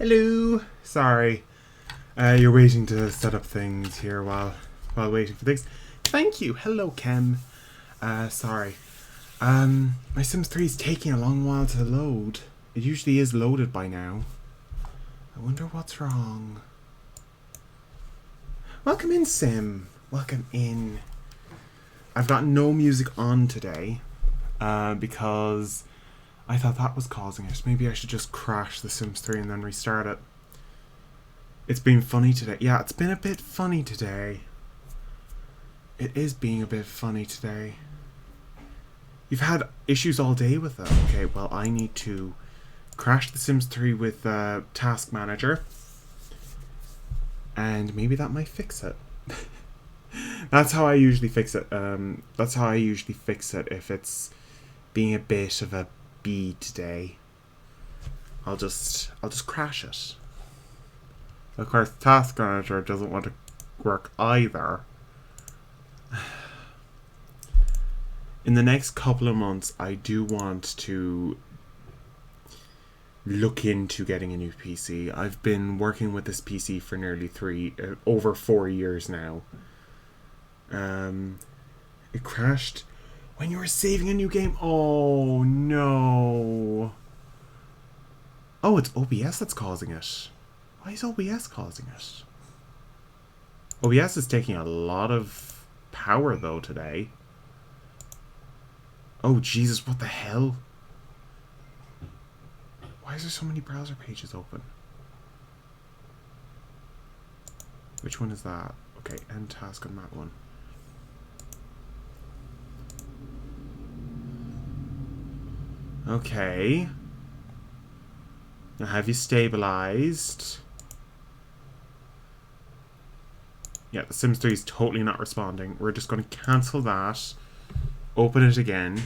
Hello. Sorry. You're waiting to set up things here while waiting for things. Thank you. Hello, Kem. Sorry. My Sims 3 is taking a long while to load. It usually is loaded by now. I wonder what's wrong. Welcome in, Sim. Welcome in. I've got no music on today, because I thought that was causing it. Maybe I should just crash The Sims 3 and then restart it. It's been funny today. Yeah, it's been a bit funny today. It is being a bit funny today. You've had issues all day with it. Okay, well, I need to crash The Sims 3 with Task Manager. And maybe that might fix it. That's how I usually fix it. That's how I usually fix it if it's being a bit of a bee today. I'll just crash it. Of course, Task Manager doesn't want to work either. In the next couple of months, I do want to look into getting a new PC. I've been working with this PC for nearly over 4 years now. It crashed when you were saving a new game. Oh no. Oh, it's OBS that's causing it. Why is OBS causing it? OBS is taking a lot of power though today. Oh Jesus, what the hell? Why is there so many browser pages open? Which one is that? Okay, end task on that one. Okay. Now have you stabilized? Yeah, The Sims 3 is totally not responding. We're just going to cancel that. Open it again.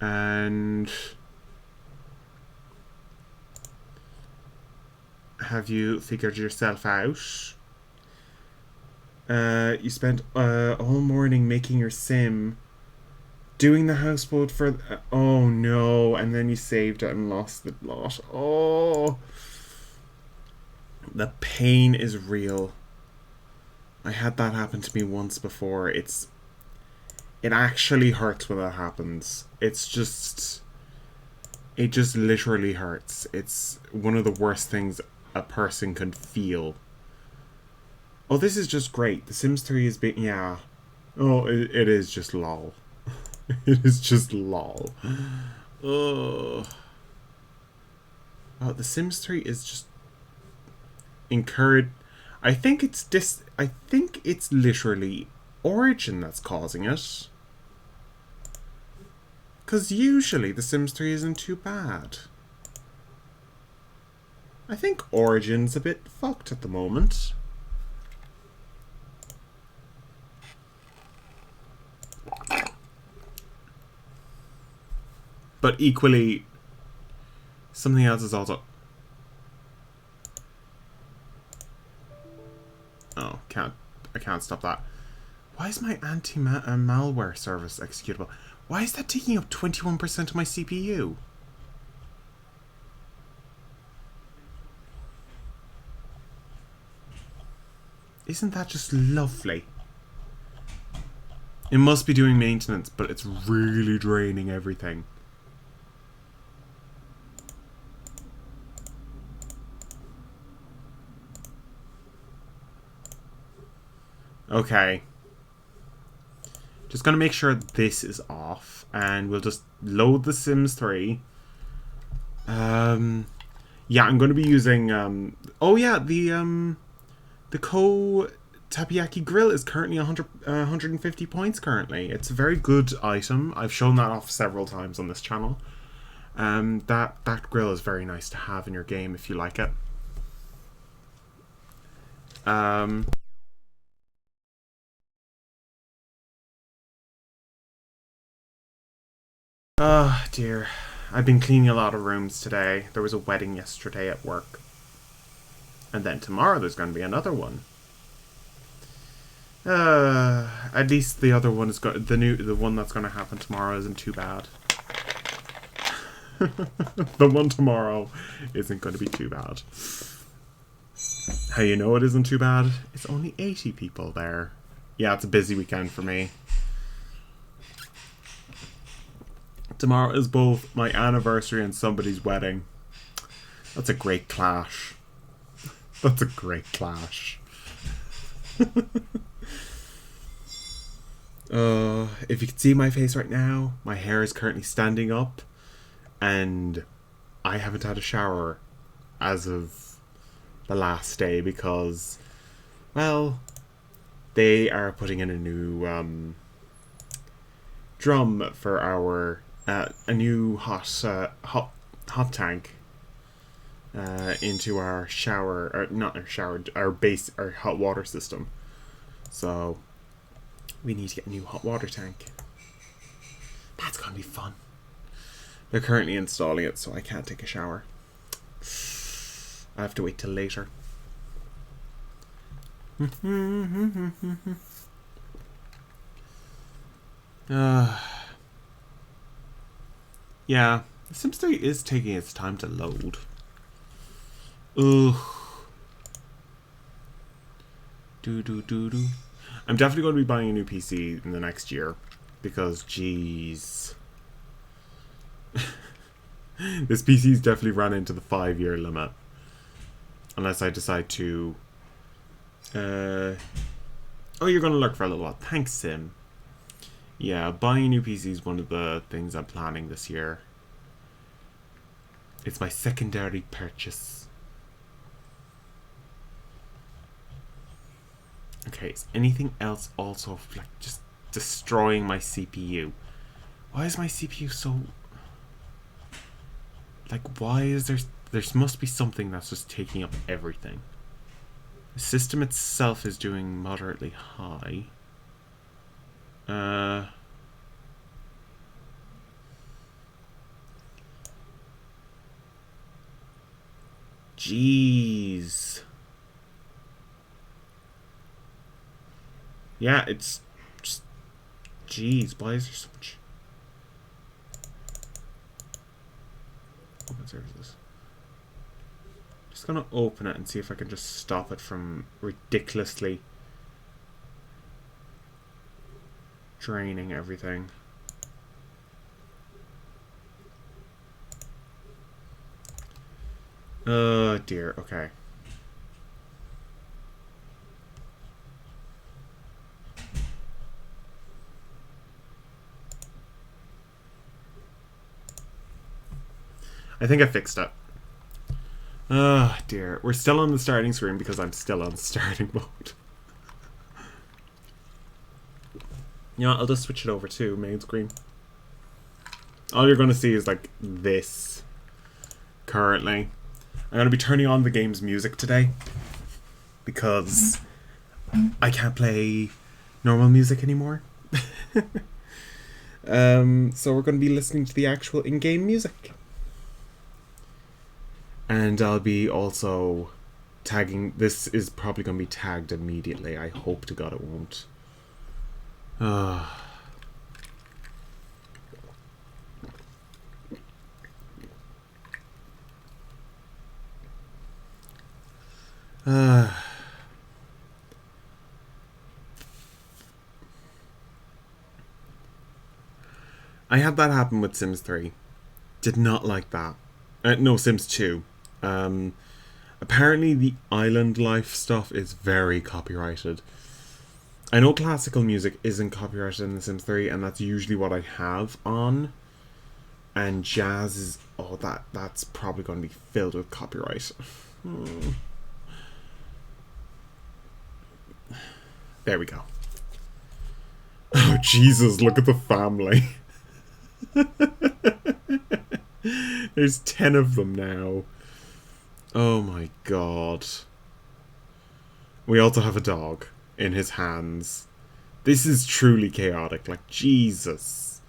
And have you figured yourself out? You spent all morning making your sim, doing the houseboat for... oh no, and then you saved it and lost the lot. Oh, the pain is real. I had that happen to me once before. It actually hurts when that happens. It just literally hurts. It's one of the worst things a person can feel. Oh, this is just great. The Sims 3 is being... yeah. Oh, it is just lol. It is just lol. Ugh. Oh, The Sims 3 is just... encouraged... I think it's literally Origin that's causing it. Because usually The Sims 3 isn't too bad. I think Origin's a bit fucked at the moment. But equally, something else is also... oh, I can't stop that. Why is my anti-malware service executable? Why is that taking up 21% of my CPU? Isn't that just lovely? It must be doing maintenance, but it's really draining everything. Okay. Just gonna make sure this is off, and we'll just load The Sims 3. Yeah, I'm gonna be using oh yeah, the Ko Takoyaki grill is currently 150 points currently. It's a very good item. I've shown that off several times on this channel. That grill is very nice to have in your game if you like it. Oh dear. I've been cleaning a lot of rooms today. There was a wedding yesterday at work. And then tomorrow there's going to be another one. At least the other one is the one that's going to happen tomorrow isn't too bad. The one tomorrow isn't going to be too bad. How you know it isn't too bad? It's only 80 people there. Yeah, it's a busy weekend for me. Tomorrow is both my anniversary and somebody's wedding. That's a great clash. That's a great clash. If you could see my face right now, my hair is currently standing up and I haven't had a shower as of the last day because, well, they are putting in a new drum for our a new hot tank into our shower, or not our shower, our hot water system. So we need to get a new hot water tank. That's gonna be fun. They're currently installing it, so I can't take a shower. I have to wait till later. Yeah, The Sims 3 is taking its time to load. Ugh. I'm definitely going to be buying a new PC in the next year because, jeez. This PC's definitely run into the 5-year limit. Unless I decide to... Oh, you're going to lurk for a little while. Thanks, Sim. Yeah, buying a new PC is one of the things I'm planning this year. It's my secondary purchase. Okay, is anything else also like just destroying my CPU? Why is my CPU so... Like, why is there must be something that's just taking up everything. The system itself is doing moderately high. Jeez. Yeah, it's just... Jeez, why is there so much... Open services. Just gonna open it and see if I can just stop it from ridiculously draining everything. Oh dear, okay. I think I fixed it. Oh dear. We're still on the starting screen because I'm still on starting mode. You know what, I'll just switch it over to main screen. All you're going to see is like this currently. I'm going to be turning on the game's music today because I can't play normal music anymore. So we're going to be listening to the actual in-game music. And I'll be also tagging... This is probably going to be tagged immediately. I hope to God it won't. I had that happen with Sims 3. Did not like that. No, Sims 2. Apparently the island life stuff is very copyrighted. I know classical music isn't copyrighted in The Sims 3, and that's usually what I have on. And jazz is... Oh, that's probably going to be filled with copyright. There we go. Oh, Jesus, look at the family. There's 10 of them now. Oh my God. We also have a dog in his hands. This is truly chaotic. Like, Jesus.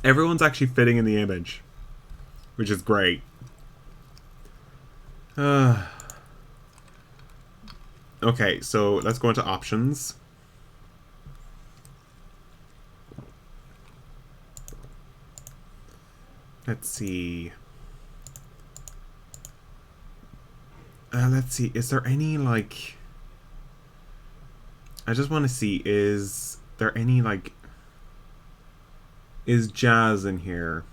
Everyone's actually fitting in the image. which is great. Okay, so let's go into options. Let's see. Let's see. Is there any, like... I just want to see, is there any, like... Is jazz in here?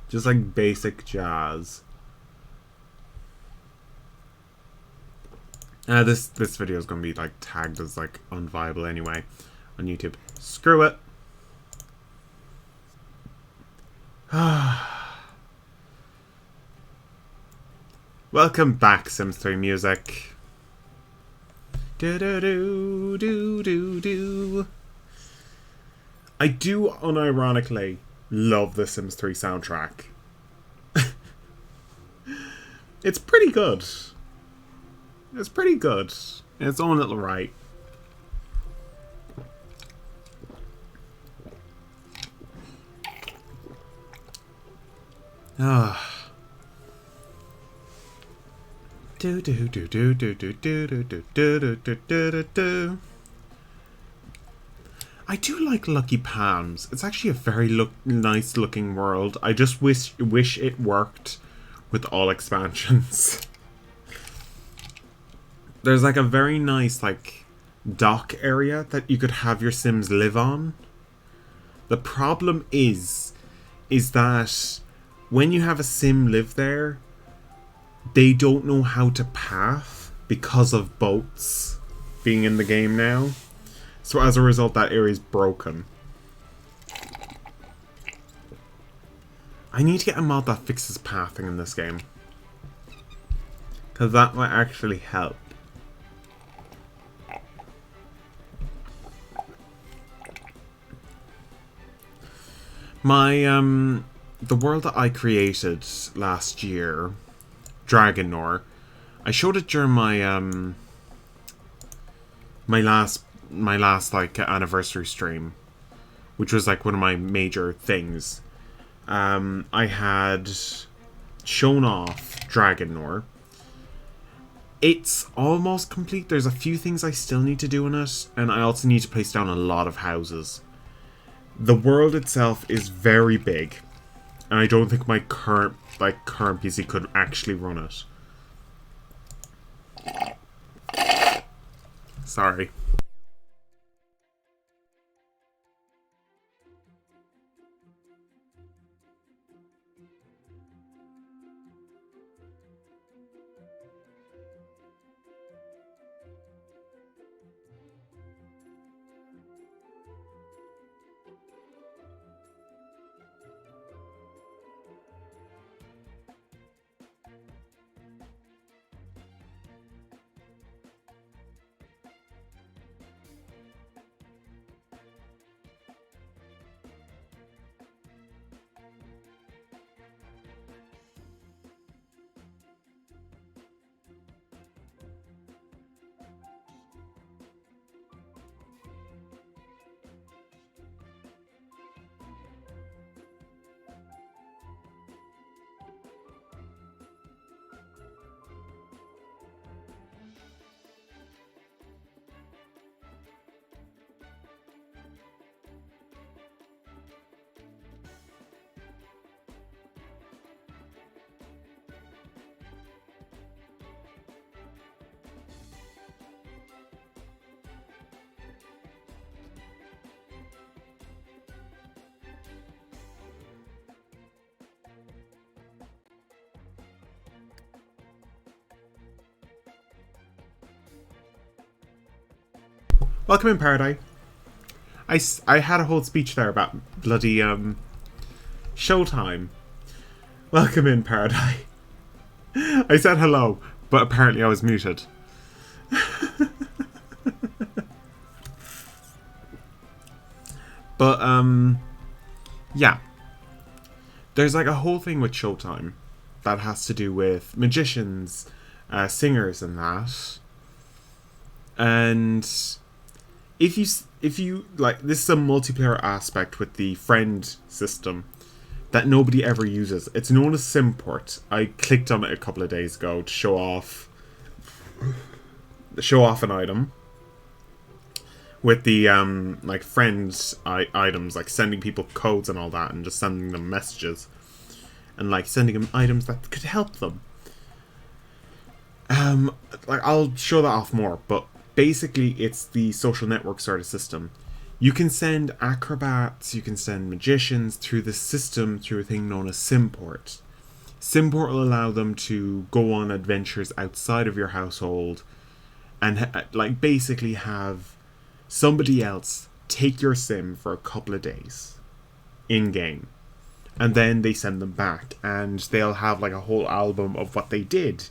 Just, like, basic jazz. This video is going to be, like, tagged as, like, unviable anyway on YouTube. Screw it. Welcome back, Sims 3 music. Do do do do do do. I do unironically love the Sims 3 soundtrack. It's pretty good. It's pretty good in its own little right. Do do do do do do do do do do do do do. I do like Lucky Palms. It's actually a very nice looking world. I just wish it worked with all expansions. There's like a very nice like dock area that you could have your Sims live on. The problem is that when you have a Sim live there, they don't know how to path because of boats being in the game now. So as a result, that area is broken. I need to get a mod that fixes pathing in this game, because that might actually help. My, the world that I created last year, Dragonor, I showed it during my, my last like anniversary stream, which was like one of my major things. I had shown off Dragonor. It's almost complete. There's a few things I still need to do in it, and I also need to place down a lot of houses. The world itself is very big, and I don't think my current PC could actually run it. Sorry. Welcome in, Paradise. I had a whole speech there about bloody showtime. Welcome in, Paradise. I said hello, but apparently I was muted. But yeah, there's like a whole thing with showtime that has to do with magicians, singers, and that. And if you like, this is a multiplayer aspect with the friend system. that nobody ever uses. It's known as Simport. I clicked on it a couple of days ago to show off an item with the like friends items, like sending people codes and all that, and just sending them messages and like sending them items that could help them. Like I'll show that off more, but basically it's the social network sort of system. You can send acrobats, you can send magicians through the system through a thing known as Simport. Simport will allow them to go on adventures outside of your household and like basically have somebody else take your sim for a couple of days in game, and then they send them back and they'll have like a whole album of what they did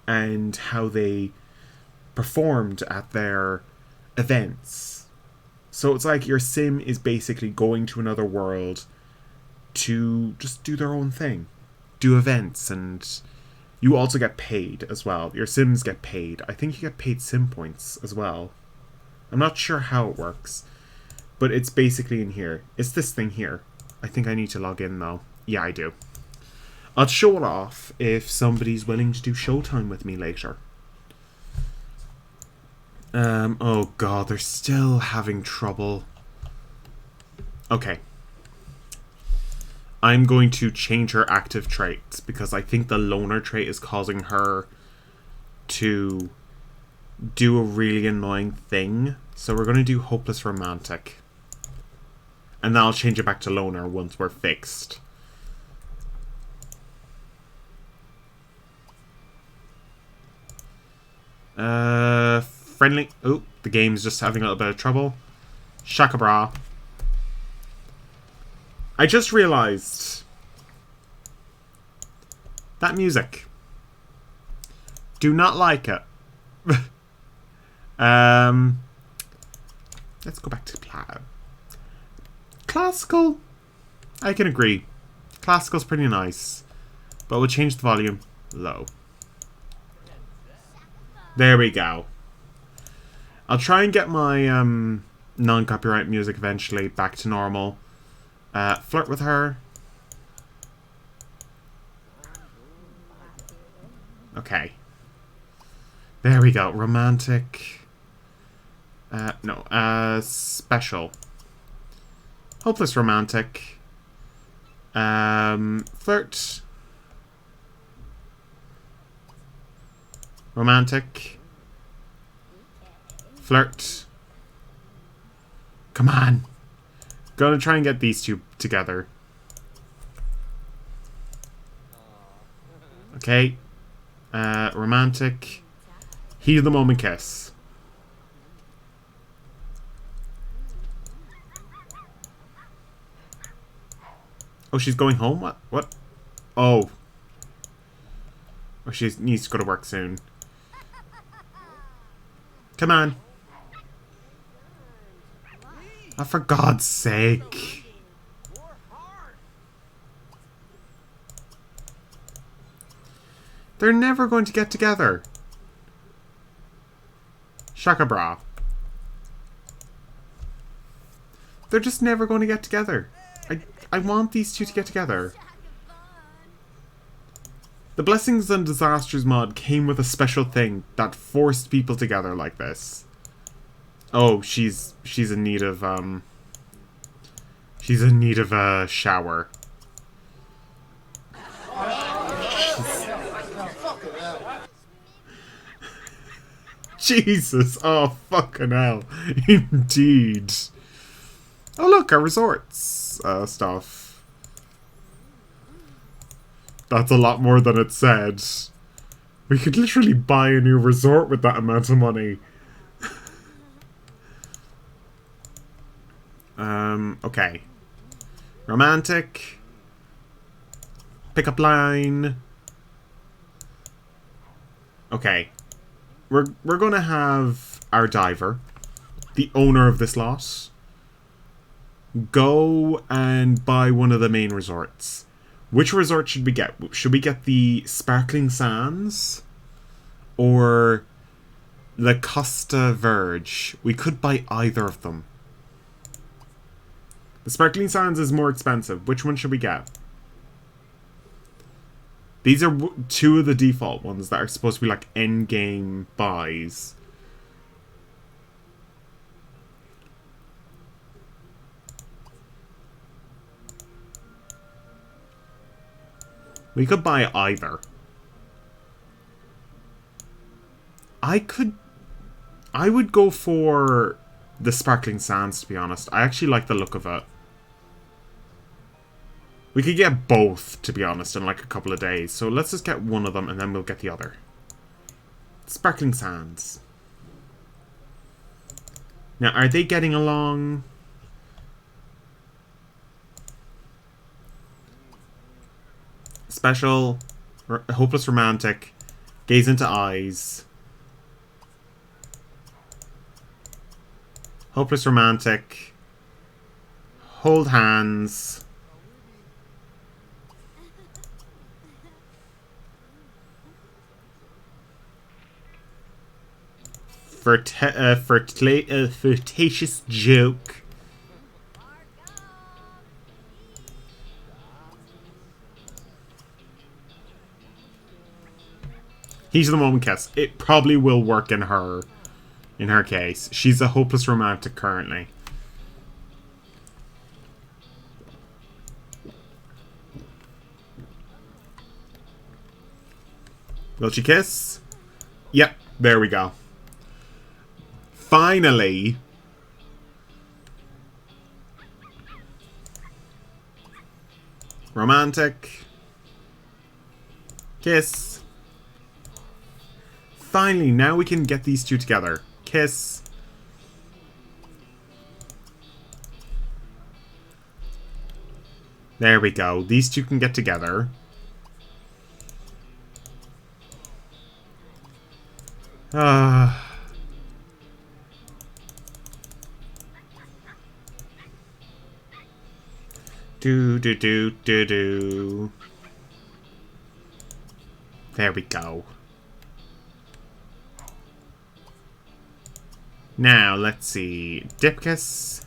and how they performed at their events. So it's like your sim is basically going to another world to just do their own thing, do events, and you also get paid as well. Your sims get paid. I think you get paid sim points as well. I'm not sure how it works, but it's basically in here. It's this thing here. I think I need to log in though. Yeah, I do. I'll show it off if somebody's willing to do showtime with me later. Oh god, they're still having trouble. Okay. I'm going to change her active traits because I think the loner trait is causing her to do a really annoying thing. So we're going to do hopeless romantic. And then I'll change it back to loner once we're fixed. Friendly. Oh, the game's just having a little bit of trouble. Shaka bra. I just realized that music. Do not like it. Let's go back to classical. I can agree. Classical's pretty nice, but we'll change the volume low. There we go. I'll try and get my non-copyright music eventually back to normal. Flirt with her. Okay. There we go. Romantic. No. Special. Hopeless romantic. Flirt. Romantic. Flirt. Come on. Gonna try and get these two together. Okay. Romantic. Heat of the moment kiss. Oh, she's going home? What? Oh. Oh, she needs to go to work soon. Come on. Oh, for God's sake. They're never going to get together. Shaka bra. They're just never going to get together. I want these two to get together. The Blessings and Disasters mod came with a special thing that forced people together like this. Oh, she's in need of she's in need of a shower. Jesus, oh fucking hell. Indeed. Oh look, our resorts stuff. That's a lot more than it said. We could literally buy a new resort with that amount of money. Okay. Romantic. Pickup line. Okay. We're gonna have our diver, the owner of this lot, go and buy one of the main resorts. Which resort should we get? Should we get the Sparkling Sands or the Costa Verde? We could buy either of them. The Sparkling Sands is more expensive. Which one should we get? These are two of the default ones that are supposed to be like end-game buys. We could buy either. I would go for the Sparkling Sands, to be honest. I actually like the look of it. We could get both, to be honest, in like a couple of days. So let's just get one of them and then we'll get the other. Sparkling Sands. Now, are they getting along? Special, hopeless romantic, gaze into eyes. Hopeless romantic, hold hands. Flirtatious joke. He's the moment kiss. It probably will work in her case. She's a hopeless romantic currently. Will she kiss? Yep, there we go. Finally. Romantic. Kiss. Finally, now we can get these two together. Kiss. There we go. These two can get together. Do. There we go. Now, let's see. Dipkiss.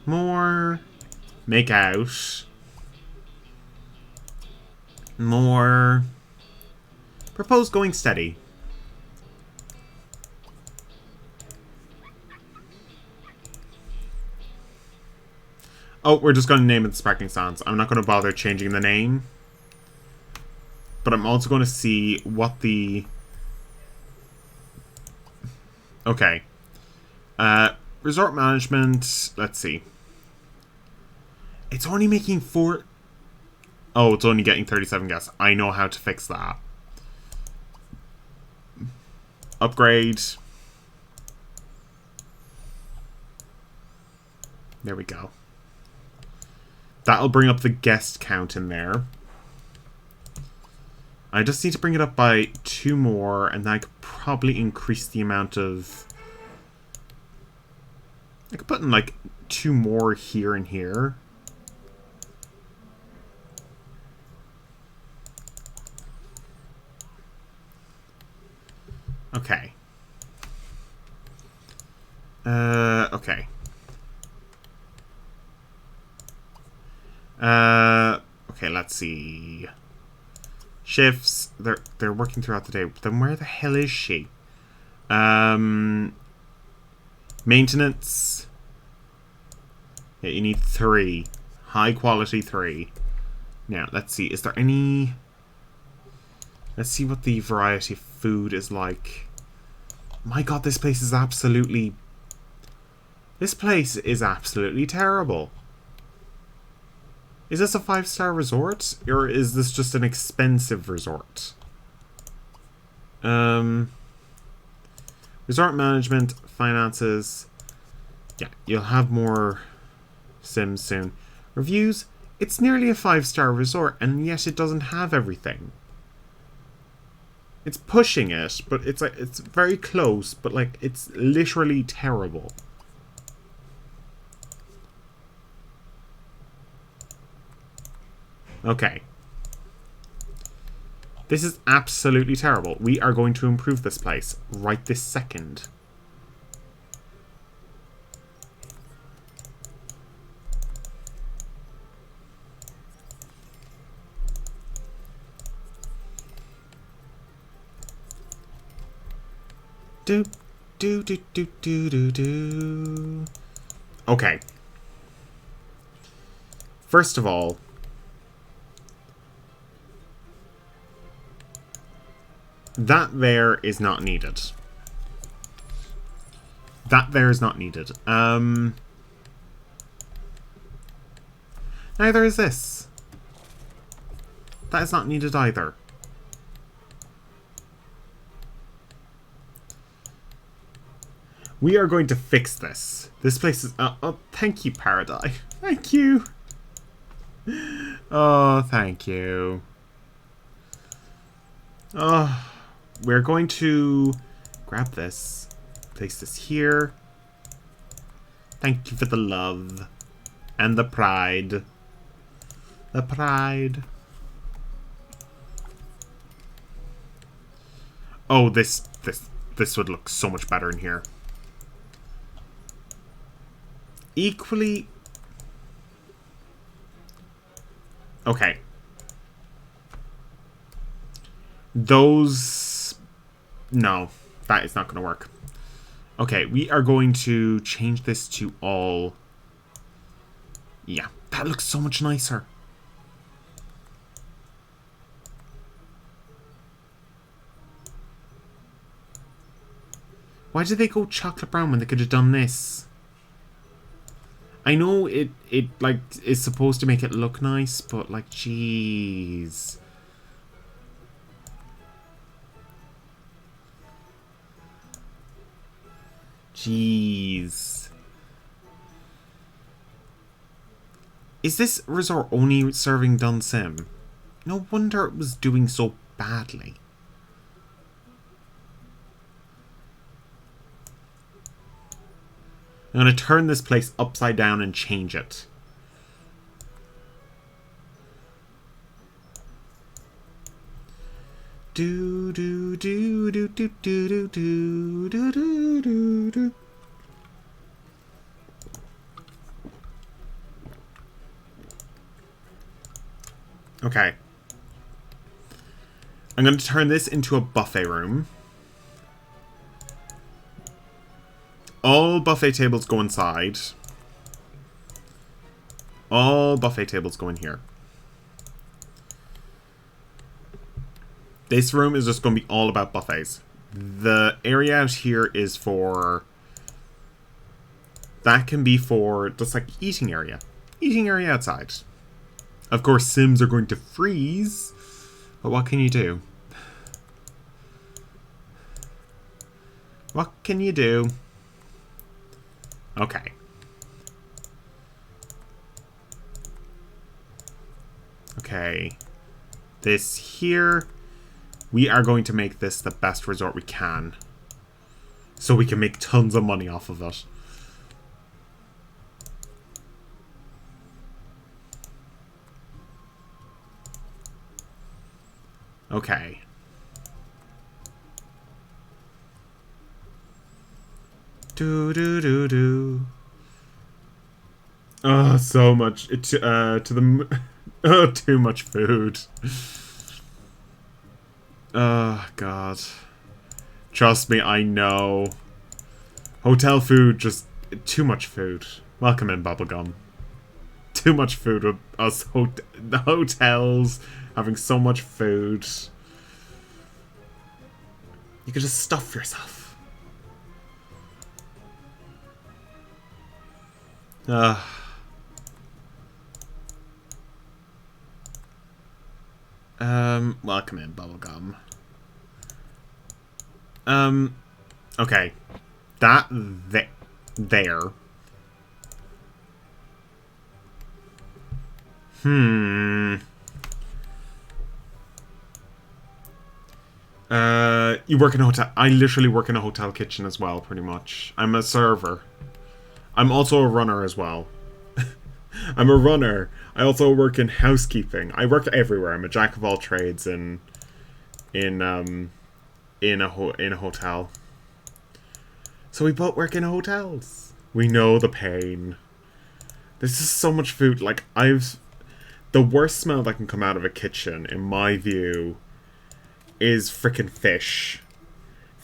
More. Make out. More. Propose going steady. Oh, we're just going to name it the Sparkling Sands. I'm not going to bother changing the name. But I'm also going to see what the... Okay. Resort management. Let's see. It's only making 4... Oh, it's only getting 37 guests. I know how to fix that. Upgrade. There we go. That'll bring up the guest count in there. I just need to bring it up by 2 more, and then I could probably increase the amount of... I could put in, like, 2 more here and here. Okay. Okay. Okay, let's see. Shifts. They're working throughout the day. Then where the hell is she? Maintenance. Yeah, you need 3. High quality 3. Now, let's see. Is there any... Let's see what the variety of food is like. My god, this place is absolutely... This place is absolutely terrible. Is this a 5-star resort? Or is this just an expensive resort? Resort management, finances. Yeah, you'll have more Sims soon. Reviews. It's nearly a 5-star resort, and yet it doesn't have everything. It's pushing it, but it's like it's very close, but like it's literally terrible. Okay. This is absolutely terrible. We are going to improve this place right this second. Do, do, do, do, do, do, do. Okay. First of all, that there is not needed. That there is not needed. Neither is this. That is not needed either. We are going to fix this. This place is... oh, thank you, Paradise. Thank you. Oh, thank you. Oh, we're going to grab this. Place this here. Thank you for the love. And the pride. The pride. Oh, this would look so much better in here. Equally... Okay. Those... No, that is not going to work. Okay, we are going to change this to all... Yeah, that looks so much nicer. Why did they go chocolate brown when they could have done this? I know it like is supposed to make it look nice, but like, jeez. Jeez. Is this resort only serving Dun Sim? No wonder it was doing so badly. I'm going to turn this place upside down and change it. Do do do do do do do do do do do do. Okay. I'm going to turn this into a buffet room. All buffet tables go inside. All buffet tables go in here. This room is just going to be all about buffets. The area out here is for... That can be for just like eating area. Eating area outside. Of course, Sims are going to freeze. But what can you do? What can you do? Okay. Okay. This here. We are going to make this the best resort we can. So we can make tons of money off of it. Okay. Do do do do. Oh, so much. To the... Oh, too much food. Oh, God. Trust me, I know. Hotel food, just... Too much food. Welcome in, Bubblegum. Too much food with us the hotels having so much food. You could just stuff yourself. Welcome in, Bubblegum. Okay. That there. You work in a hotel. I literally work in a hotel kitchen as well, pretty much. I'm a server. I'm also a runner as well. I'm a runner. I also work in housekeeping. I work everywhere. I'm a jack of all trades in a hotel. So we both work in hotels. We know the pain. This is so much food. Like, the worst smell that can come out of a kitchen, in my view, is frickin' fish.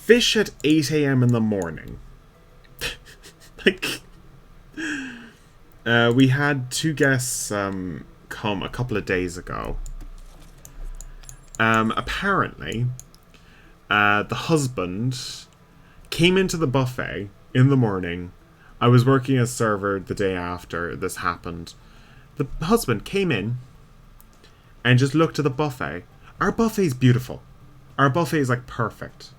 Fish at 8 a.m. in the morning. Like, we had two guests come a couple of days ago. Apparently, the husband came into the buffet in the morning. I was working as server the day after this happened. The husband came in and just looked at the buffet. Our buffet's beautiful. Our buffet is like perfect.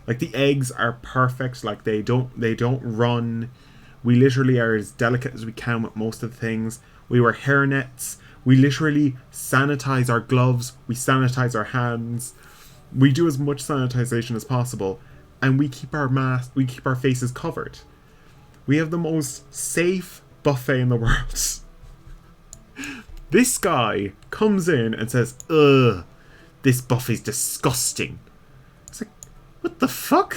Like the eggs are perfect. Like they don't run. We literally are as delicate as we can with most of the things. We wear hairnets. We literally sanitize our gloves. We sanitize our hands. We do as much sanitization as possible, and we keep our faces covered. We have the most safe buffet in the world. This guy comes in and says, "Ugh, this buffet's disgusting." It's like, what the fuck?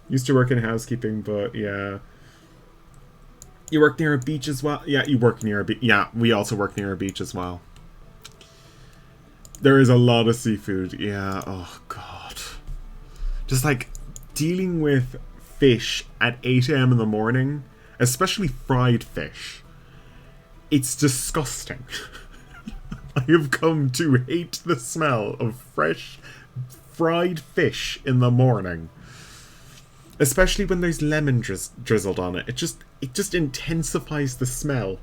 Used to work in housekeeping, but yeah. You work near a beach as well? Yeah, you work near a beach. Yeah, we also work near a beach as well. There is a lot of seafood. Yeah, oh god. Just like dealing with fish at 8 a.m. in the morning, especially fried fish. It's disgusting. I have come to hate the smell of fresh fried fish in the morning. Especially when there's lemon drizzled on it. It just intensifies the smell.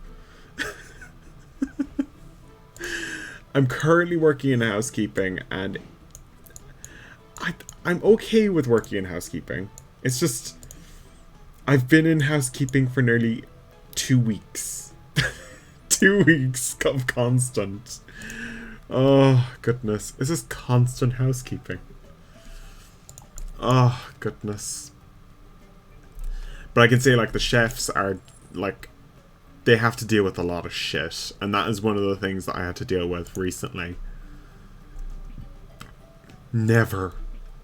I'm currently working in housekeeping, and I'm okay with working in housekeeping. It's just I've been in housekeeping for nearly 2 weeks. 2 weeks of constant. Oh goodness, this is constant housekeeping. Oh goodness. But I can say, like, the chefs are, like, they have to deal with a lot of shit. And that is one of the things that I had to deal with recently. Never,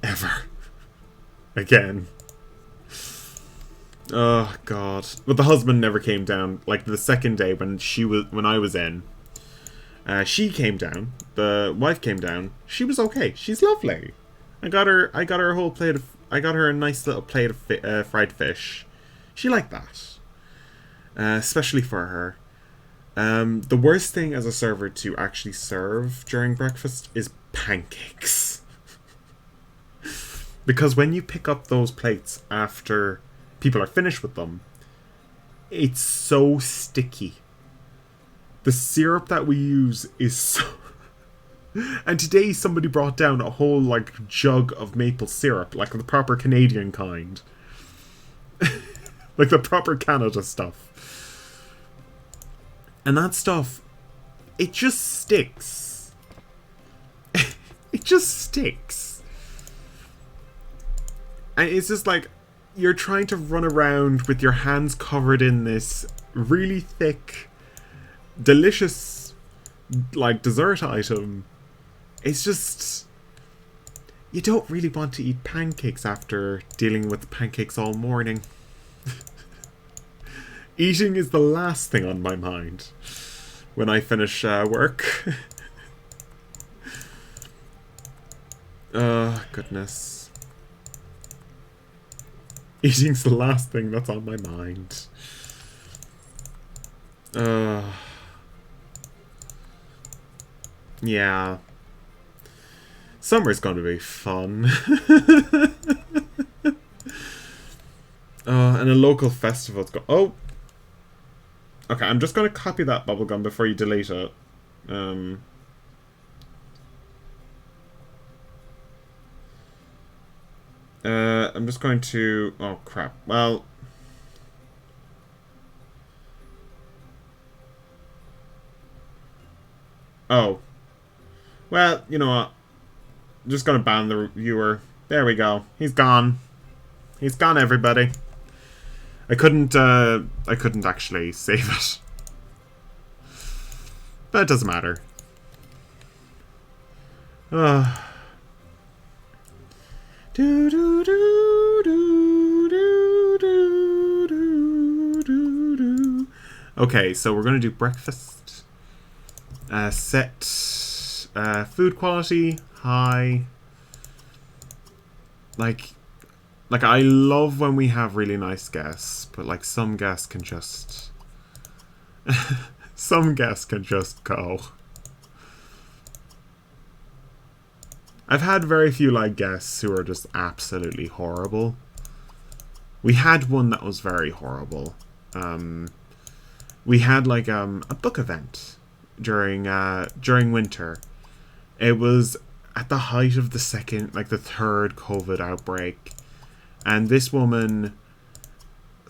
ever again. Oh, God. But the husband never came down. Like, the second day when I was in, she came down. The wife came down. She was okay. She's lovely. I got her a nice little plate of fried fish. She liked that. Especially for her. The worst thing as a server to actually serve during breakfast is pancakes. Because when you pick up those plates after people are finished with them, it's so sticky. The syrup that we use is so... And today somebody brought down a whole, like, jug of maple syrup, like the proper Canadian kind. Like the proper Canada stuff. And that stuff, it just sticks. It just sticks. And it's just like, you're trying to run around with your hands covered in this really thick, delicious, like, dessert item. It's just... You don't really want to eat pancakes after dealing with pancakes all morning. Eating is the last thing on my mind when I finish work. Oh, goodness. Eating's the last thing that's on my mind. Yeah. Summer's gonna be fun. And a local festival's oh! Okay, I'm just gonna copy that bubblegum before you delete it. I'm just going to... Oh, crap. Well... Oh. Well, you know what? I'm just gonna ban the reviewer. There we go. He's gone. He's gone, everybody. I couldn't actually save it. But it doesn't matter. Do do do do do do do do do. Okay, so we're gonna do breakfast. Set food quality high. like I love when we have really nice guests, but like some guests can just some guests can just go. I've had very few like guests who are just absolutely horrible. We had one that was very horrible. We had like a book event during winter. It was at the height of the third COVID outbreak, and this woman,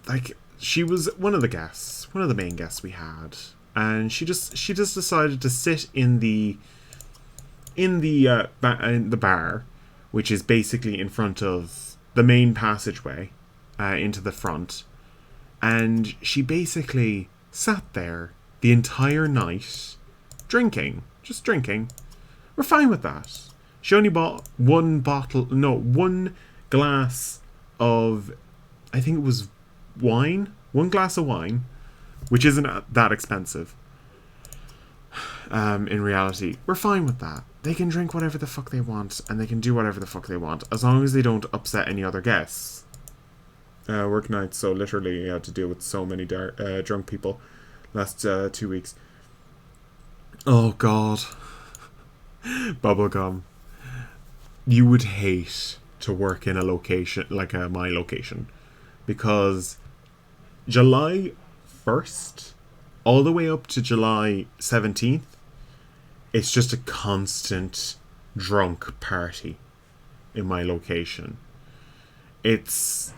like, she was one of the main guests we had, and she just decided to sit in the bar, which is basically in front of the main passageway into the front, and she basically sat there the entire night drinking. We're fine with that. She only bought one glass of, I think it was wine, one glass of wine, which isn't that expensive. In reality, we're fine with that. They can drink whatever the fuck they want, and they can do whatever the fuck they want, as long as they don't upset any other guests. Work nights, so literally I had to deal with so many drunk people last 2 weeks. Oh god. Bubblegum. You would hate to work in a location like my location, because July 1st all the way up to July 17th, it's just a constant drunk party in my location. It's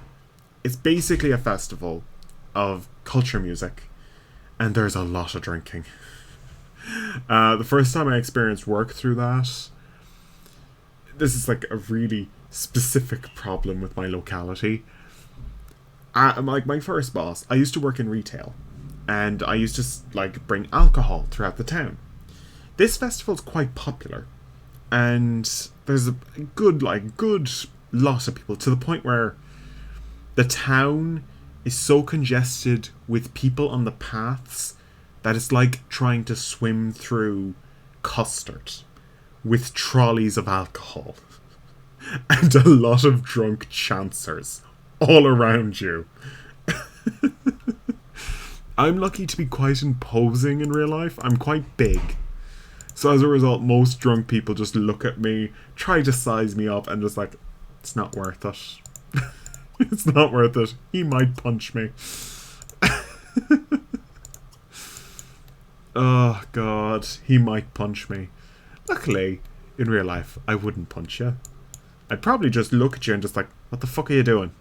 basically a festival of culture music, and there's a lot of drinking. The first time I experienced work through that, this is like a really specific problem with my locality. Like my first boss, I used to work in retail, and I used to like bring alcohol throughout the town. This festival's quite popular, and there's a good lot of people, to the point where the town is so congested with people on the paths that it's like trying to swim through custard with trolleys of alcohol and a lot of drunk chancers all around you. I'm lucky to be quite imposing in real life. I'm quite big. So as a result, most drunk people just look at me, try to size me up, and just like, it's not worth it. It's not worth it. He might punch me. Oh god, he might punch me. Luckily, in real life, I wouldn't punch you. I'd probably just look at you and just like, what the fuck are you doing?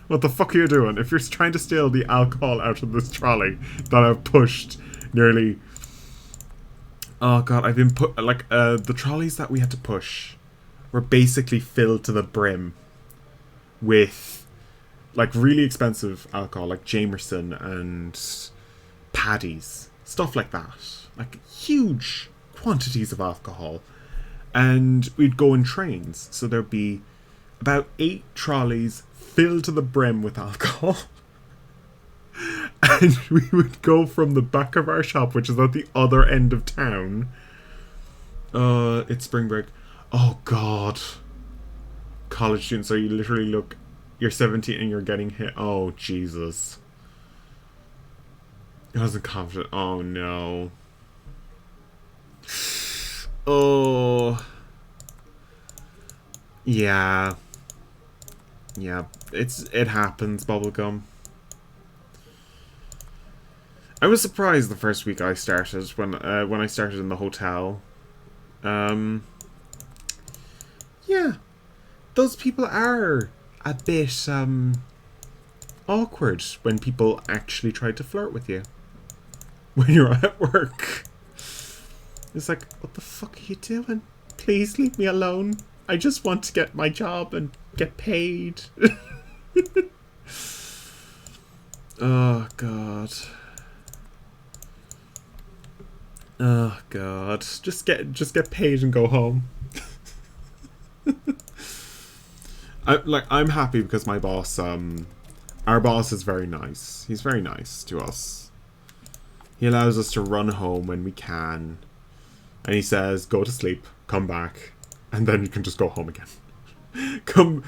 What the fuck are you doing? If you're trying to steal the alcohol out of this trolley that I've pushed nearly... Oh god, I've been put... Like, the trolleys that we had to push were basically filled to the brim with, like, really expensive alcohol, like Jameson and Paddy's. Stuff like that. Like, huge quantities of alcohol. And we'd go in trains. So there'd be about 8 trolleys filled to the brim with alcohol. And we would go from the back of our shop, which is at the other end of town. It's spring break. Oh god. College students, so you literally look, you're 17 and you're getting hit. Oh Jesus. I wasn't confident. Oh no. Oh. Yeah. Yeah. It happens, bubblegum. I was surprised the first week I started when I started in the hotel. Yeah. Those people are a bit awkward when people actually try to flirt with you when you're at work. It's like, what the fuck are you doing? Please leave me alone. I just want to get my job and get paid. Oh god. Oh god. Just get paid and go home. I'm happy because my boss, our boss is very nice. He's very nice to us. He allows us to run home when we can. And he says, go to sleep, come back, and then you can just go home again. Come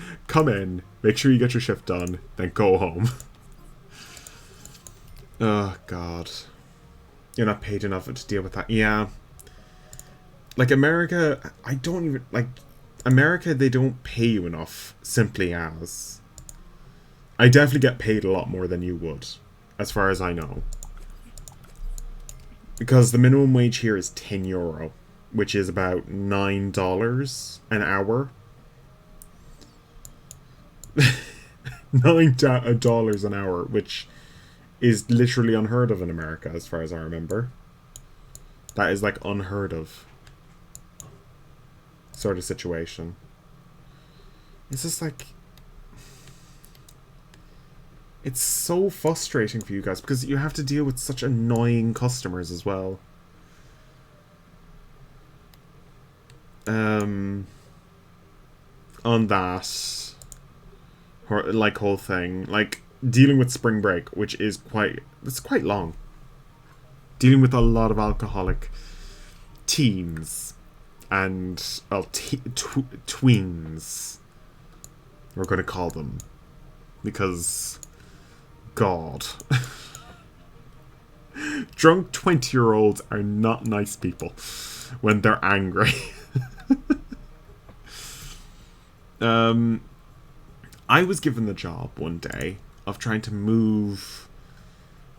in, make sure you get your shift done, then go home. Oh, God. You're not paid enough to deal with that. Yeah. Like, America, I don't even... Like, America, they don't pay you enough, simply as. I definitely get paid a lot more than you would, as far as I know. Because the minimum wage here is €10, which is about $9 an hour. $9 an hour, which is literally unheard of in America, as far as I remember. That is, like, unheard of sort of situation. It's just like... It's so frustrating for you guys, because you have to deal with such annoying customers as well. On that... like, whole thing. Like, dealing with spring break, which is it's quite long. Dealing with a lot of alcoholic teens and tweens, we're going to call them, because God. Drunk 20-year-olds are not nice people when they're angry. I was given the job one day of trying to move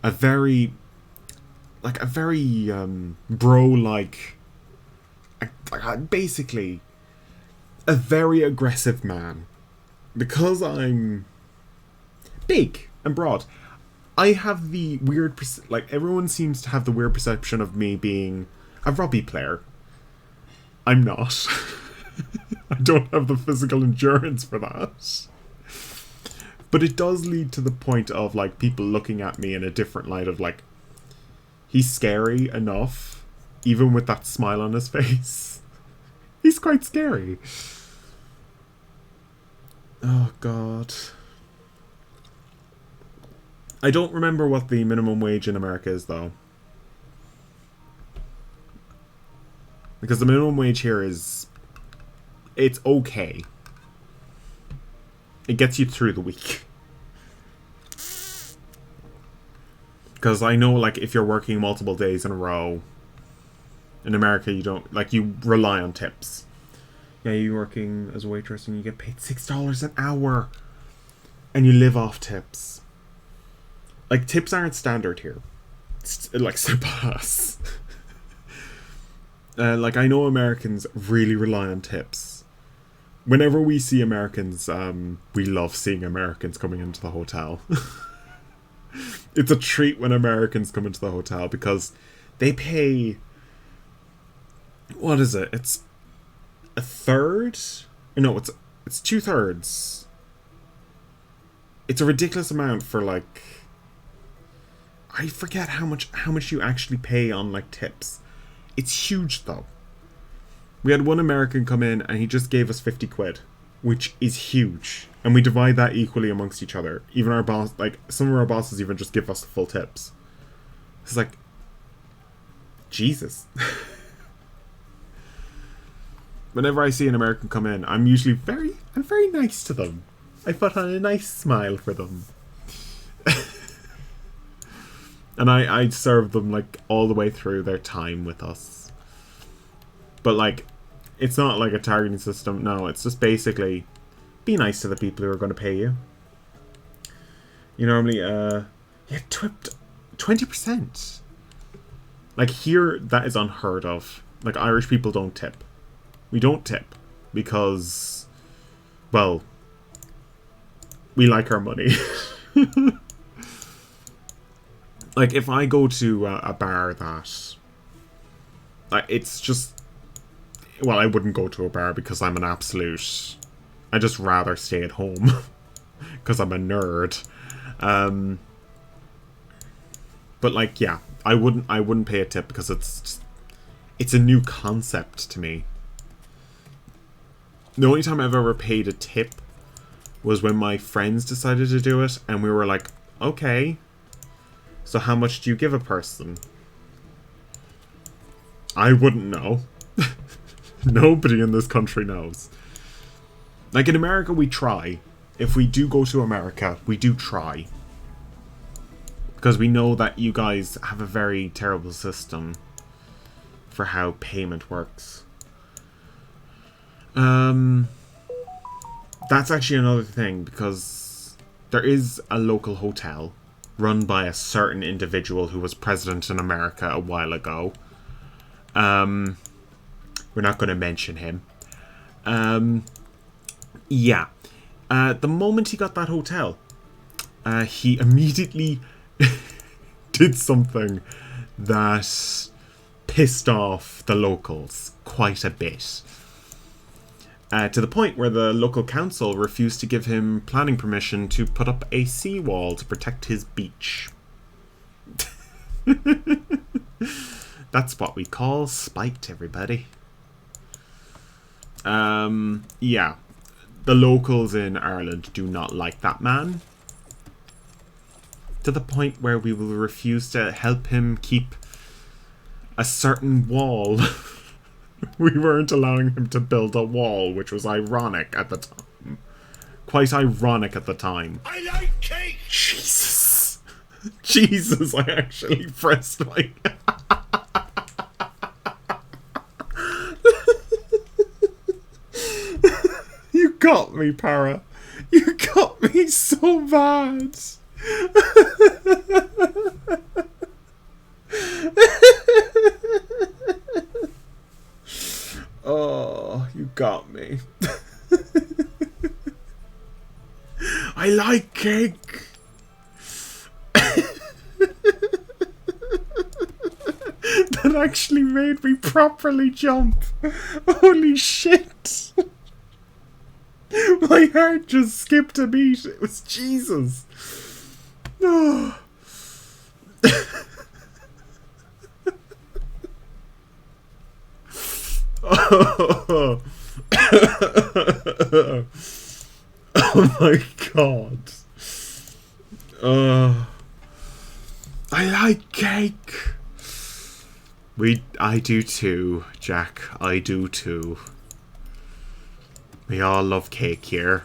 a very bro-like, basically a very aggressive man. Because I'm big and broad, I have the weird, everyone seems to have the weird perception of me being a rugby player. I'm not. I don't have the physical endurance for that. But it does lead to the point of, like, people looking at me in a different light of, like, he's scary enough, even with that smile on his face. He's quite scary. Oh, God. I don't remember what the minimum wage in America is, though. Because the minimum wage here is... It's okay. It gets you through the week. Because I know, like, if you're working multiple days in a row, in America you don't, like, you rely on tips. Yeah, you're working as a waitress and you get paid $6 an hour. And you live off tips. Like, tips aren't standard here. It's like, surpass. Like, I know Americans really rely on tips. Whenever we see Americans, we love seeing Americans coming into the hotel. It's a treat when Americans come into the hotel because they pay... What is it? It's a third? No, it's 2/3. It's a ridiculous amount for, like... I forget how much you actually pay on, like, tips. It's huge, though. We had one American come in and he just gave us 50 quid, which is huge. And we divide that equally amongst each other. Even our boss, like, some of our bosses even just give us the full tips. It's like, Jesus. Whenever I see an American come in, I'm usually very nice to them. I put on a nice smile for them. And I serve them, like, all the way through their time with us. But, like, it's not like a targeting system. No, it's just basically be nice to the people who are going to pay you. You normally, tipped 20%. Like, here, that is unheard of. Like, Irish people don't tip. We don't tip because, well, we like our money. Like, if I go to a bar that... it's just... Well, I wouldn't go to a bar because I'm an absolute... I'd just rather stay at home. Because I'm a nerd. But, like, yeah. I wouldn't pay a tip because it's a new concept to me. The only time I've ever paid a tip was when my friends decided to do it. And we were like, okay... So how much do you give a person? I wouldn't know. Nobody in this country knows. Like, in America, we try. If we do go to America, we do try. Because we know that you guys have a very terrible system for how payment works. That's actually another thing, because there is a local hotel run by a certain individual who was president in America a while ago. We're not going to mention him. Yeah. The moment he got that hotel, he immediately did something that pissed off the locals quite a bit. To the point where the local council refused to give him planning permission to put up a seawall to protect his beach. That's what we call spiked, everybody. Yeah. The locals in Ireland do not like that man. To the point where we will refuse to help him keep a certain wall. We weren't allowing him to build a wall, which was ironic at the time. Quite ironic at the time. I like cake! Jesus. Jesus, I actually pressed my... You got me, Para. You got me so bad. Oh, you got me. I like cake. That actually made me properly jump. Holy shit. My heart just skipped a beat. It was Jesus. Oh. Oh. Oh my god. I like cake. I do too, Jack. I do too. We all love cake here.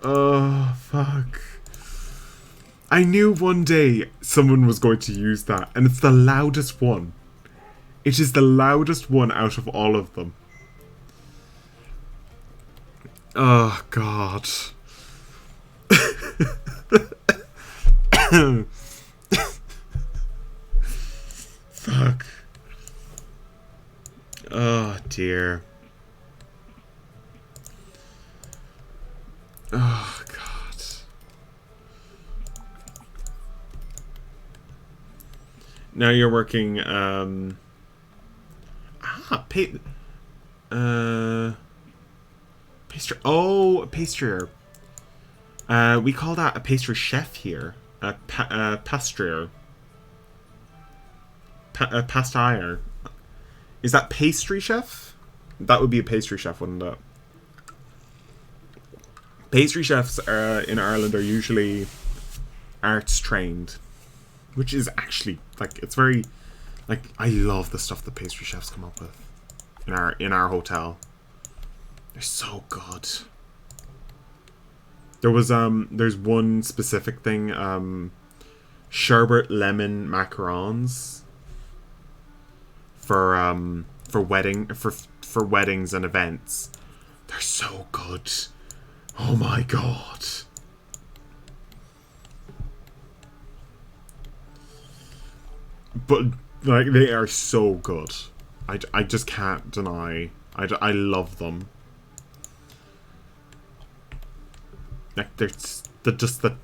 Oh, fuck. I knew one day someone was going to use that, and it's the loudest one. It is the loudest one out of all of them. Oh, God. Fuck. Oh, dear. Oh, God. Now you're working, pastry. Oh, a pastrier. We call that a pastry chef here. A pastrier. A pastier. Is that pastry chef? That would be a pastry chef, wouldn't it? Pastry chefs in Ireland are usually arts trained, which is actually like it's very like I love the stuff that pastry chefs come up with in our hotel. They're so good. There was there's one specific thing, sherbet lemon macarons for weddings and events. They're so good. Oh my god. But like they are so good. I just can't deny. I love them. Like there's just the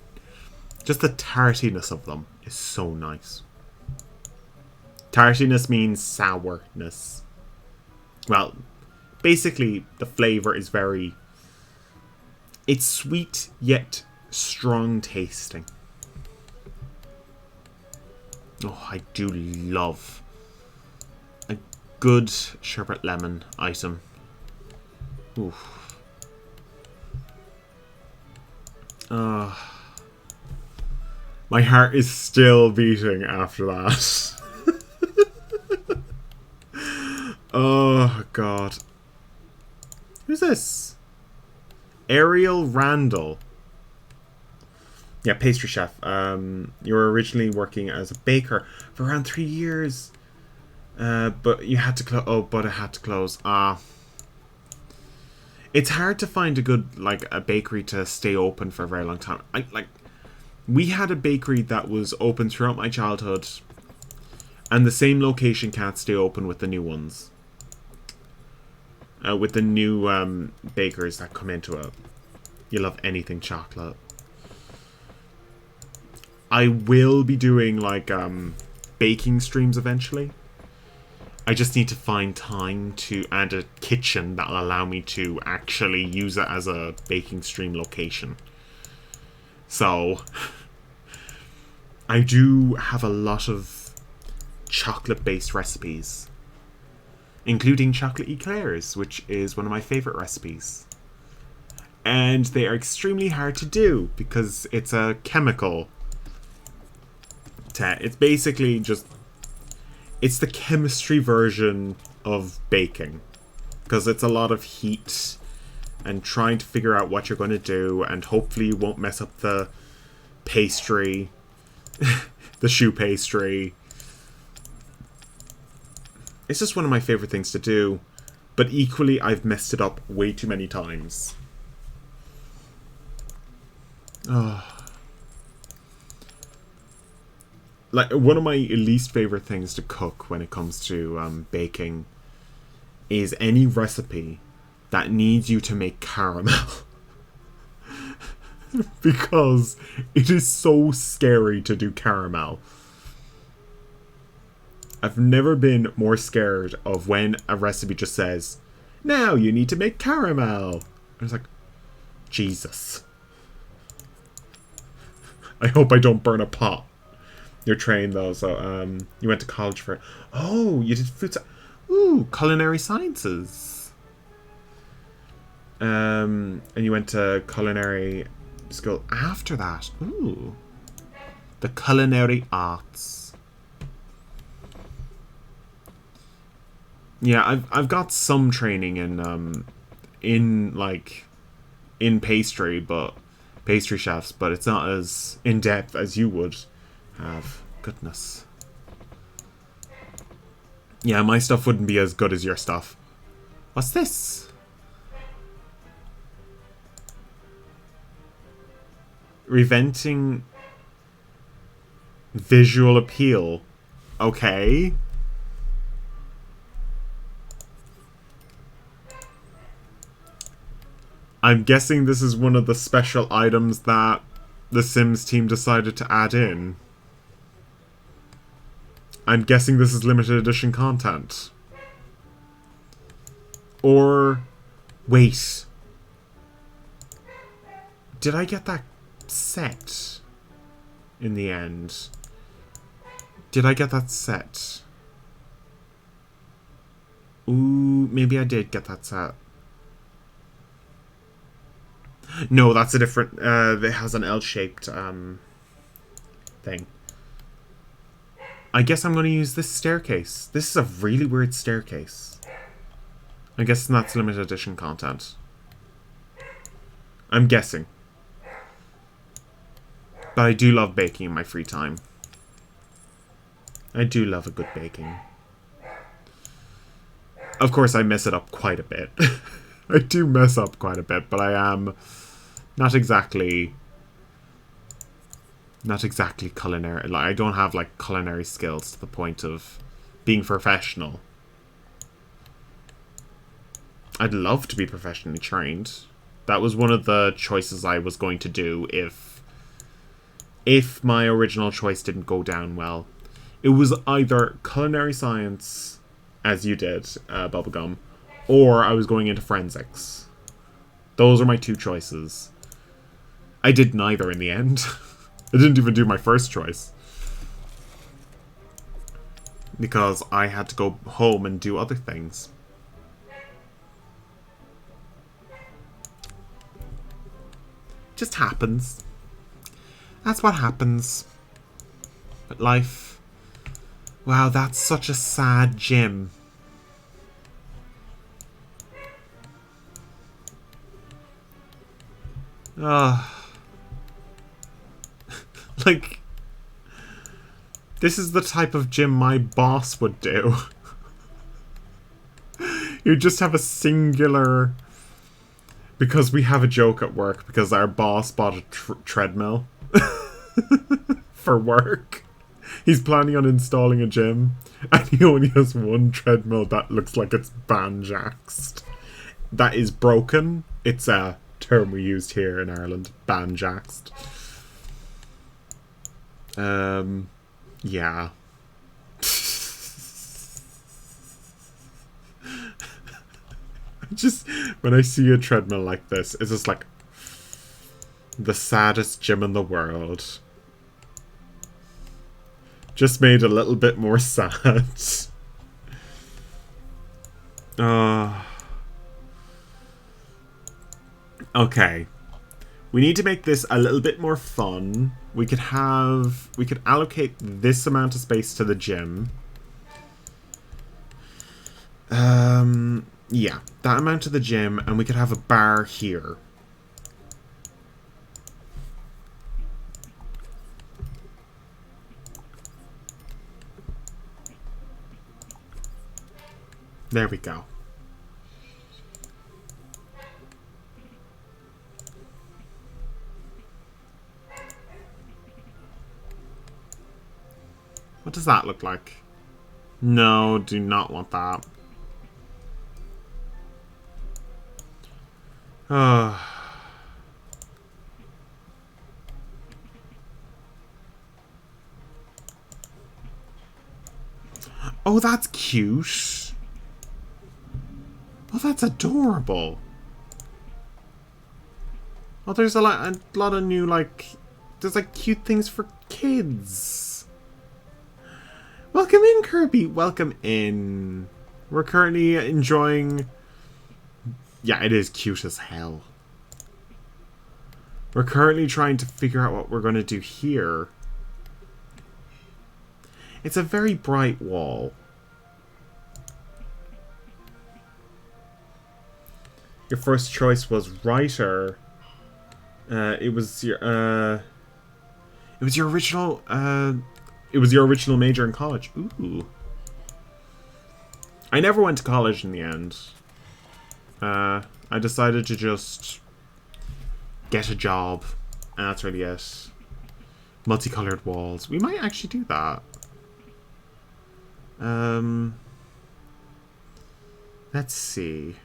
tartiness of them is so nice. Tartiness means sourness. Well, basically the flavor is very... It's sweet yet strong tasting. Oh, I do love a good sherbet lemon item. Oof. My heart is still beating after that. Oh, God. Who's this? Ariel Randall. Yeah, pastry chef. You were originally working as a baker for around 3 years. But you had to close. Oh, but it had to close. It's hard to find a good, like, a bakery to stay open for a very long time. We had a bakery that was open throughout my childhood, and the same location can't stay open with the new ones. With the new bakers that come into it. You love anything chocolate. I will be doing, like, baking streams eventually. I just need to find time to add a kitchen that'll allow me to actually use it as a baking stream location. So, I do have a lot of chocolate-based recipes, including chocolate eclairs, which is one of my favorite recipes. And they are extremely hard to do because it's a chemical. It's basically just... It's the chemistry version of baking. Because it's a lot of heat and trying to figure out what you're going to do, and hopefully you won't mess up the pastry, the choux pastry. It's just one of my favorite things to do, but equally I've messed it up way too many times. Like, one of my least favorite things to cook when it comes to baking is any recipe that needs you to make caramel. Because it is so scary to do caramel. I've never been more scared of when a recipe just says, now you need to make caramel. I was like, Jesus. I hope I don't burn a pot. You're trained though, so you went to college for it. Oh, you did food ooh, culinary sciences. And you went to culinary school after that. Ooh. The culinary arts. Yeah, I've got some training in pastry, but pastry chefs, but it's not as in depth as you would have. Goodness. Yeah, my stuff wouldn't be as good as your stuff. What's this? Reventing visual appeal. Okay. I'm guessing this is one of the special items that the Sims team decided to add in. I'm guessing this is limited edition content. Or... wait. Did I get that set in the end? Did I get that set? Ooh, maybe I did get that set. No, that's a different... it has an L-shaped thing. I guess I'm going to use this staircase. This is a really weird staircase. I guess that's limited edition content. I'm guessing. But I do love baking in my free time. I do love a good baking. Of course, I mess it up quite a bit. I do mess up quite a bit, but I am not exactly culinary. Like, I don't have like culinary skills to the point of being professional. I'd love to be professionally trained. That was one of the choices I was going to do if my original choice didn't go down well. It was either culinary science, as you did, Bubblegum, or I was going into forensics. Those are my two choices. I did neither in the end. I didn't even do my first choice. Because I had to go home and do other things. Just happens. That's what happens. But life... Wow, that's such a sad gym. Like, this is the type of gym my boss would do. You just have a singular... Because we have a joke at work, because our boss bought a treadmill for work. He's planning on installing a gym, and he only has one treadmill that looks like it's banjaxed. That is broken. It's a term we used here in Ireland, banjaxed. Yeah. Just, when I see a treadmill like this, it's just like the saddest gym in the world. Just made a little bit more sad. Okay. We need to make this a little bit more fun. We could allocate this amount of space to the gym. Yeah, that amount to the gym, and we could have a bar here. There we go. What does that look like? No, do not want that. Oh, that's cute. Oh, that's adorable. Oh, there's a lot of new, like... There's, like, cute things for kids. Welcome in, Kirby. Welcome in. We're currently enjoying... Yeah, it is cute as hell. We're currently trying to figure out what we're going to do here. It's a very bright wall. Your first choice was writer. It was your original. It was your original major in college. Ooh. I never went to college in the end. I decided to just get a job, and that's really it. Multicolored walls. We might actually do that. Let's see.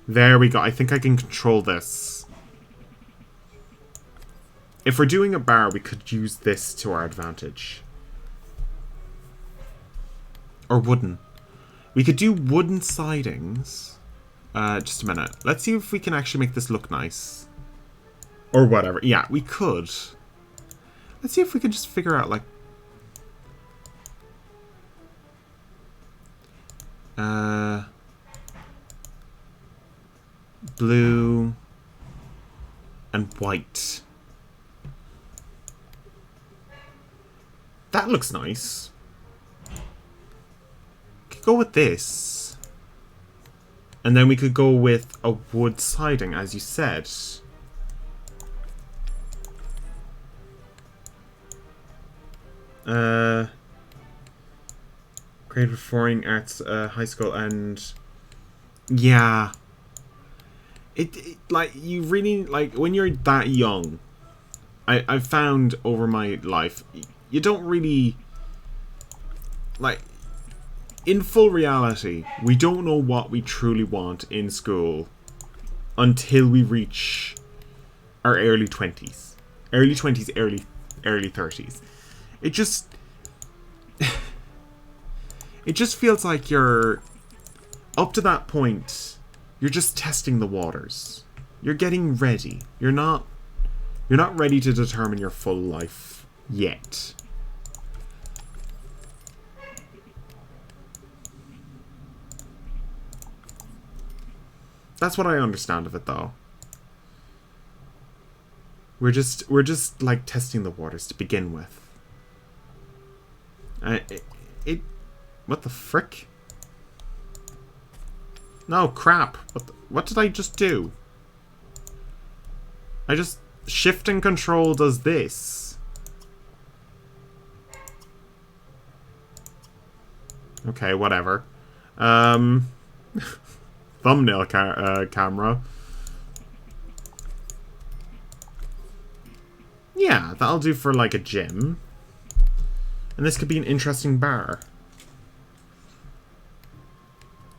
There we go. I think I can control this. If we're doing a bar, we could use this to our advantage. Or wooden. We could do wooden sidings. Just a minute. Let's see if we can actually make this look nice. Or whatever. Yeah, we could. Let's see if we can just figure out, like... blue... and white. That looks nice. Could go with this. And then we could go with a wood siding, as you said. Grade Performing Arts High School, and yeah, it like, you really, like, when you're that young, I've found over my life, you don't really, like, in full reality, we don't know what we truly want in school until we reach our early 20s. Early 20s, early 30s. It just... it just feels like you're... Up to that point, you're just testing the waters. You're getting ready. You're not ready to determine your full life yet. That's what I understand of it, though. We're just like testing the waters to begin with. What the frick? No, crap. What did I just do? I just... Shift and control does this. Okay, whatever. Thumbnail camera. Yeah, that'll do for like a gym. And this could be an interesting bar.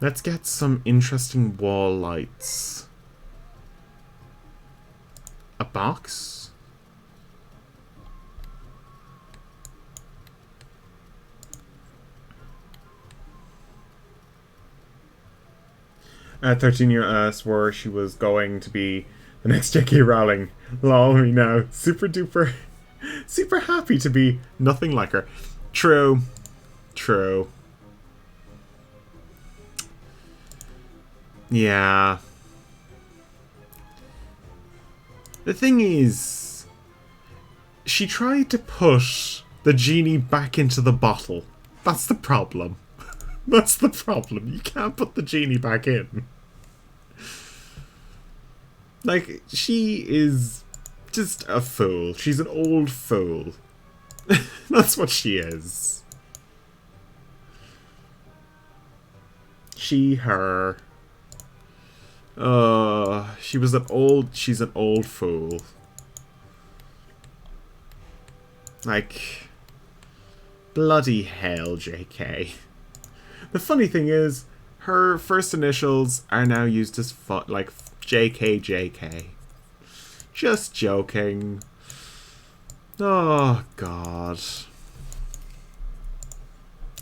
Let's get some interesting wall lights. A box? At 13 swore she was going to be the next J.K. Rowling. Lol, me now. Super duper, super happy to be nothing like her. True. True. Yeah. The thing is, she tried to push the genie back into the bottle. That's the problem. That's the problem. You can't put the genie back in. Like, she is just a fool. She's an old fool. That's what she is. She, her. She's an old fool. Like, bloody hell, JK. The funny thing is, her first initials are now used as like JK. Just joking. Oh, God.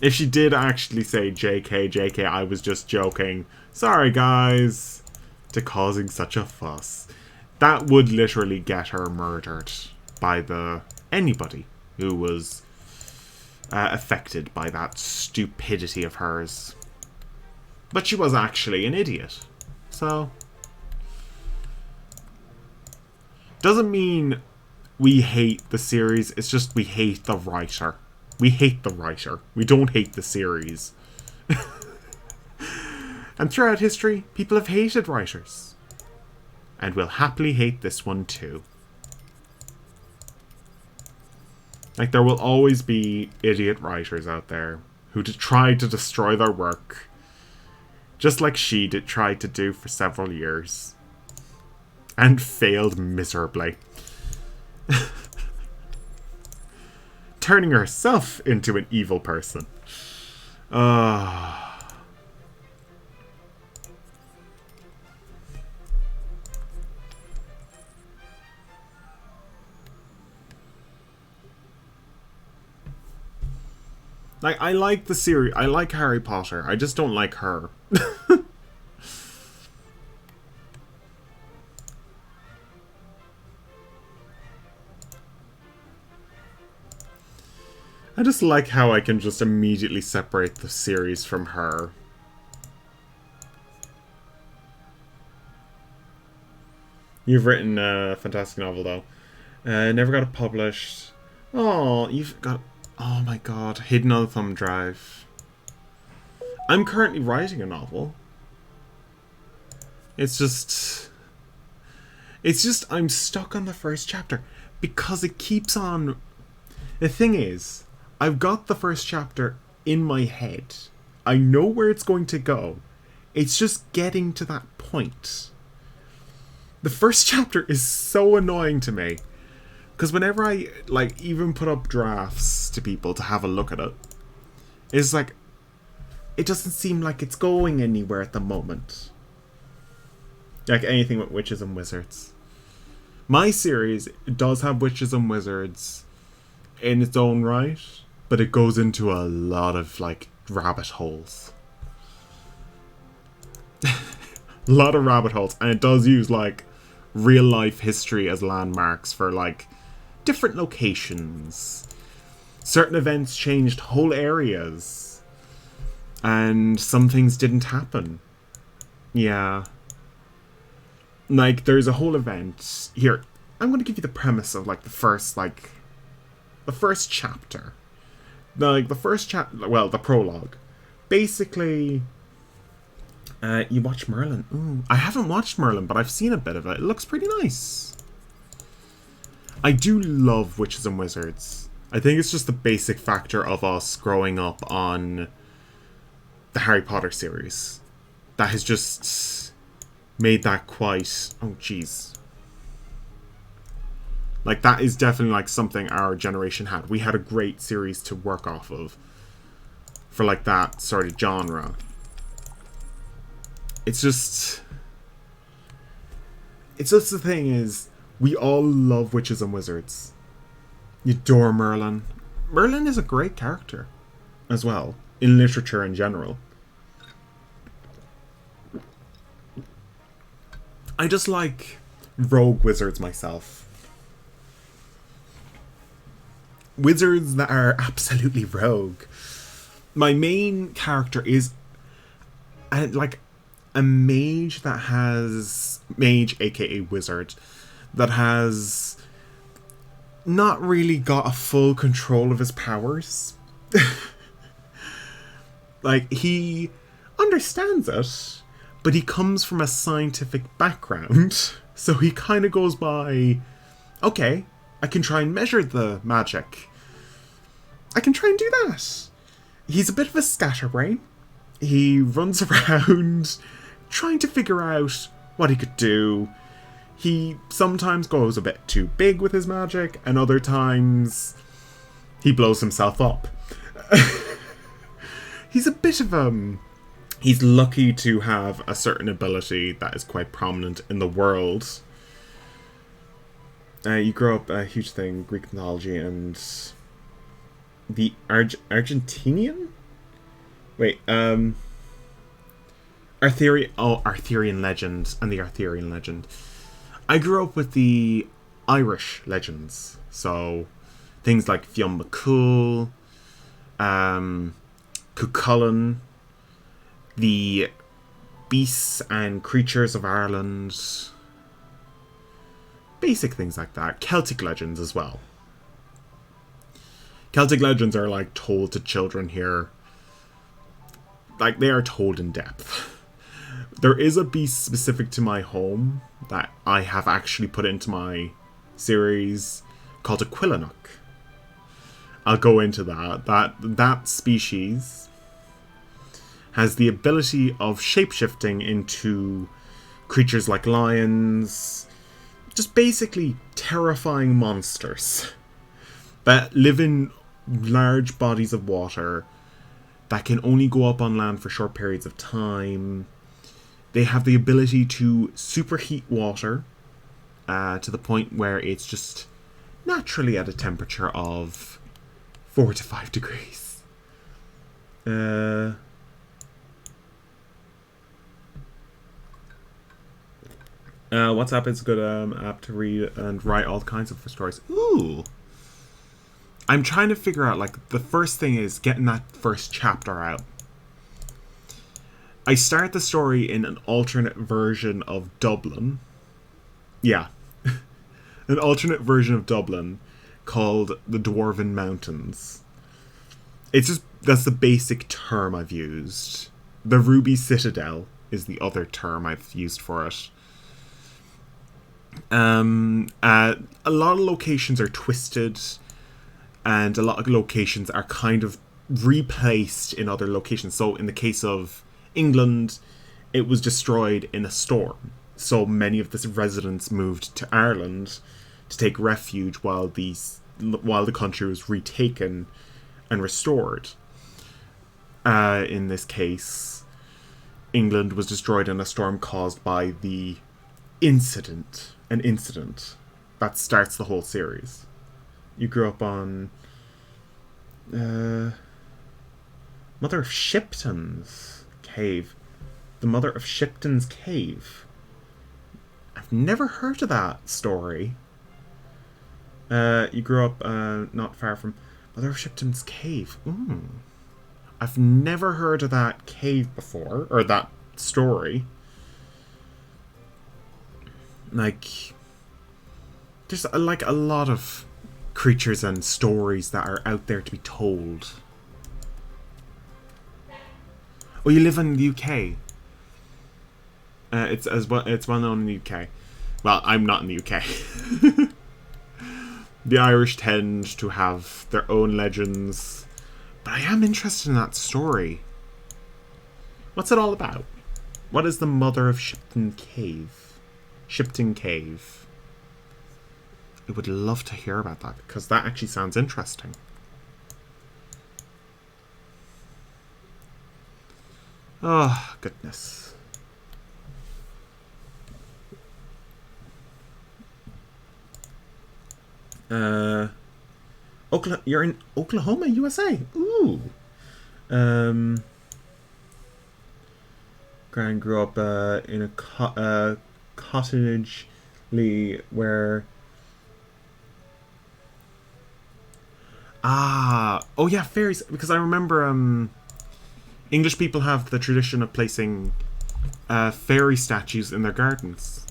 If she did actually say JK, I was just joking. Sorry, guys. To causing such a fuss. That would literally get her murdered by anybody who was affected by that stupidity of hers. But she was actually an idiot. So... doesn't mean we hate the series, it's just we hate the writer. We hate the writer. We don't hate the series. And throughout history, people have hated writers. And will happily hate this one too. Like, there will always be idiot writers out there who try to destroy their work. Just like she tried to do for several years. And failed miserably. Turning herself into an evil person. Like, I like the series. I like Harry Potter. I just don't like her. I just like how I can just immediately separate the series from her. You've written a fantastic novel, though. Never got it published. Oh, you've got... oh my god. Hidden on the thumb drive. I'm currently writing a novel. It's just I'm stuck on the first chapter. Because it keeps on... the thing is... I've got the first chapter in my head. I know where it's going to go. It's just getting to that point. The first chapter is so annoying to me. Because whenever I, like, even put up drafts to people to have a look at it, it's like, it doesn't seem like it's going anywhere at the moment. Like anything with witches and wizards. My series does have witches and wizards in its own right. But it goes into a lot of, like, rabbit holes. A lot of rabbit holes. And it does use, like, real-life history as landmarks for, like, different locations. Certain events changed whole areas. And some things didn't happen. Yeah. Like, there's a whole event. Here, I'm going to give you the premise of, like, the first chapter. Like, the first chapter, well, the prologue. Basically, You watch Merlin? Ooh, I haven't watched Merlin, but I've seen a bit of it. It looks pretty nice. I do love Witches and Wizards. I think it's just the basic factor of us growing up on the Harry Potter series that has just made that quite... Oh, jeez. Like, that is definitely, like, something our generation had. We had a great series to work off of for, like, that sort of genre. It's just the thing is, we all love Witches and Wizards. You adore Merlin. Merlin is a great character as well, in literature in general. I just like rogue wizards myself. Wizards that are absolutely rogue. My main character is like a mage that has... Mage, aka wizard, that has not really got a full control of his powers. Like, he understands it, but he comes from a scientific background, so he kind of goes by, okay, I can try and measure the magic. I can try and do that. He's a bit of a scatterbrain. He runs around trying to figure out what he could do. He sometimes goes a bit too big with his magic, and other times he blows himself up. He's a bit of he's lucky to have a certain ability that is quite prominent in the world. You grow up a huge thing, Greek mythology, and the Argentinian? Wait, Arthurian legend and the Arthurian legend. I grew up with the Irish legends, so things like Fionn McCool, Cuchulainn, the beasts and creatures of Ireland, basic things like that. Celtic legends as well. Celtic legends are like told to children here. Like, they are told in depth. There is a beast specific to my home that I have actually put into my series called a Quillanuk. I'll go into that. That species has the ability of shapeshifting into creatures like lions, just basically terrifying monsters that live in large bodies of water, that can only go up on land for short periods of time. They have the ability to superheat water to the point where it's just naturally at a temperature of 4 to 5 degrees. WhatsApp is a good app to read and write all kinds of stories. Ooh! I'm trying to figure out, like, the first thing is getting that first chapter out. I start the story in an alternate version of Dublin. Yeah. An alternate version of Dublin called the Dwarven Mountains. It's just, that's the basic term I've used. The Ruby Citadel is the other term I've used for it. A lot of locations are twisted, and a lot of locations are kind of replaced in other locations. So in the case of England, it was destroyed in a storm. So many of the residents moved to Ireland to take refuge while the country was retaken and restored. In this case, England was destroyed in a storm caused by the incident. An incident that starts the whole series. You grew up on Mother of Shipton's Cave. The Mother of Shipton's Cave. I've never heard of that story. You grew up not far from Mother of Shipton's Cave. Ooh. I've never heard of that cave before, or that story. Like, there's like a lot of creatures and stories that are out there to be told. Oh, you live in the UK. It's well known in the UK. Well, I'm not in the UK. The Irish tend to have their own legends, but I am interested in that story. What's it all about? What is the mother of Shipton Cave? Shipton Cave. I would love to hear about that because that actually sounds interesting. Oh, goodness. You're in Oklahoma, USA. Ooh. Gran grew up in a cottage where... Oh yeah, fairies. Because I remember English people have the tradition of placing fairy statues in their gardens,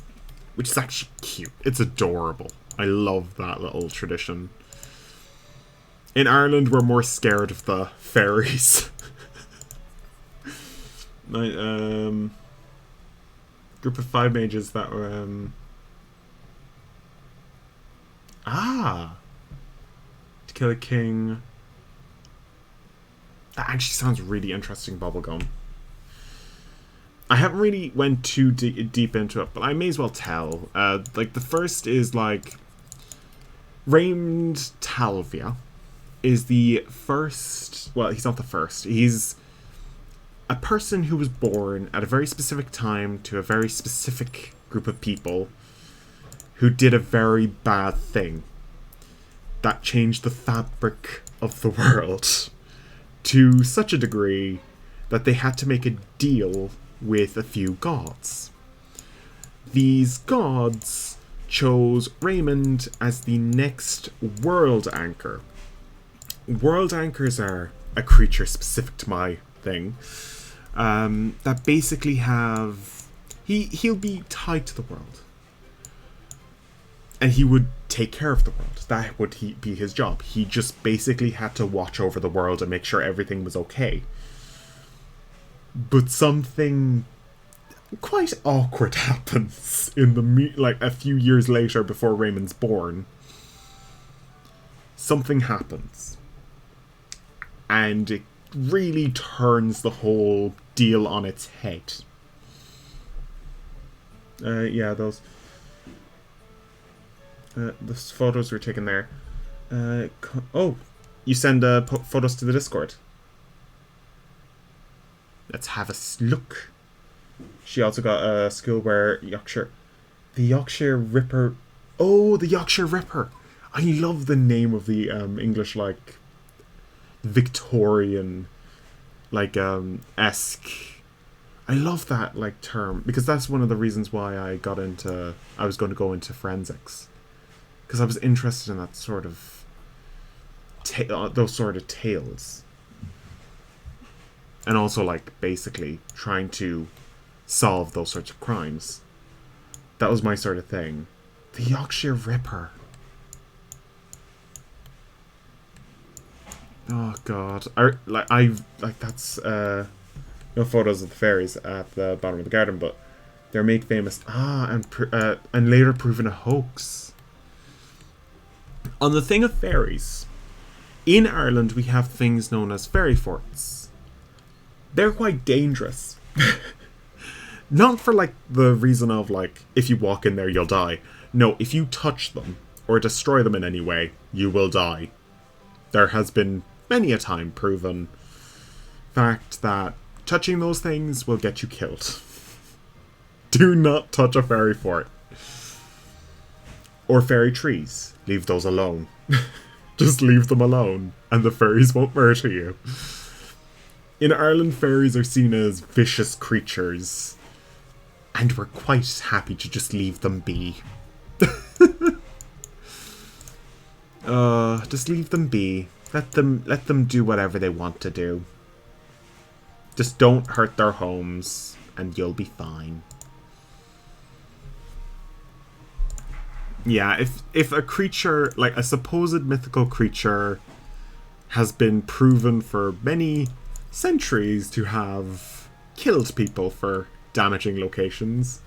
which is actually cute. It's adorable. I love that little tradition. In Ireland, we're more scared of the fairies. Group of 5 mages that were... To kill a king. That actually sounds really interesting, Bubblegum. I haven't really went too deep into it, but I may as well tell. Like, the first is, like... Raymond Talvia is the first... Well, he's not the first. He's a person who was born at a very specific time to a very specific group of people who did a very bad thing that changed the fabric of the world to such a degree that they had to make a deal with a few gods. These gods chose Raymond as the next world anchor. World anchors are a creature specific to my thing. That basically have... He'll be tied to the world. And he would take care of the world. That would be his job. He just basically had to watch over the world and make sure everything was okay. But something quite awkward happens in the like a few years later before Raymond's born. Something happens. And it really turns the whole deal on its head. Yeah, those photos were taken there. Oh, you send photos to the Discord. Let's have a look. She also got a school where the Yorkshire Ripper. Oh, the Yorkshire Ripper. I love the name of the English, like, Victorian, like, esque. I love that, like, term, because that's one of the reasons why I was going to go into forensics. Because I was interested in that sort of, those sort of tales. And also, like, basically trying to solve those sorts of crimes. That was my sort of thing. The Yorkshire Ripper. Oh god. That's no photos of the fairies at the bottom of the garden, but they're made famous. And later proven a hoax. On the thing of fairies, in Ireland we have things known as fairy forts. They're quite dangerous. Not for, like, the reason of, like, if you walk in there, you'll die. No, if you touch them, or destroy them in any way, you will die. There has been many a time proven fact that touching those things will get you killed. Do not touch a fairy fort. Or fairy trees. Leave those alone. Just leave them alone, and the fairies won't murder you. In Ireland, fairies are seen as vicious creatures, and we're quite happy to just leave them be. Just leave them be. Let them do whatever they want to do. Just don't hurt their homes, and you'll be fine. Yeah, if a creature, like a supposed mythical creature, has been proven for many centuries to have killed people for damaging locations.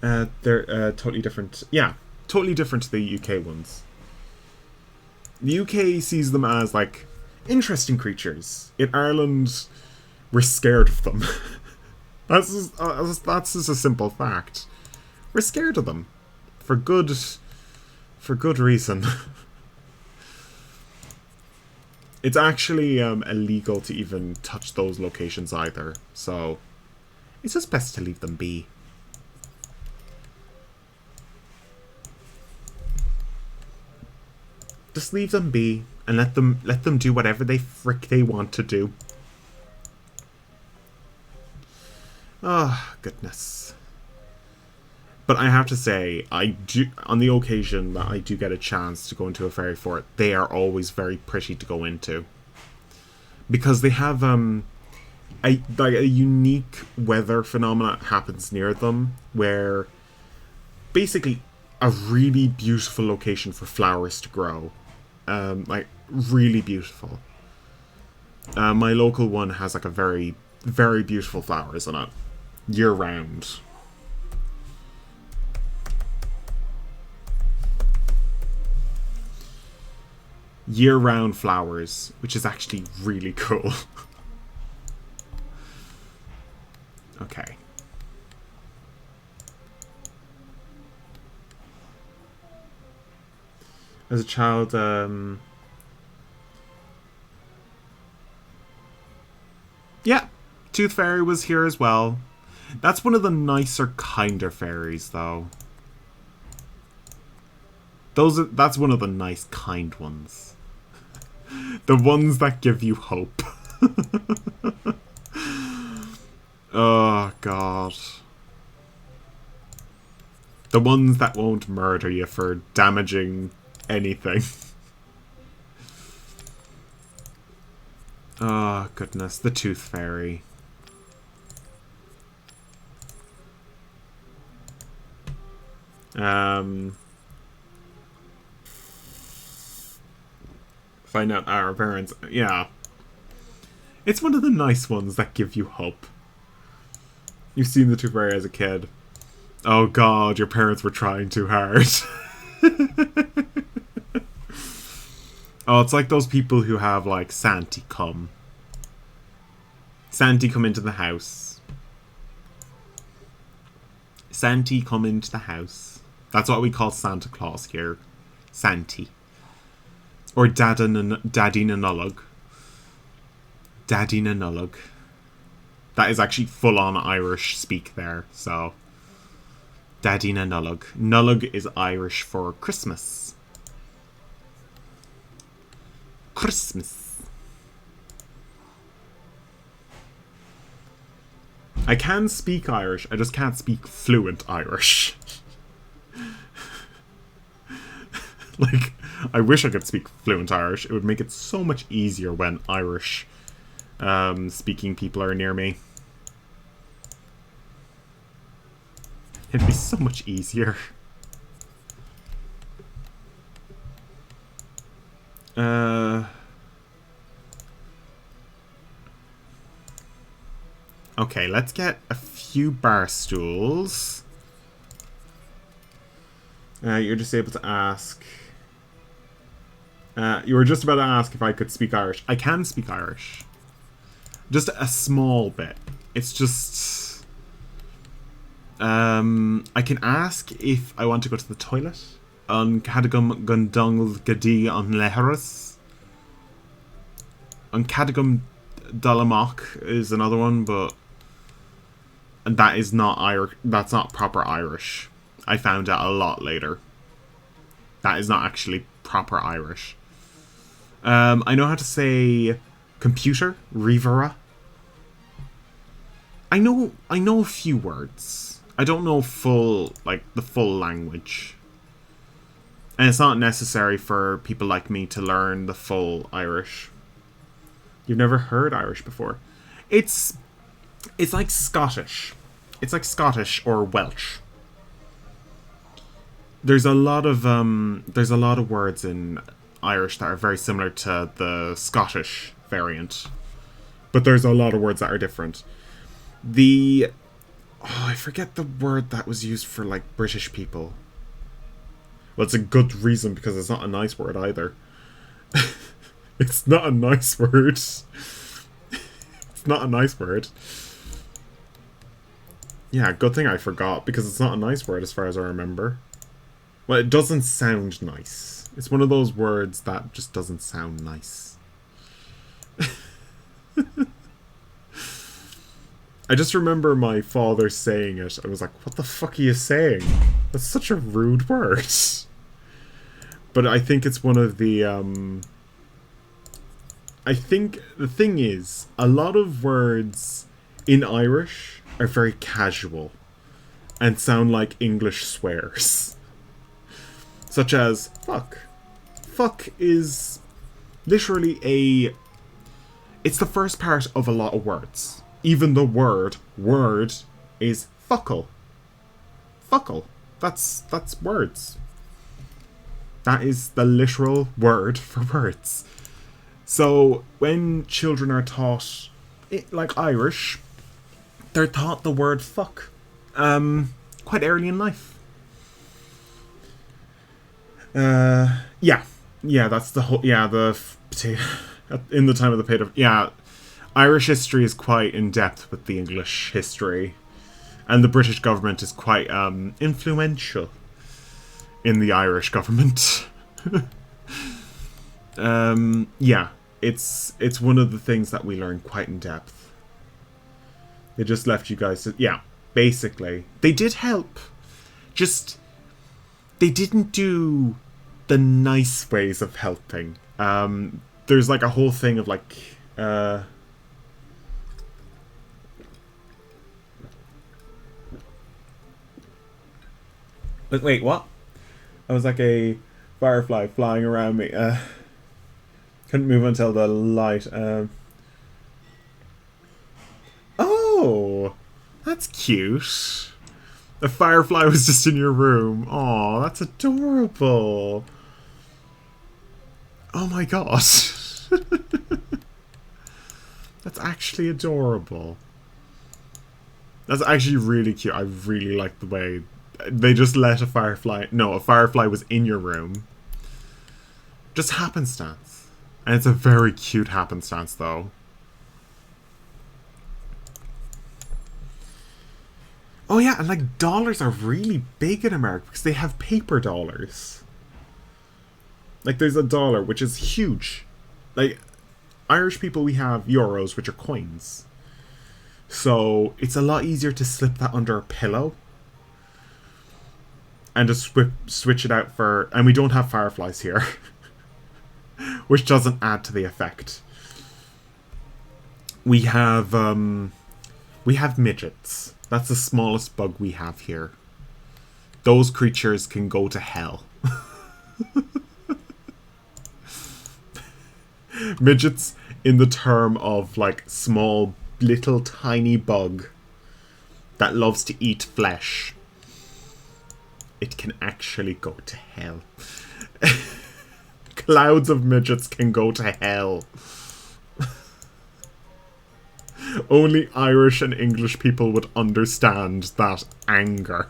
They're totally different. Yeah, totally different to the UK ones. The UK sees them as, like, interesting creatures. In Ireland, we're scared of them. That's just a simple fact. We're scared of them. For good reason. It's actually illegal to even touch those locations either. So, it's just best to leave them be. Just leave them be and let them do whatever they want to do. Oh, goodness. But I have to say, on the occasion that I do get a chance to go into a fairy fort, they are always very pretty to go into. Because they have a unique weather phenomena happens near them, where basically a really beautiful location for flowers to grow. Like, really beautiful. My local one has, like, a very, very beautiful flowers on it. Year round. Year-round flowers, which is actually really cool. Okay. As a child, yeah, Tooth Fairy was here as well. That's one of the nicer, kinder fairies, though. That's one of the nice, kind ones. The ones that give you hope. Oh, God. The ones that won't murder you for damaging anything. Oh, goodness. The Tooth Fairy. Find out our parents. Yeah. It's one of the nice ones that give you hope. You've seen the Tooth Fairy as a kid. Oh God, your parents were trying too hard. Oh, it's like those people who have, like, Santy come. Santy come into the house. Santy come into the house. That's what we call Santa Claus here. Santy. Or Daddy Nanullag. Daddy Nanullag. That is actually full-on Irish speak there, so... Daddy Nanullag. Nullag is Irish for Christmas. Christmas. I can speak Irish, I just can't speak fluent Irish. Like, I wish I could speak fluent Irish. It would make it so much easier when Irish speaking people are near me. It'd be so much easier. Okay, let's get a few bar stools. You're just able to ask... you were just about to ask if I could speak Irish. I can speak Irish. Just a small bit. It's just... I can ask if I want to go to the toilet. An Cadagum Gundungal Gadi on Leharis. An Cadagum Dalamach is another one, but... And that is not Irish. That's not proper Irish. I found out a lot later. That is not actually proper Irish. I know how to say computer, Rivera. I know a few words. I don't know the full language. And it's not necessary for people like me to learn the full Irish. You've never heard Irish before. It's like Scottish. It's like Scottish or Welsh. There's a lot of words in Irish that are very similar to the Scottish variant, but there's a lot of words that are different. The Oh, I forget the word that was used for, like, British people. Well, it's a good reason because it's not a nice word either. It's not a nice word. It's not a nice word. Yeah, good thing I forgot because it's not a nice word as far as I remember. Well, it doesn't sound nice. It's one of those words that just doesn't sound nice. I just remember my father saying it. I was like, what the fuck are you saying? That's such a rude word. But I think it's one of the, I think the thing is, a lot of words in Irish are very casual and sound like English swears. Such as fuck. Fuck is literally it's the first part of a lot of words. Even the word is fuckle. Fuckle. That's words. That is the literal word for words. So when children are taught, like Irish, they're taught the word fuck quite early in life. Yeah, that's the whole. Yeah, in the time of the potato. Yeah, Irish history is quite in depth with the English history, and the British government is quite influential in the Irish government. Yeah, it's one of the things that we learn quite in depth. They just left you guys to, yeah, basically. They did help. Just, they didn't do the nice ways of helping. There's like a whole thing of like, wait, what? I was like a firefly flying around me. Couldn't move until the light. Oh, that's cute. The firefly was just in your room. Aw, that's adorable. Oh my god. That's actually adorable. That's actually really cute. I really like the way they just let a firefly... No, a firefly was in your room. Just happenstance. And it's a very cute happenstance, though. Oh yeah, and like dollars are really big in America because they have paper dollars. Like there's a dollar, which is huge. Like, Irish people, we have euros, which are coins. So it's a lot easier to slip that under a pillow. And just switch it out for... And we don't have fireflies here. Which doesn't add to the effect. We have midgets. That's the smallest bug we have here. Those creatures can go to hell. Midgets in the term of like small, little, tiny bug that loves to eat flesh. It can actually go to hell. Clouds of midgets can go to hell. Only Irish and English people would understand that anger.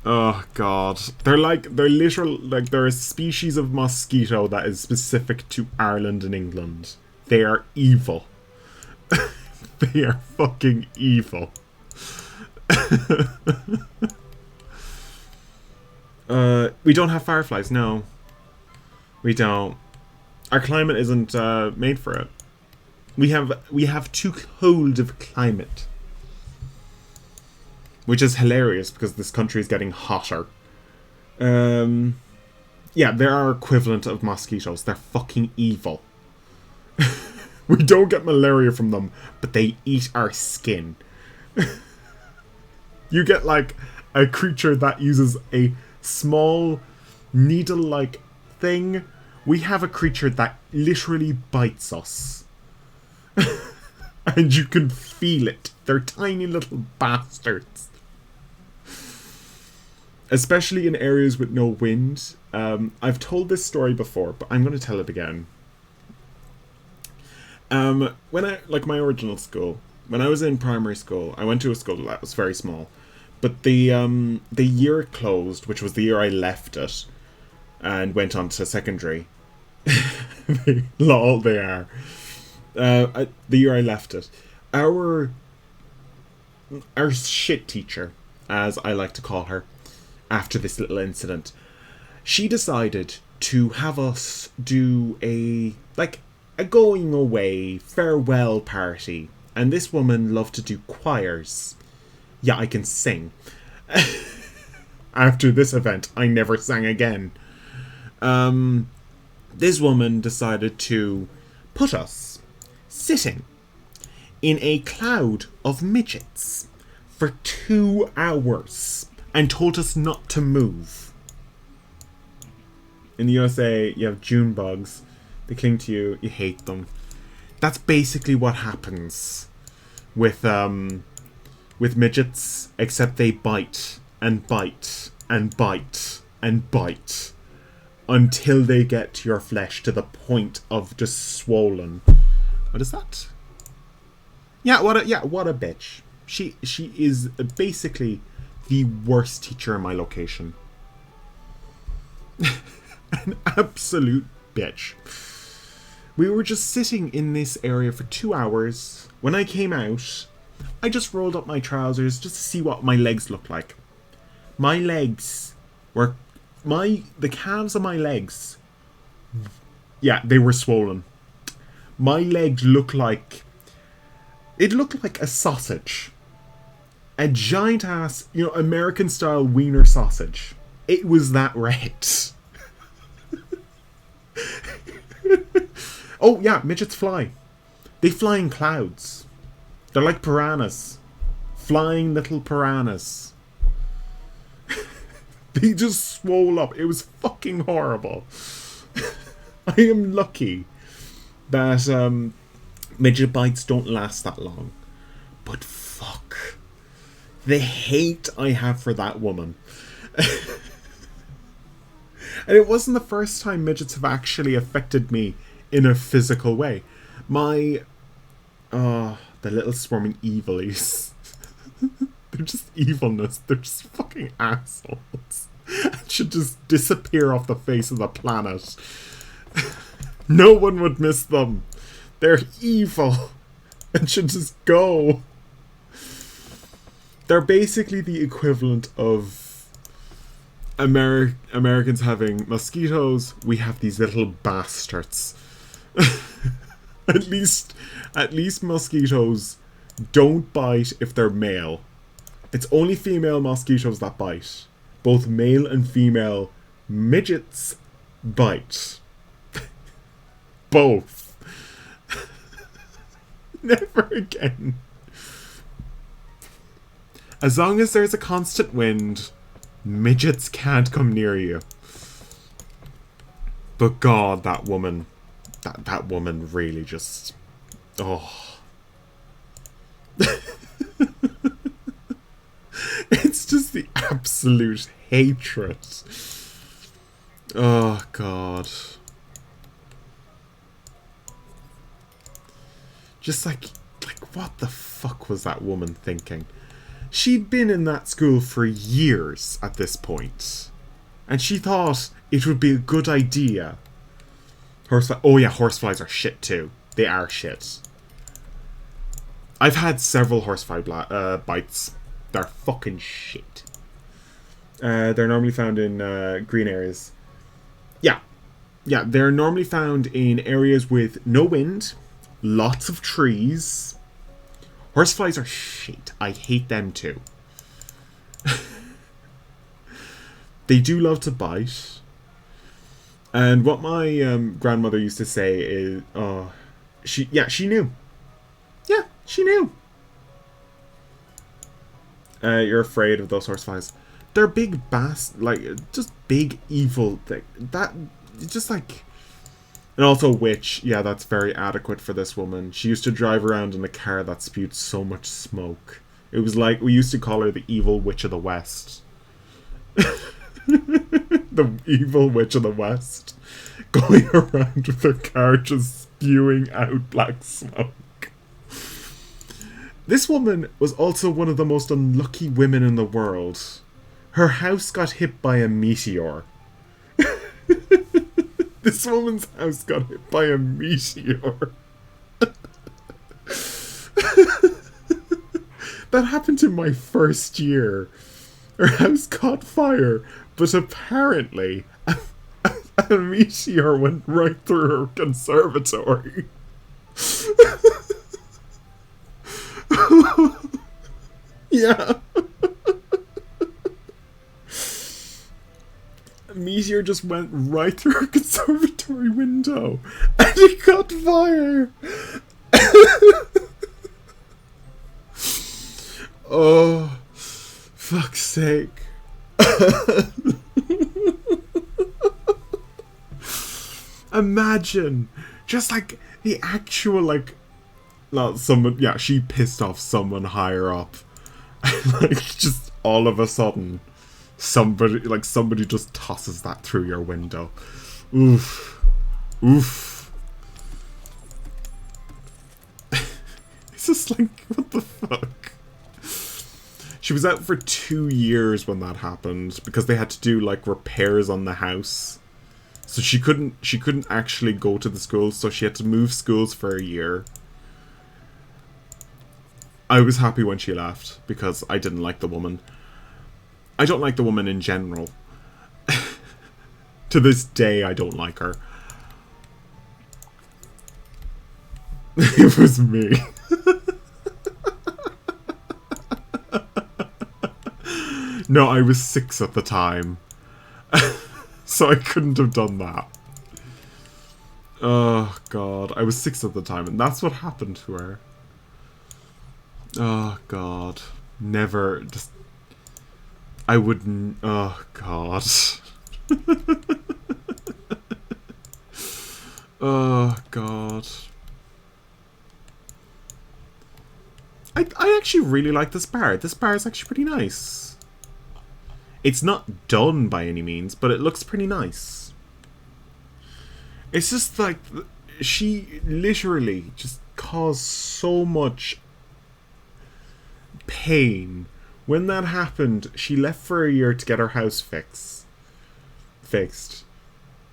Oh god. They're a species of mosquito that is specific to Ireland and England. They are evil. They are fucking evil. We don't have fireflies, no. We don't. Our climate isn't made for it. We have too cold of a climate. Which is hilarious because this country is getting hotter. Yeah, they're our equivalent of mosquitoes. They're fucking evil. We don't get malaria from them, but they eat our skin. You get like a creature that uses a small needle-like thing. We have a creature that literally bites us. And you can feel it. They're tiny little bastards. Especially in areas with no wind. I've told this story before, but I'm going to tell it again. When I, like my original school, when I was in primary school, I went to a school that was very small. But the year it closed, which was the year I left it and went on to secondary, lol, they are. The year I left it, our our shit teacher, as I like to call her, after this little incident, she decided to have us do a going away farewell party, and this woman loved to do choirs. Yeah, I can sing. After this event, I never sang again. This woman decided to put us sitting in a cloud of midgets for 2 hours and told us not to move. In the USA, you have June bugs. They cling to you. You hate them. That's basically what happens with midgets, except they bite and bite and bite and bite until they get to your flesh to the point of just swollen. What is that? Yeah, what a bitch. She is basically the worst teacher in my location. An absolute bitch. We were just sitting in this area for 2 hours. When I came out, I just rolled up my trousers just to see what my legs looked like. My legs were... the calves of my legs... Yeah, they were swollen. My legs looked like... It looked like a sausage. A giant ass, American style wiener sausage. It was that red. Oh yeah, midgets fly. They fly in clouds. They're like piranhas. Flying little piranhas. They just swole up. It was fucking horrible. I am lucky that midget bites don't last that long. But fuck. The hate I have for that woman. And it wasn't the first time midgets have actually affected me in a physical way. The little swarming evilies. They're just evilness. They're just fucking assholes. And should just disappear off the face of the planet. No one would miss them. They're evil. And should just go. They're basically the equivalent of Americans having mosquitoes. We have these little bastards. At least mosquitoes don't bite if they're male. It's only female mosquitoes that bite. Both male and female midgets bite. Both. Never again. As long as there's a constant wind, midgets can't come near you. But God, that woman... That woman really just... Oh. It's just the absolute hatred. Oh, God. Just like, what the fuck was that woman thinking? She'd been in that school for years at this point. And she thought it would be a good idea. Oh yeah, horseflies are shit too. They are shit. I've had several horsefly bites. They're fucking shit. They're normally found in green areas. Yeah, they're normally found in areas with no wind, lots of trees. Horseflies are shit. I hate them too. They do love to bite. And what my grandmother used to say is, she knew. Yeah, she knew. You're afraid of those horseflies. They're big just big evil thing. Just like... And also witch. Yeah, that's very adequate for this woman. She used to drive around in a car that spewed so much smoke. It was like, we used to call her the evil witch of the West. The evil witch of the West. Going around with her car just spewing out black smoke. This woman was also one of the most unlucky women in the world. Her house got hit by a meteor. This woman's house got hit by a meteor. That happened in my first year. Her house caught fire, but apparently a meteor went right through her conservatory. Yeah. A meteor just went right through her conservatory window and it caught fire. Oh, fuck's sake. Imagine just like the actual like not someone, yeah, she pissed off someone higher up. Like just all of a sudden somebody just tosses that through your window. Oof. Oof. It's just like, what the fuck? She was out for 2 years when that happened because they had to do like repairs on the house. So she couldn't actually go to the school, so she had to move schools for a year. I was happy when she left because I didn't like the woman. I don't like the woman in general. To this day, I don't like her. It was me. No, I was 6 at the time. So I couldn't have done that. Oh, God. I was 6 at the time, and that's what happened to her. Oh, God. Never. Just. I wouldn't. Oh, God. Oh, God. I actually really like this bar. This bar is actually pretty nice. It's not done by any means, but it looks pretty nice. It's just like, she literally just caused so much pain. When that happened, she left for a year to get her house fixed.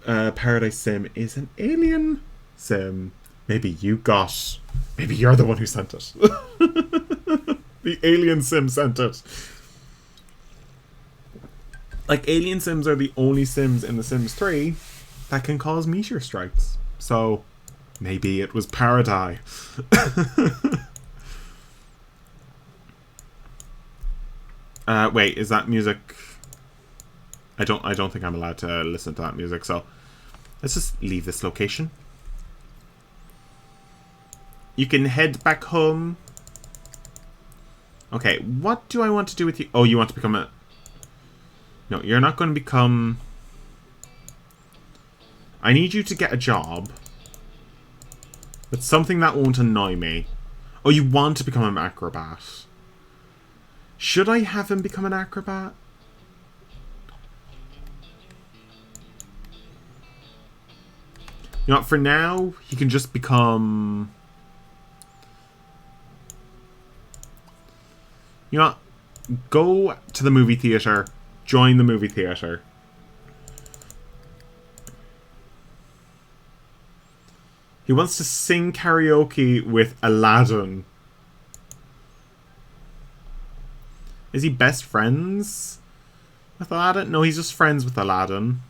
Paradise Sim is an alien sim. Maybe you're the one who sent it. The alien sim sent it. Like, alien sims are the only sims in The Sims 3 that can cause meteor strikes. So, maybe it was Paradise. Wait, is that music? I don't think I'm allowed to listen to that music, so let's just leave this location. You can head back home. Okay, what do I want to do with you? Oh, you want to become a... No, you're not going to become... I need you to get a job. But something that won't annoy me. Oh, you want to become an acrobat. Should I have him become an acrobat? You know what, for now, he can just become... You know what? Go to the movie theater. Join the movie theater. He wants to sing karaoke with Aladdin. Is he best friends with Aladdin? No, he's just friends with Aladdin.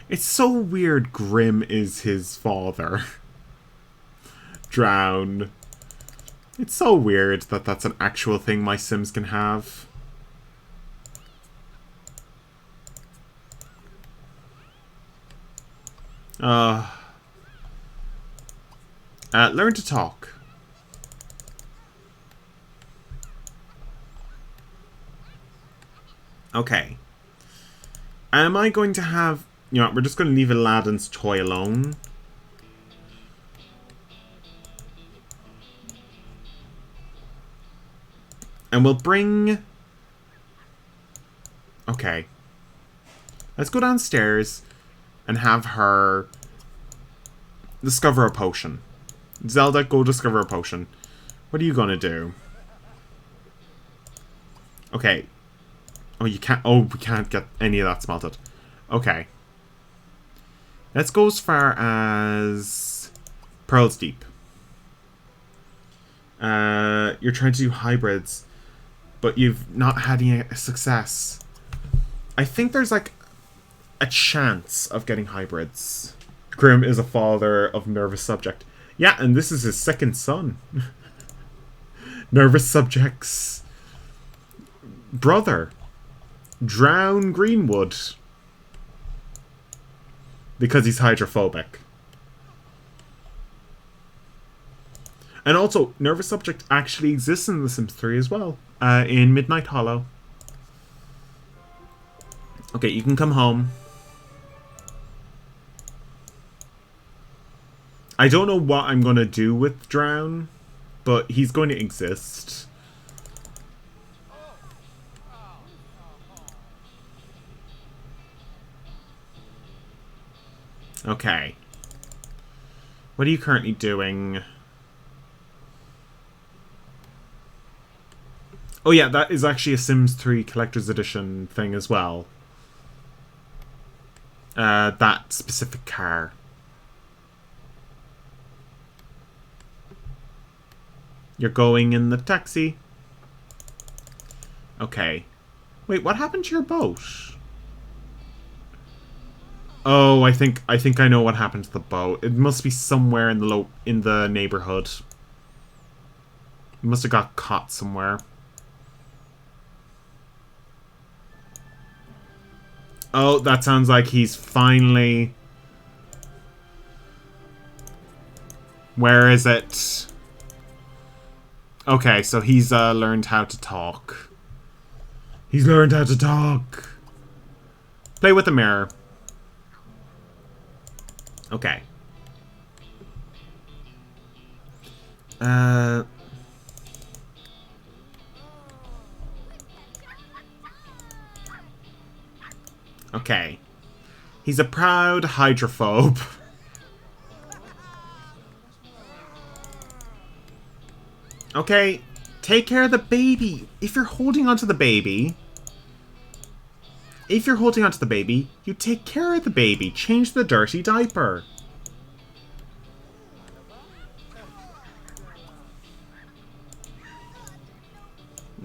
It's so weird Grimm is his father. Drown. It's so weird that that's an actual thing my Sims can have. Learn to talk. Okay. Am I going to have... You know what, we're just going to leave Aladdin's toy alone. And we'll bring... Okay. Let's go downstairs and have her discover a potion. Zelda, go discover a potion. What are you gonna do? Okay. Oh, you can't. Oh, we can't get any of that smelted. Okay. Let's go as far as Pearl's Deep. You're trying to do hybrids, but you've not had any success. I think there's like a chance of getting hybrids. Grim is a father of Nervous Subject. Yeah, and this is his second son. Nervous Subject's brother. Drown Greenwood. Because he's hydrophobic. And also, Nervous Subject actually exists in The Sims 3 as well. In Midnight Hollow. Okay, you can come home. I don't know what I'm going to do with Drown, but he's going to exist. Okay. What are you currently doing? Oh yeah, that is actually a Sims 3 Collector's Edition thing as well. That specific car. You're going in the taxi. Okay. Wait, what happened to your boat? Oh, I think I know what happened to the boat. It must be somewhere in the neighborhood. It must have got caught somewhere. Oh, that sounds like he's finally... Where is it? Okay, so he's learned how to talk. He's learned how to talk. Play with the mirror. Okay. Okay. He's a proud hydrophobe. Okay, take care of the baby. If you're holding onto the baby... you take care of the baby. Change the dirty diaper.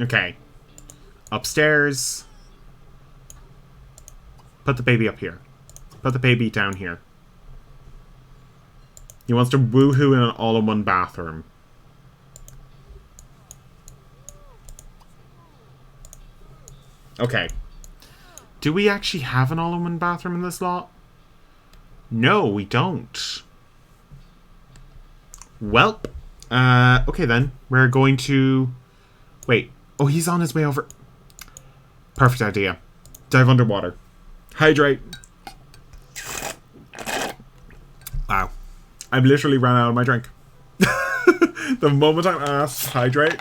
Okay. Upstairs. Put the baby up here. Put the baby down here. He wants to woohoo in an all-in-one bathroom. Okay. Do we actually have an all-in-one bathroom in this lot? No, we don't. Welp. Okay then. We're going to... Wait. Oh, he's on his way over. Perfect idea. Dive underwater. Hydrate. Wow. I've literally ran out of my drink. The moment I'm asked hydrate,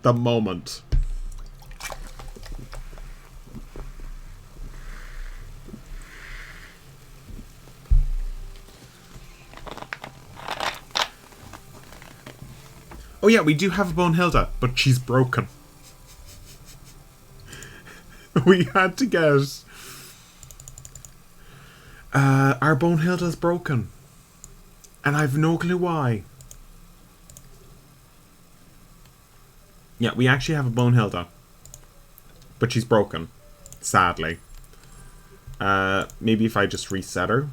the moment. Oh yeah, we do have a Bonehilda, but she's broken. We had to get... our Bonehilda's broken. And I've no clue why. Yeah, we actually have a Bonehilda. But she's broken. Sadly. Maybe if I just reset her.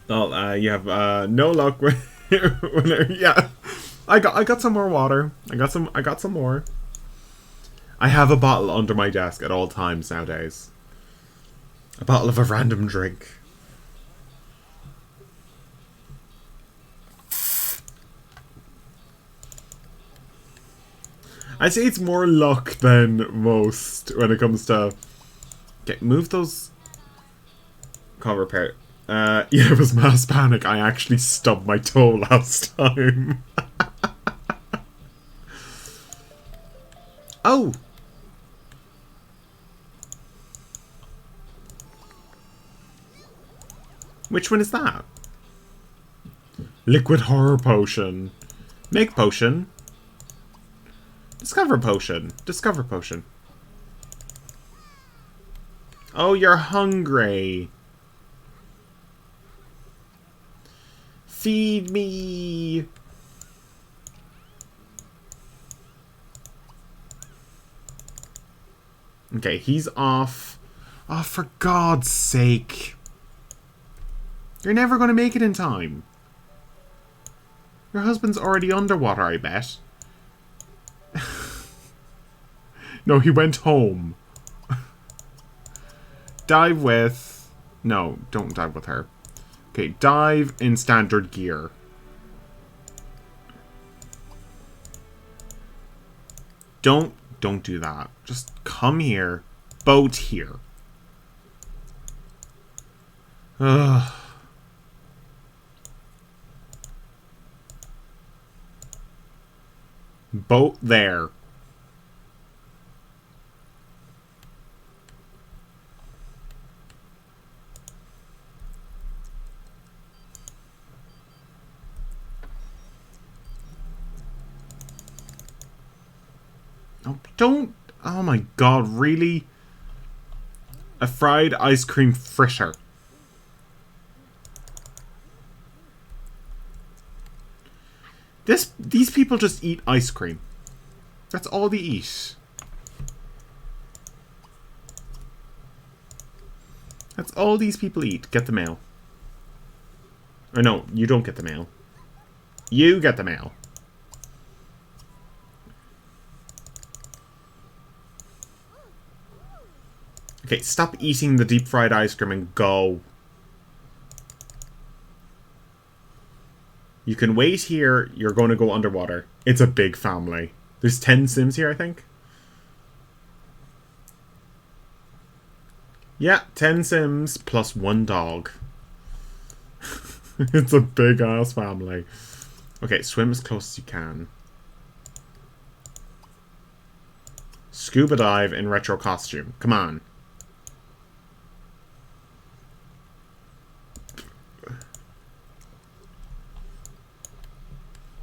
Oh, you have no luck with yeah. I got some more water. I got some more. I have a bottle under my desk at all times nowadays. A bottle of a random drink. I'd say it's more luck than most when it comes to... Okay, move those... Can't repair it. Yeah, it was mass panic. I actually stubbed my toe last time. Oh! Which one is that? Liquid horror potion. Make potion. Discover potion. Discover potion. Oh, you're hungry. Feed me. Okay, he's off. Oh, for God's sake. You're never going to make it in time. Your husband's already underwater, I bet. No, he went home. Dive with... No, don't dive with her. Okay, dive in standard gear. Don't do that. Just come here. Boat here. Ugh. Boat there. Oh, don't. Oh my God, really? A fried ice cream fritter. These people just eat ice cream. That's all they eat. That's all these people eat. Get the mail. Or no, you don't get the mail. You get the mail. Okay, stop eating the deep fried ice cream and go. You can wait here. You're going to go underwater. It's a big family. There's 10 Sims here, I think. Yeah, 10 Sims plus 1 dog. It's a big ass family. Okay, swim as close as you can. Scuba dive in retro costume. Come on.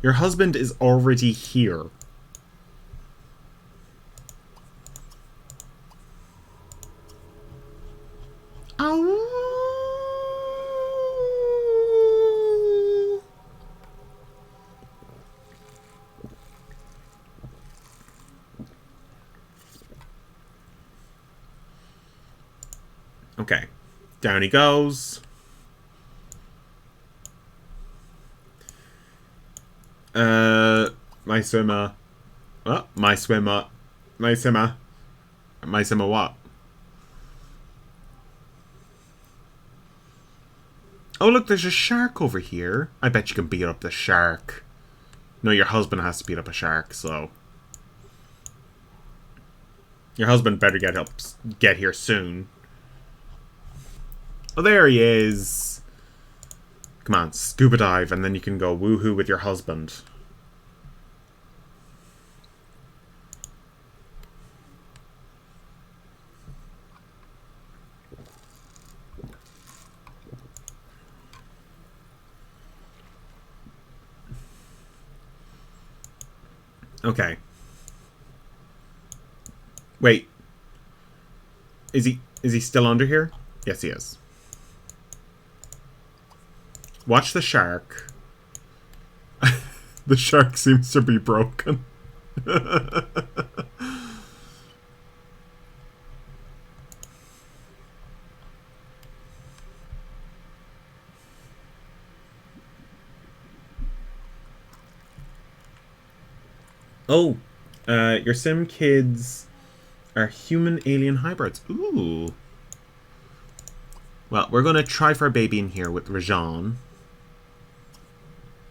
Your husband is already here. Oh. Okay. Down he goes. My swimmer. Oh, my swimmer. My swimmer. My swimmer what? Oh, look, there's a shark over here. I bet you can beat up the shark. No, your husband has to beat up a shark, so... Your husband better get here soon. Oh, there he is. Come on, scuba dive, and then you can go woohoo with your husband. Okay. Wait. Is he still under here? Yes, he is. Watch the shark. The shark seems to be broken. Oh, your sim kids are human-alien hybrids. Ooh. Well, we're gonna try for a baby in here with Rajan.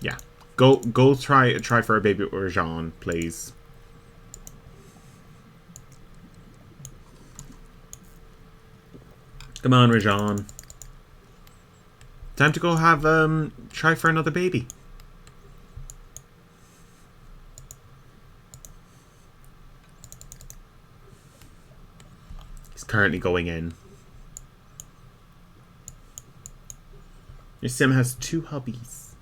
Yeah, go try for a baby with Rajan, please. Come on, Rajan. Time to go have try for another baby. He's currently going in. Your sim has 2 hobbies.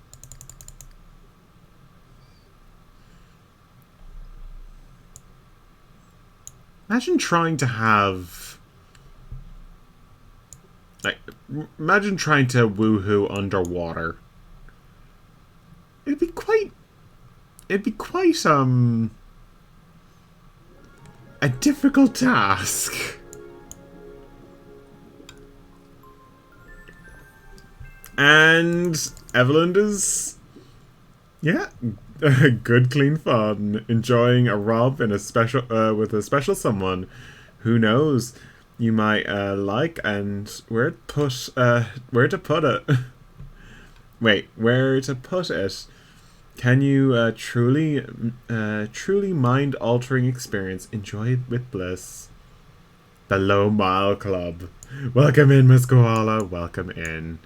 Imagine trying to have... Like, imagine trying to woohoo underwater. It'd be quite, a difficult task. And Evelyn is, yeah, good clean fun, enjoying a romp in a special with a special someone who knows you might like, and where to put it. Wait, where to put it? Can you truly mind-altering experience? Enjoy it with bliss. The Low Mile Club. Welcome in, Miss Koala. Welcome in.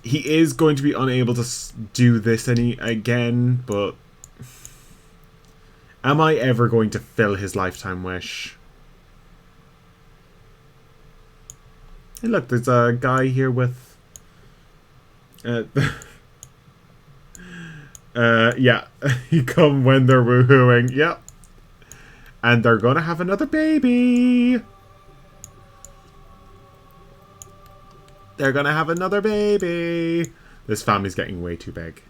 He is going to be unable to do this again, but am I ever going to fill his lifetime wish? Hey, look, there's a guy here with... yeah, you come when they're woohooing. Yep. And they're gonna have another baby. They're gonna have another baby. This family's getting way too big.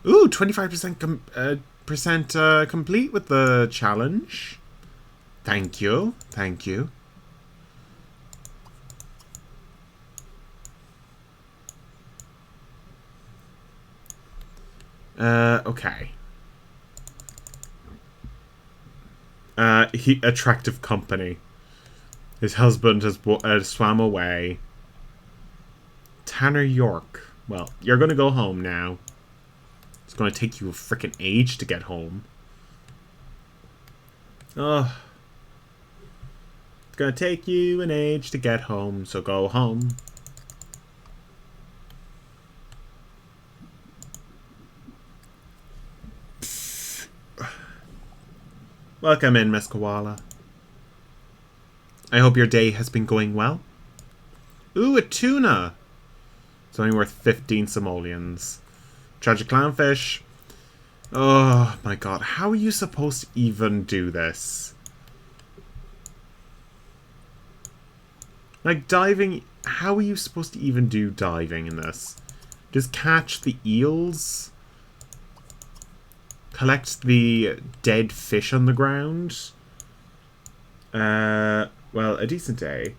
Ooh, 25% complete with the challenge. Thank you. Thank you. Okay. Attractive company. His husband has swam away. Tanner York. Well, you're gonna go home now. It's gonna take you a frickin' age to get home. Ugh. It's gonna take you an age to get home, so go home. Welcome in, Miss Koala. I hope your day has been going well. Ooh, a tuna! It's only worth 15 simoleons. Tragic clownfish. Oh my god, how are you supposed to even do this? Like, diving... How are you supposed to even do diving in this? Just catch the eels? Collect the dead fish on the ground? Well, a decent day.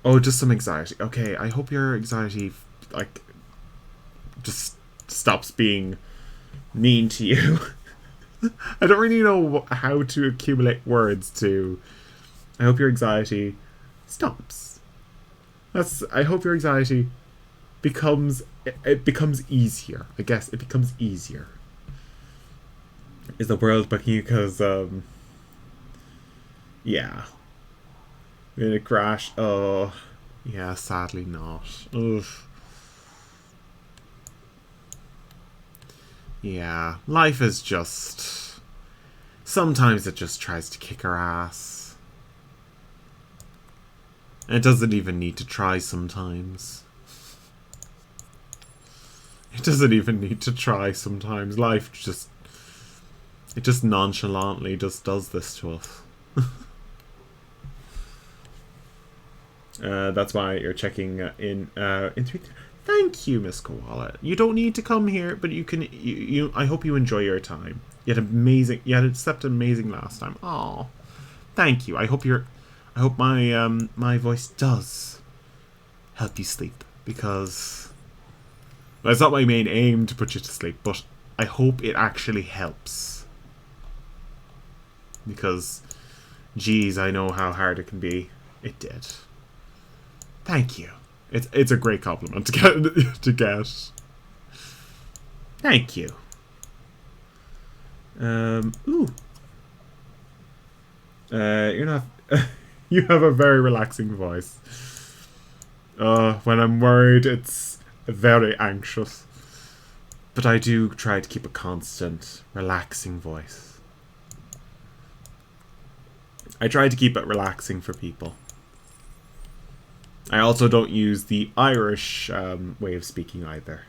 Oh, just some anxiety. Okay, I hope your anxiety, like, just stops being mean to you. I don't really know how to accumulate words to... I hope your anxiety stops. I hope your anxiety becomes... It becomes easier. I guess it becomes easier. Is the world booking you because, yeah. In a crash. Oh, yeah, sadly not. Ugh. Yeah, life is just... Sometimes it just tries to kick our ass. It doesn't even need to try sometimes. It doesn't even need to try sometimes. Life just... It just nonchalantly just does this to us. That's why you're checking in 3. Thank you, Miss Koala. You don't need to come here, but you can. I hope you enjoy your time. You had amazing. You had slept amazing last time. Oh, thank you. I hope my my voice does help you sleep, because well, it's not my main aim to put you to sleep, but I hope it actually helps. Because, geez, I know how hard it can be. It did. Thank you. It's a great compliment to get. Thank you. Ooh. You're not. You have a very relaxing voice. When I'm worried, it's very anxious. But I do try to keep a constant, relaxing voice. I try to keep it relaxing for people. I also don't use the Irish way of speaking either.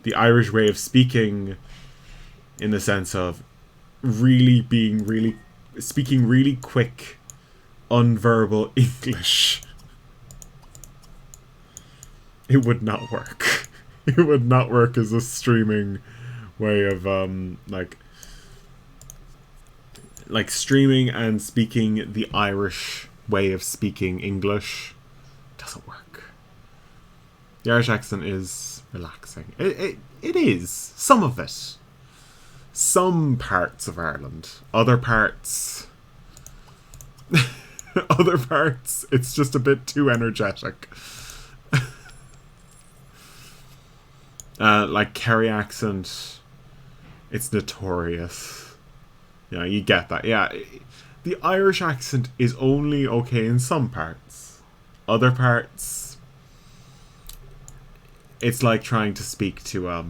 The Irish way of speaking, in the sense of speaking really quick, unverbal English. It would not work. It would not work as a streaming way of like streaming and speaking the Irish way of speaking English doesn't work. The Irish accent is relaxing. It is. Some of it. Some parts of Ireland. Other parts... Other parts, it's just a bit too energetic. Like Kerry accent, it's notorious. Yeah, you get that. Yeah, the Irish accent is only okay in some parts. Other parts, it's like trying to speak to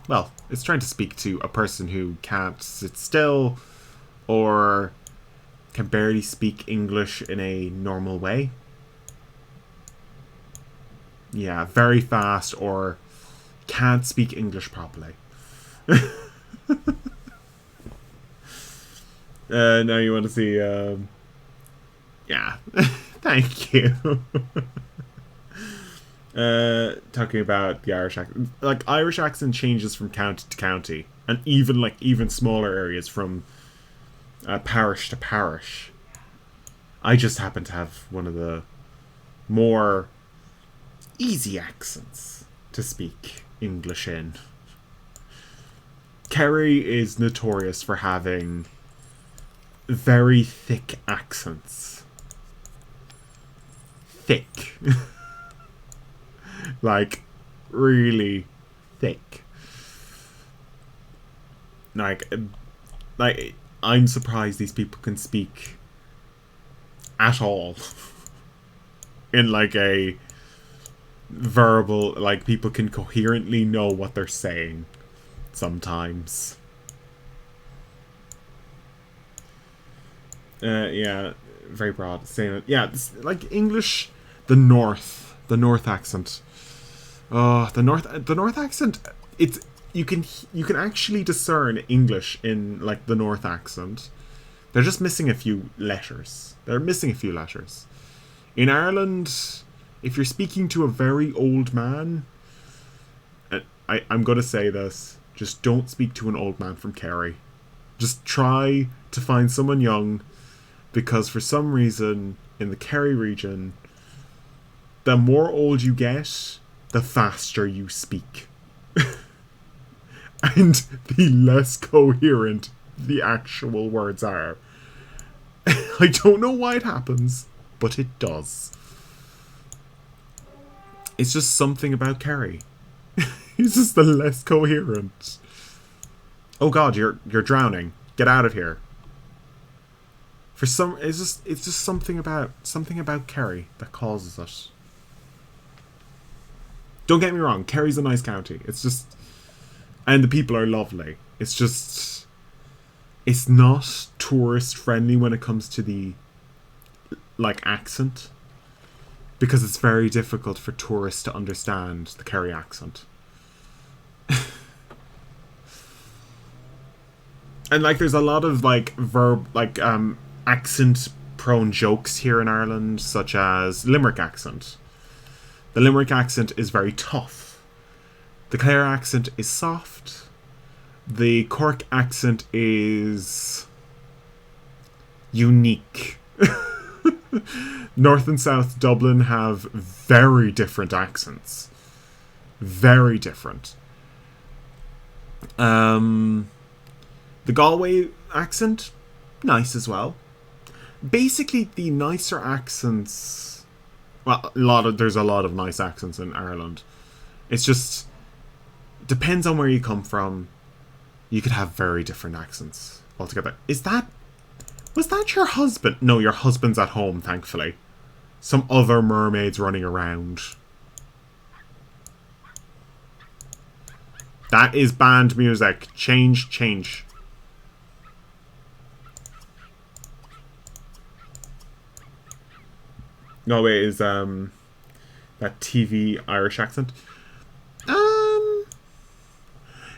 well, it's trying to speak to a person who can't sit still or can barely speak English in a normal way. Yeah, very fast or can't speak English properly. Now you want to see yeah. Thank you. Talking about the Irish accent. Like, Irish accent changes from county to county. And even smaller areas from parish to parish. I just happen to have one of the more easy accents to speak English in. Kerry is notorious for having very thick accents. Thick. Like, really thick. Like, I'm surprised these people can speak at all. In like a verbal, like, people can coherently know what they're saying sometimes. Yeah, very broad. Same. Yeah, this, like English, the North accent. Oh, the North accent. It's you can actually discern English in like the North accent. They're just missing a few letters. In Ireland, if you're speaking to a very old man, I'm gonna say this: just don't speak to an old man from Kerry. Just try to find someone young, because for some reason in the Kerry region, the more old you get, the faster you speak. And the less coherent the actual words are. I don't know why it happens, but it does. It's just something about Kerry. He's just the less coherent. Oh god, you're drowning. Get out of here. For some, it's just something about Kerry that causes it. Don't get me wrong, Kerry's a nice county. It's just, and the people are lovely. It's just, it's not tourist friendly when it comes to the like accent, because it's very difficult for tourists to understand the Kerry accent. And like there's a lot of like accent prone jokes here in Ireland, such as Limerick accent. The Limerick accent is very tough. The Clare accent is soft. The Cork accent is unique. North and South Dublin have very different accents. Very different. The Galway accent, nice as well. Basically, the nicer accents... Well, there's a lot of nice accents in Ireland. It's just... depends on where you come from. You could have very different accents altogether. Was that your husband? No, your husband's at home, thankfully. Some other mermaids running around. That is band music. Change. No, it is that TV Irish accent. Um,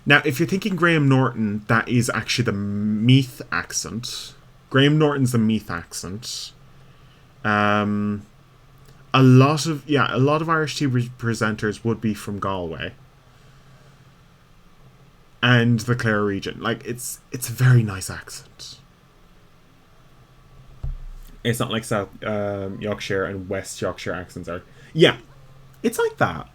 Now, if you're thinking Graham Norton, that is actually the Meath accent. Graham Norton's the Meath accent. A lot of Irish TV presenters would be from Galway and the Clare region. Like it's a very nice accent. It's not like South Yorkshire and West Yorkshire accents are. Yeah, it's like that.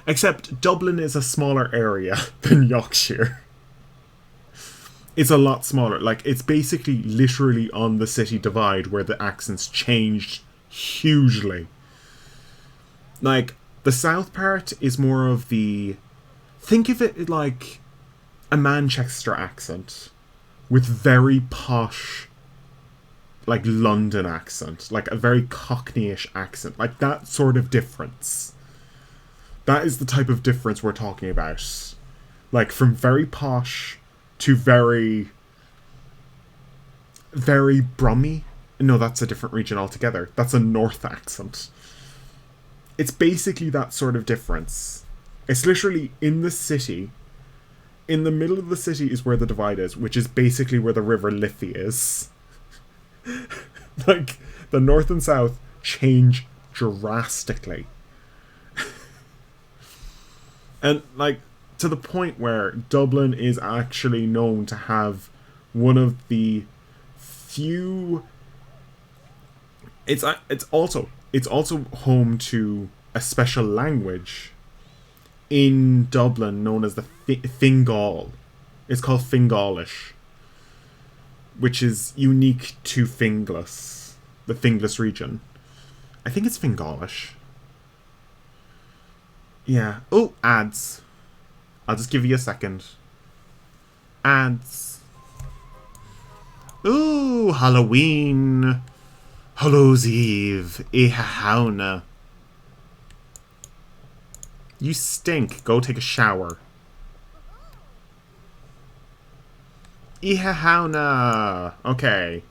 Except Dublin is a smaller area than Yorkshire. It's a lot smaller. Like, it's basically literally on the city divide where the accents changed hugely. Like, the south part is more of the... Think of it like a Manchester accent with very posh, like, London accent. Like, a very Cockneyish accent. Like, that sort of difference. That is the type of difference we're talking about. Like, from very posh to very... very Brummy. No, that's a different region altogether. That's a north accent. It's basically that sort of difference. It's literally in the city. In the middle of the city is where the divide is, which is basically where the River Liffey is. Like, the north and south change drastically. And, like, to the point where Dublin is actually known to have one of the few... It's also home to a special language in Dublin known as the Fingal. It's called Fingalish, which is unique to Finglas, the Finglas region. I think it's Fingalish. Yeah. Oh, ads. I'll just give you a second. Ads. Ooh, Halloween. Hallows Eve. Ihahauna. You stink. Go take a shower. Ihahauna. Okay.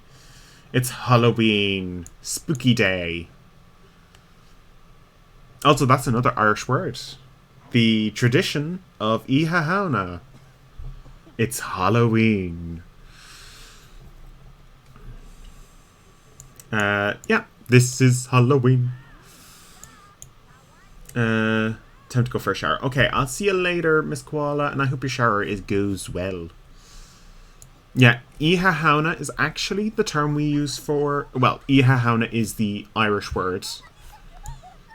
It's Halloween. Spooky day. Also, that's another Irish word. The tradition of Ihahauna. It's Halloween. Yeah, this is Halloween. Time to go for a shower. Okay, I'll see you later, Miss Koala, and I hope your shower goes well. Yeah, Ihahauna is actually the term we use for... Well, Ihahauna is the Irish word.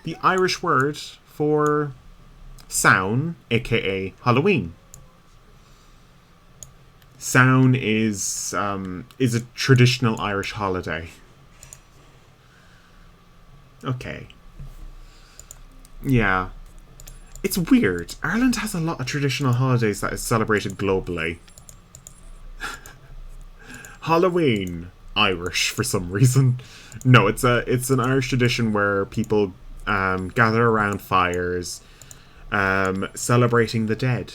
The Irish word for Samhain, aka Halloween. Samhain is a traditional Irish holiday. Okay. Yeah. It's weird. Ireland has a lot of traditional holidays that is celebrated globally. Halloween, Irish for some reason. No, it's an Irish tradition where people gather around fires, celebrating the dead.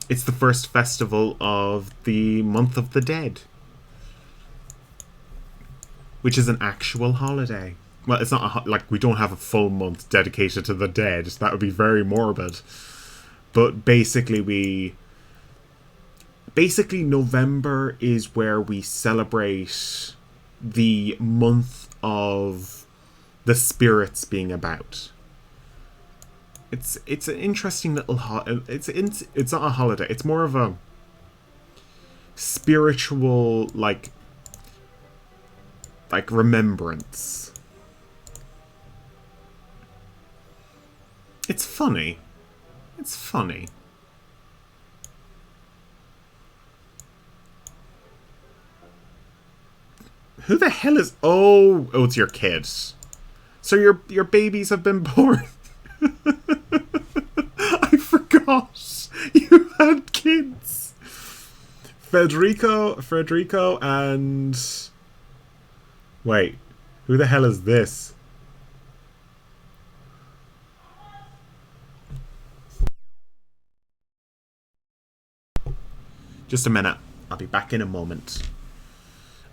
It's the first festival of the month of the dead, which is an actual holiday. Well, it's not like we don't have a full month dedicated to the dead. That would be very morbid. But basically November is where we celebrate the month of the spirits being about. It's an interesting little it's not a holiday. It's more of a spiritual like remembrance. It's funny. It's funny. Who the hell is... Oh, it's your kids. So your babies have been born. I forgot. You had kids. Federico and... Wait. Who the hell is this? Just a minute. I'll be back in a moment.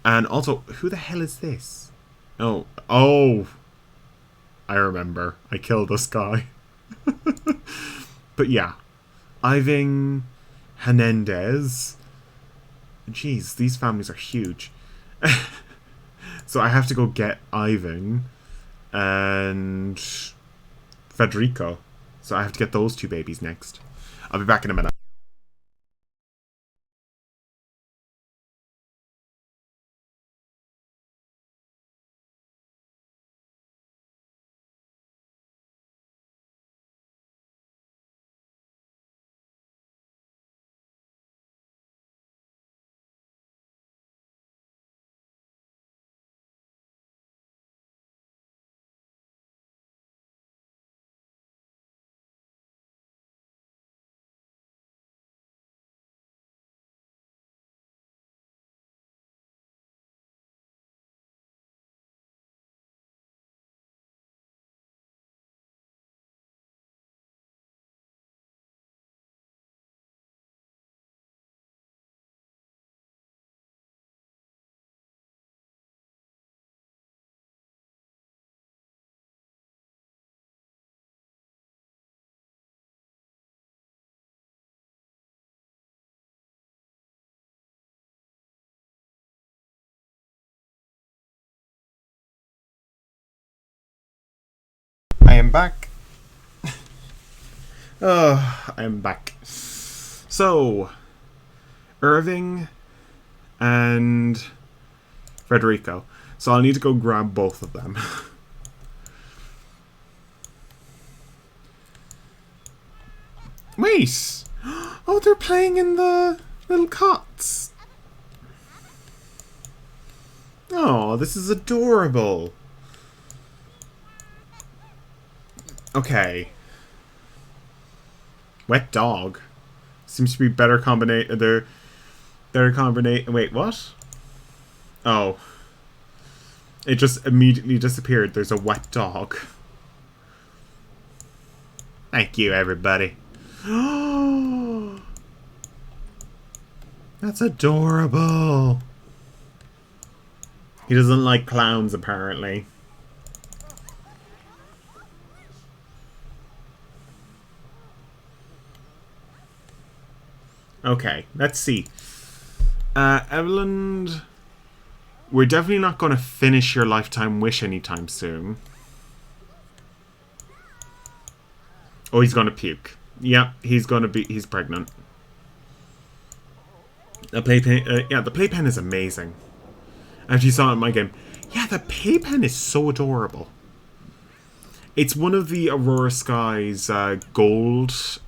And also, who the hell is this? Oh. Oh! I remember. I killed this guy. But yeah. Ivan Hernandez. Jeez, these families are huge. So I have to go get Ivan and Federico. So I have to get those two babies next. I'll be back in a minute. I am back. I am back. So, Irving and Federico. So I'll need to go grab both of them. Wait! Oh, they're playing in the little cots. Oh, this is adorable. Okay. Wet dog. Seems to be better combination. Their combination. Wait, what? Oh. It just immediately disappeared. There's a wet dog. Thank you, everybody. That's adorable. He doesn't like clowns, apparently. Okay, let's see. Evelyn, we're definitely not going to finish your lifetime wish anytime soon. Oh, he's going to puke. Yeah, he's pregnant. The playpen, yeah, the playpen is amazing. After you saw it in my game, yeah, the playpen is so adorable. It's one of the Aurora Skies gold,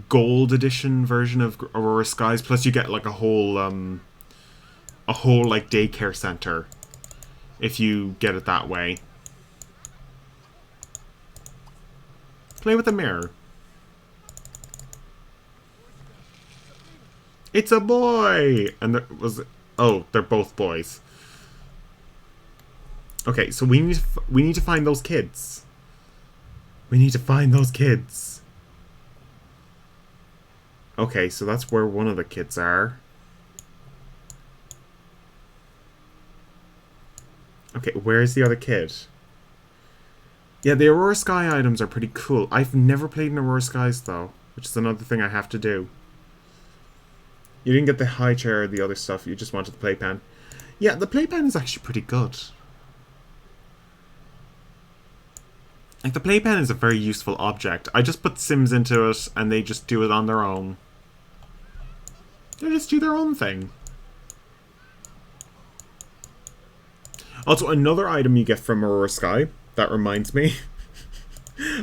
gold edition version of Aurora Skies. Plus, you get like a whole like daycare center if you get it that way. Play with the mirror. It's a boy, and there was. Oh, they're both boys. Okay, so we need to find those kids. We need to find those kids. Okay, so that's where one of the kids are. Okay, where's the other kid? Yeah, the Aurora Sky items are pretty cool. I've never played in Aurora Skies, though, which is another thing I have to do. You didn't get the high chair or the other stuff, you just wanted the playpen. Yeah, the playpen is actually pretty good. Like, the playpen is a very useful object. I just put Sims into it, and they just do it on their own. They just do their own thing. Also, another item you get from Aurora Sky, that reminds me.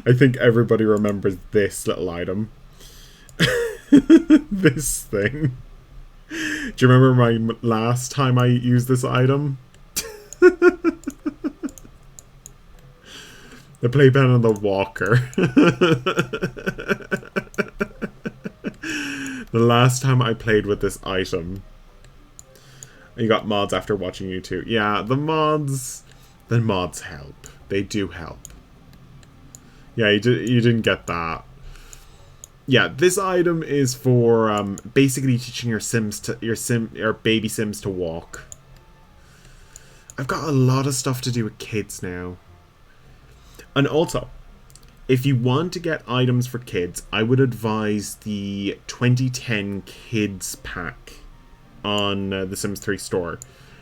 I think everybody remembers this little item. This thing. Do you remember my last time I used this item? The playpen and the walker. The last time I played with this item. You got mods after watching you too. Yeah, the mods help. They do help. Yeah, you didn't get that. Yeah, this item is for basically teaching your baby Sims to walk. I've got a lot of stuff to do with kids now. And also, if you want to get items for kids, I would advise the 2010 Kids Pack on the Sims 3 store.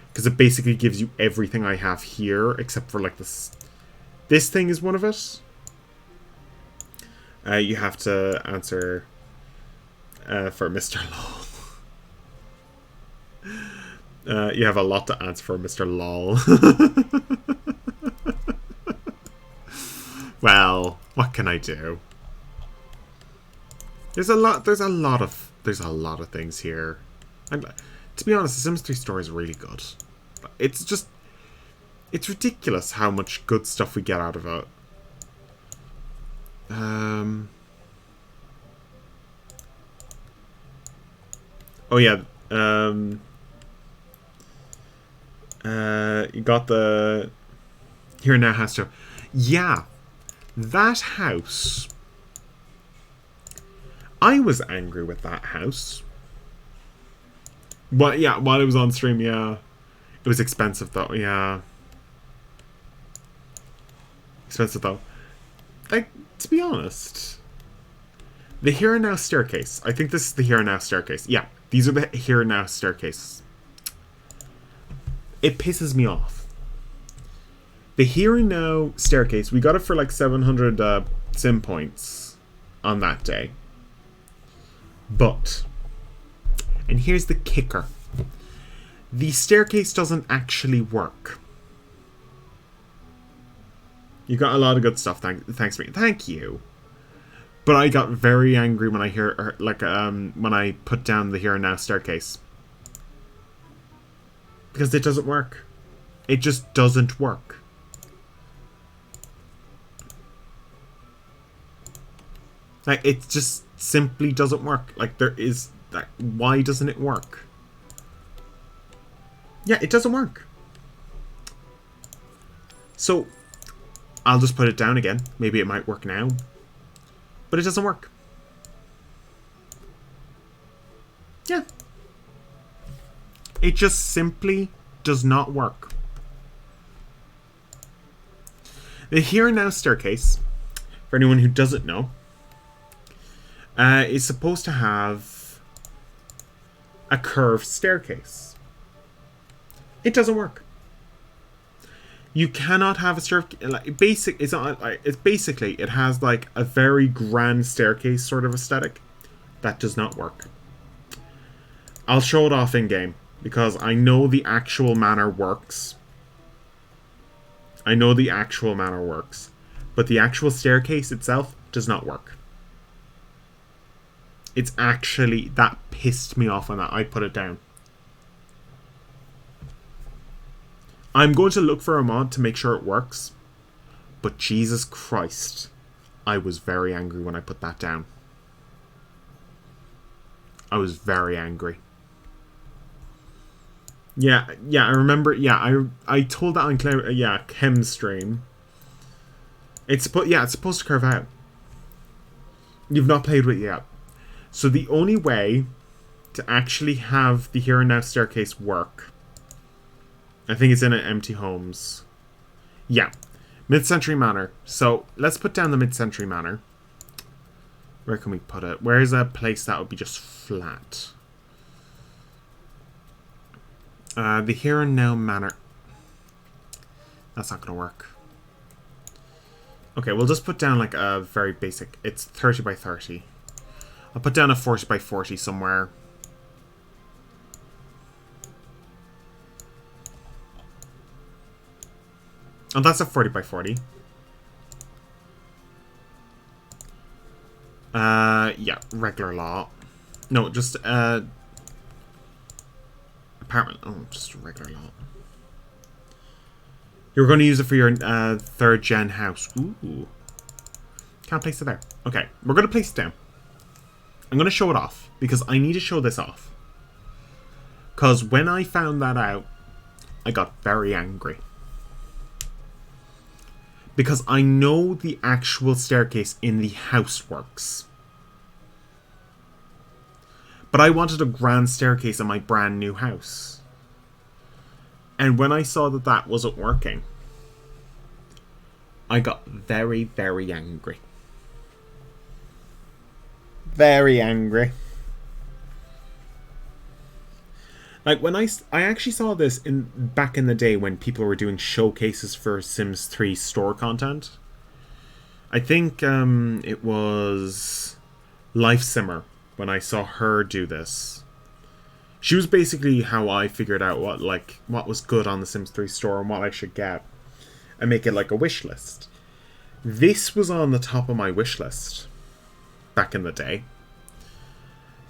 Because it basically gives you everything I have here, except for like this. This thing is one of it. You have to answer for Mr. Lol. You have a lot to answer for, Mr. Lol. Well, what can I do? There's a lot of things here. And to be honest, the Sims 3 store is really good. It's ridiculous how much good stuff we get out of it. Oh yeah. You got the Here Now House Show. Yeah. That house. I was angry with that house. But yeah, while it was on stream, yeah. It was expensive though, yeah. Expensive though. Like, to be honest. The Here and Now staircase. I think this is the Here and Now staircase. Yeah, these are the Here and Now staircases. It pisses me off. The Here and Now staircase, we got it for like 700 sim points on that day. But, and here's the kicker. The staircase doesn't actually work. You got a lot of good stuff, thanks me. Thank you. But I got very angry when I when I put down the Here and Now staircase. Because it doesn't work. It just doesn't work. Like, it just simply doesn't work. Like, why doesn't it work? Yeah, it doesn't work. So, I'll just put it down again. Maybe it might work now. But it doesn't work. Yeah. It just simply does not work. The Here and Now staircase, for anyone who doesn't know, is supposed to have a curved staircase. It doesn't work. You cannot have a staircase. It's basically it has like a very grand staircase sort of aesthetic. That does not work. I'll show it off in game because I know the actual manor works. But the actual staircase itself does not work. It's actually, that pissed me off on that. I put it down. I'm going to look for a mod to make sure it works. But Jesus Christ, I was very angry when I put that down. I was very angry. Yeah, I remember, I told that on Chem stream. It's supposed to curve out. You've not played with it yet. So the only way to actually have the Here and Now staircase work, I think it's in an Empty Homes. Yeah. Mid-Century Manor. So let's put down the Mid-Century Manor. Where can we put it? Where is a place that would be just flat? The Here and Now Manor. That's not going to work. Okay, we'll just put down like a very basic. It's 30 by 30. I'll put down a 40 by 40 somewhere. Oh, that's a 40 by 40. Yeah, regular lot. No, just, apartment. Oh, just a regular lot. You're going to use it for your, 3rd gen house. Ooh. Can't place it there. Okay, we're going to place it down. I'm going to show it off, because I need to show this off. Because when I found that out, I got very angry. Because I know the actual staircase in the house works. But I wanted a grand staircase in my brand new house. And when I saw that that wasn't working, I got very, very angry. Very angry. Like, when I actually saw this back in the day when people were doing showcases for Sims 3 store content. I think it was Life Simmer when I saw her do this. She was basically how I figured out what was good on the Sims 3 store and what I should get, and make it like a wish list. This was on the top of my wish list back in the day.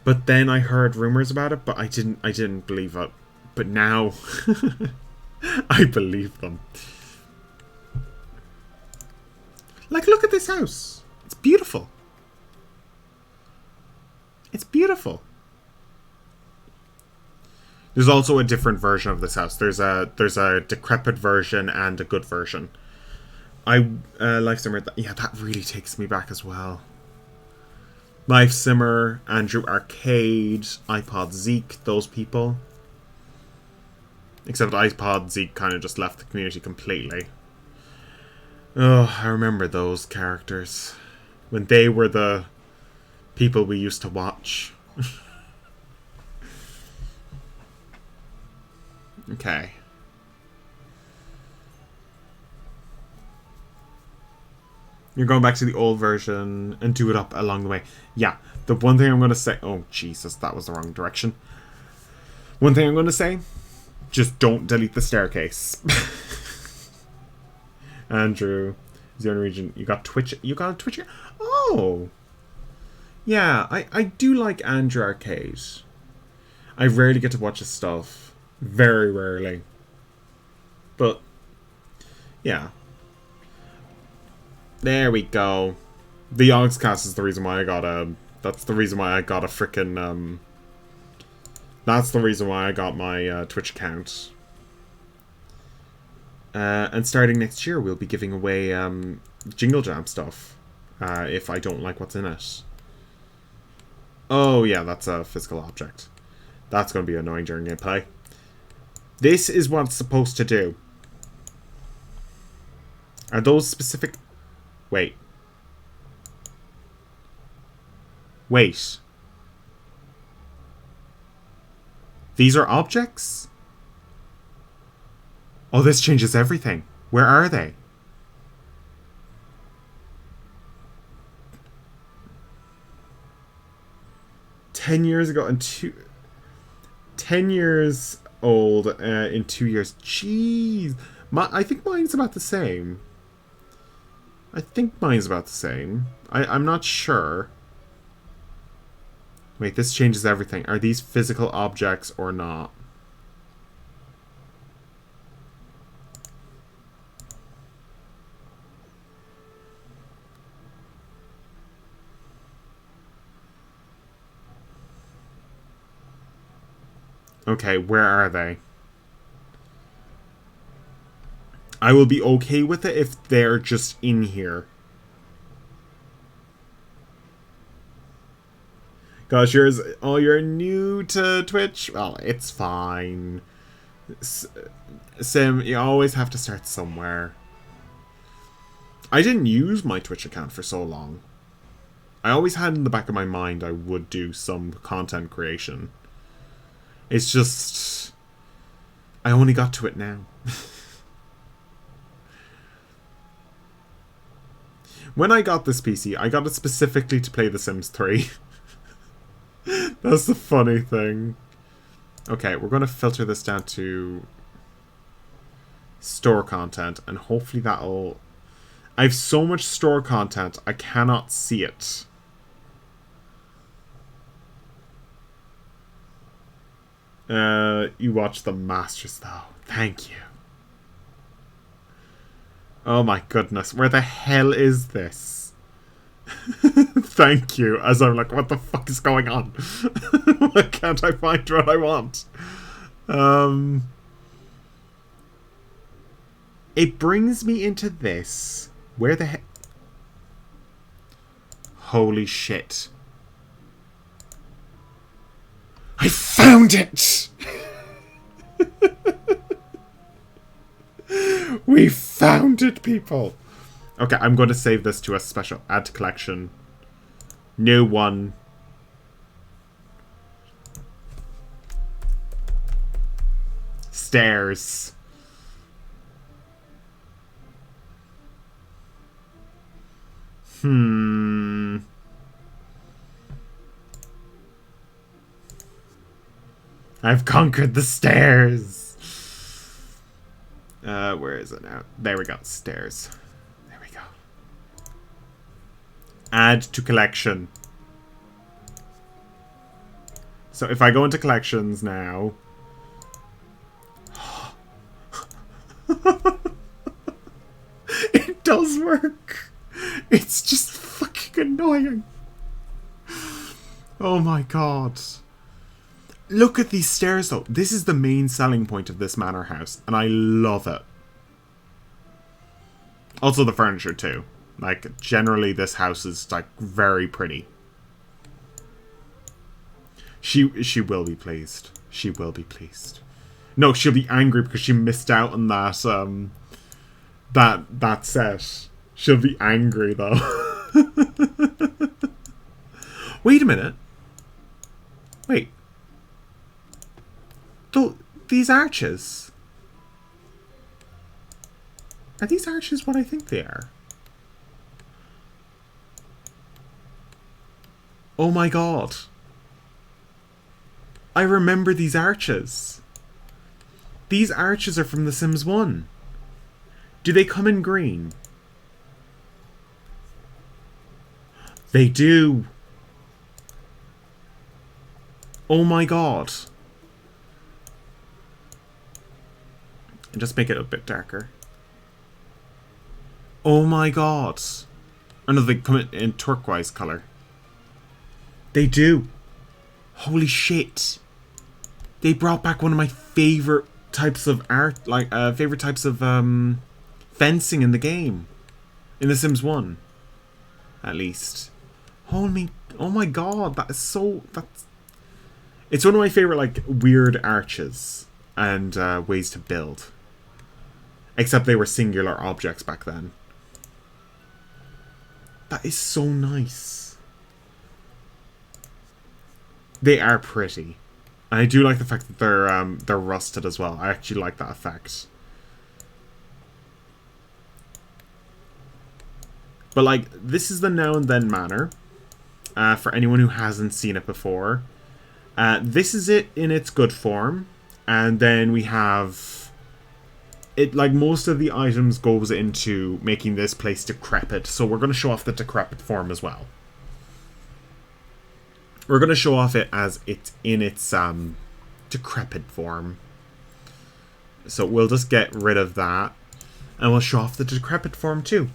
But then I heard rumors about it, but I didn't believe it. But now I believe them. Like, look at this house. It's beautiful. It's beautiful. There's also a different version of this house. There's a decrepit version and a good version. Life Simmer, yeah, that really takes me back as well. Life Simmer, Andrew Arcade, iPod Zeke, those people. Except iPod Zeke kind of just left the community completely. Oh, I remember those characters. When they were the people we used to watch. Okay. You're going back to the old version and do it up along the way. Yeah, the one thing I'm going to say... Oh, Jesus, that was the wrong direction. One thing I'm going to say, just don't delete the staircase. Andrew, Zone Region, you got Twitch... You got a Twitch... Oh! Yeah, I do like Andrew Arcade. I rarely get to watch his stuff. Very rarely. But, yeah. There we go. The Yogscast is the reason why I got a... That's the reason why I got a frickin'... That's the reason why I got my Twitch account. And starting next year, we'll be giving away Jingle Jam stuff. If I don't like what's in it. Oh, yeah, that's a physical object. That's going to be annoying during gameplay. This is what it's supposed to do. Are those specific... Wait. Wait. These are objects? Oh, this changes everything. Where are they? $10 ago and 10 years old in 2 years. Jeez. I think mine's about the same. I'm not sure. Wait, this changes everything. Are these physical objects or not? Okay, where are they? I will be okay with it if they're just in here. Gosh, you're new to Twitch? Well, it's fine. Sim, you always have to start somewhere. I didn't use my Twitch account for so long. I always had in the back of my mind I would do some content creation. It's just... I only got to it now. When I got this PC, I got it specifically to play The Sims 3. That's the funny thing. Okay, we're going to filter this down to store content, and hopefully that'll... I have so much store content, I cannot see it. You watch The Masters, though. Thank you. Oh my goodness, where the hell is this? Thank you, as I'm like, what the fuck is going on? Why can't I find what I want? It brings me into this. Where the heck? Holy shit. I found it! We found it, people. Okay, I'm going to save this to a special add to collection. New one. Stairs. I've conquered the stairs. Where is it now? There we go. Stairs. There we go. Add to collection. So if I go into collections now... It does work. It's just fucking annoying. Oh my god. Look at these stairs though. This is the main selling point of this manor house, and I love it. Also the furniture too. Like, generally this house is like very pretty. She will be pleased. She will be pleased. No, she'll be angry because she missed out on that that set. She'll be angry though. Wait a minute. Wait. These arches. Are these arches what I think they are? Oh my god. I remember these arches. These arches are from The Sims 1. Do they come in green? They do. Oh my god. And just make it a bit darker. Oh my god. Oh no, they come in turquoise colour. They do. Holy shit. They brought back one of my favourite types of art, like, favourite types of, fencing in the game. In The Sims 1. At least. Holy, oh my god, that is so, it's one of my favourite, like, weird arches and, ways to build. Except they were singular objects back then. That is so nice. They are pretty. And I do like the fact that they're rusted as well. I actually like that effect. But like, this is the Now and Then manor. For anyone who hasn't seen it before. This is it in its good form. And then we have... It, like, most of the items goes into making this place decrepit. So we're going to show off the decrepit form as well. We're going to show off it as it's in its decrepit form. So we'll just get rid of that. And we'll show off the decrepit form too.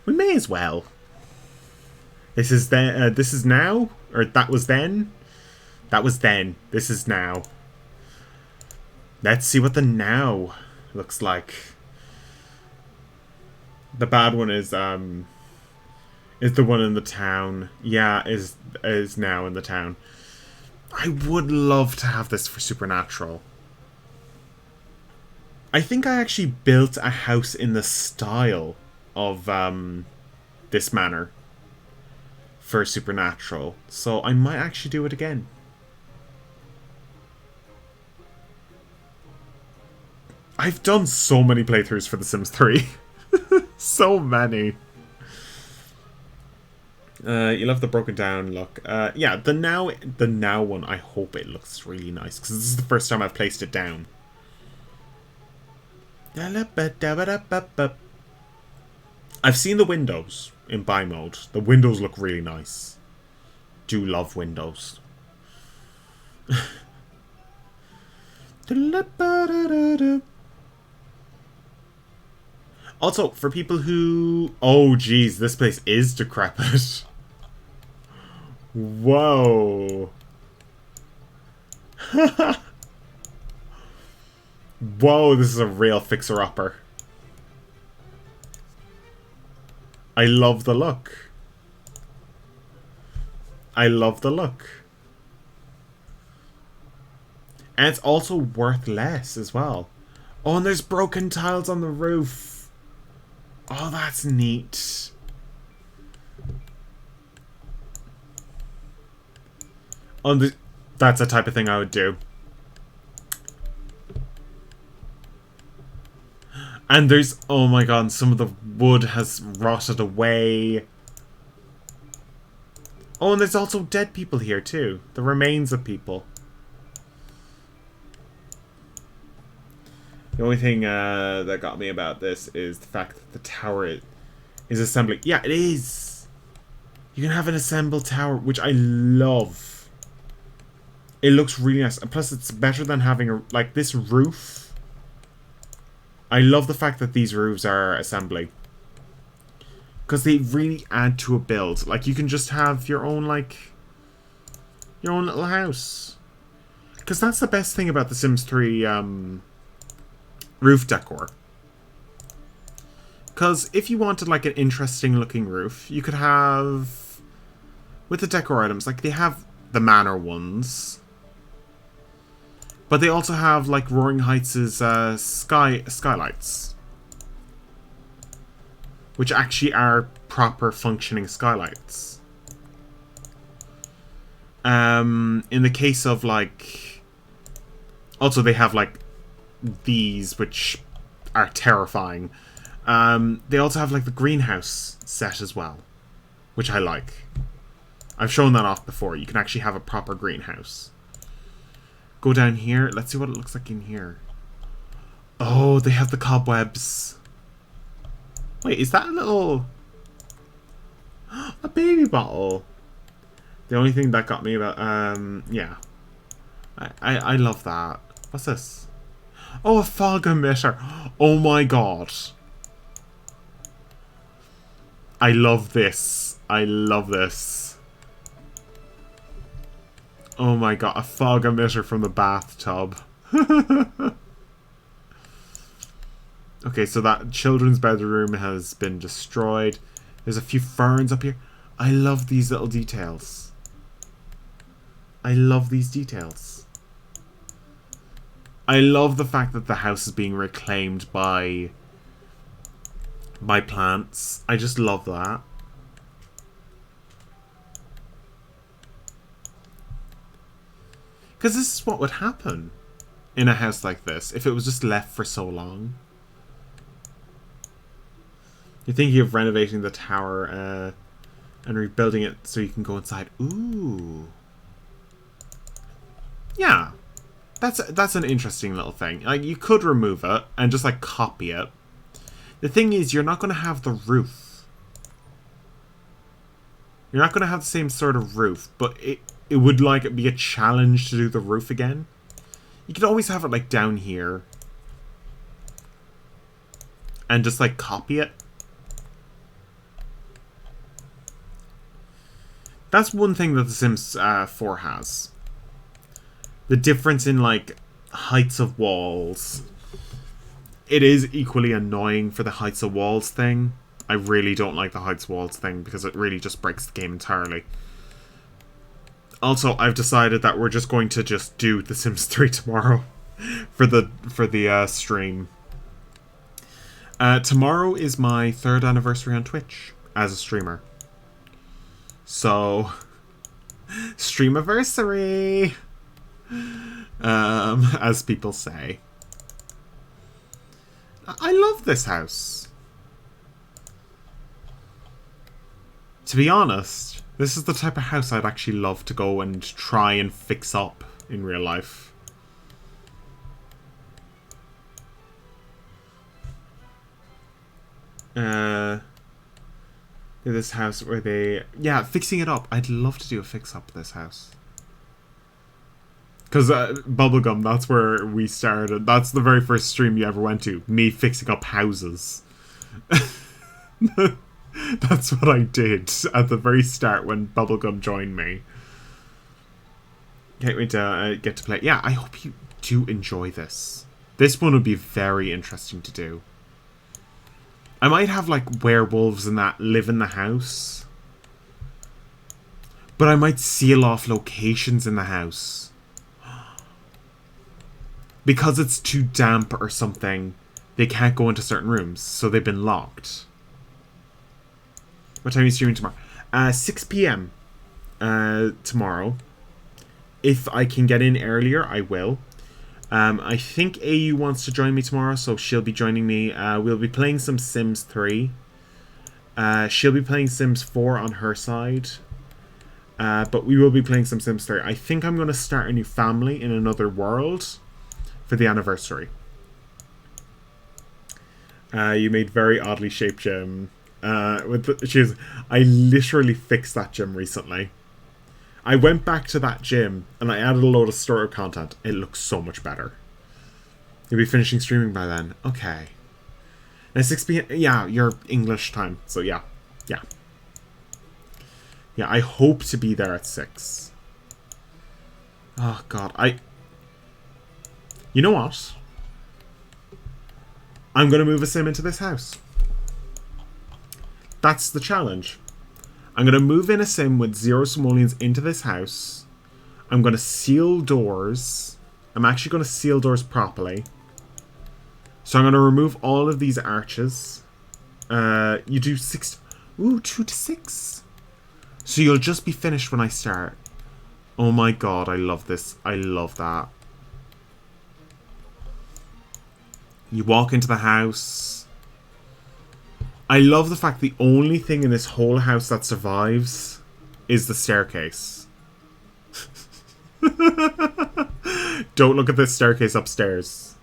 We may as well. This is now? Or that was then? That was then. This is now. Let's see what the now looks like. The bad one is the one in the town. Yeah, is now in the town. I would love to have this for Supernatural. I think I actually built a house in the style of this manor for Supernatural, so I might actually do it again. I've done so many playthroughs for The Sims 3. So many. You love the broken down look. Yeah, the now one, I hope it looks really nice, because this is the first time I've placed it down. I've seen the windows in buy mode. The windows look really nice. Do love windows. Also, for people who... Oh, geez, this place is decrepit. Whoa. Whoa, this is a real fixer-upper. I love the look. I love the look. And it's also worth less as well. Oh, and there's broken tiles on the roof. Oh, that's neat. Oh, that's the type of thing I would do. And there's, oh my god, some of the wood has rotted away. Oh, and there's also dead people here too. The remains of people. The only thing that got me about this is the fact that the tower is assembling. Yeah, it is. You can have an assembled tower, which I love. It looks really nice. And plus, it's better than having like this roof. I love the fact that these roofs are assembly. Because they really add to a build. Like, you can just have your own, like, your own little house. Because that's the best thing about the Sims 3 roof decor. Because if you wanted, like, an interesting looking roof, you could have, with the decor items, like, they have the manor ones. But they also have, like, Roaring Heights' skylights. Which actually are proper functioning skylights. In the case of, like... Also, they have, like, these, which are terrifying. They also have, like, the greenhouse set as well. Which I like. I've shown that off before. You can actually have a proper greenhouse. Go down here. Let's see what it looks like in here. Oh, they have the cobwebs. Wait, is that a little... a baby bottle? The only thing that got me about... yeah. I love that. What's this? Oh, a fog emitter. Oh my god. I love this. I love this. Oh my god, a fog emitter from the bathtub. Okay, so that children's bedroom has been destroyed. There's a few ferns up here. I love these little details. I love these details. I love the fact that the house is being reclaimed by plants. I just love that. Because this is what would happen in a house like this if it was just left for so long. You're thinking of renovating the tower and rebuilding it so you can go inside. Ooh. Yeah. That's an interesting little thing. Like, you could remove it and just, like, copy it. The thing is, you're not going to have the roof. You're not going to have the same sort of roof, but it would, like, be a challenge to do the roof again. You could always have it, like, down here. And just, like, copy it. That's one thing that The Sims 4 has. The difference in, like, heights of walls. It is equally annoying for the heights of walls thing. I really don't like the heights of walls thing because it really just breaks the game entirely. Also, I've decided that we're just going to just do The Sims 3 tomorrow for the stream. Tomorrow is my 3rd anniversary on Twitch as a streamer. So, streamiversary, as people say. I love this house. To be honest, this is the type of house I'd actually love to go and try and fix up in real life. This house where they... Yeah, fixing it up. I'd love to do a fix-up of this house. Because Bubblegum, that's where we started. That's the very first stream you ever went to. Me fixing up houses. That's what I did at the very start when Bubblegum joined me. Can't wait to get to play. Yeah, I hope you do enjoy this. This one would be very interesting to do. I might have, like, werewolves and that live in the house. But I might seal off locations in the house. because it's too damp or something, they can't go into certain rooms, so they've been locked. What time are you streaming tomorrow? 6 p.m. Tomorrow. If I can get in earlier, I will. I think AU wants to join me tomorrow, so she'll be joining me. We'll be playing some Sims 3. She'll be playing Sims 4 on her side. But we will be playing some Sims 3. I think I'm going to start a new family in another world for the anniversary. You made very oddly shaped gym. I literally fixed that gym recently. I went back to that gym and I added a load of story content. It looks so much better. You'll be finishing streaming by then. Okay. Now 6 p.m. Yeah, your English time. So yeah. Yeah. Yeah, I hope to be there at 6. Oh god, you know what? I'm gonna move a sim into this house. That's the challenge. I'm going to move in a sim with 0 simoleons into this house. I'm going to seal doors. I'm actually going to seal doors properly. So I'm going to remove all of these arches. You do 6... Ooh, 2 to 6. So you'll just be finished when I start. Oh my god, I love this. I love that. You walk into the house. I love the fact the only thing in this whole house that survives is the staircase. Don't look at this staircase upstairs.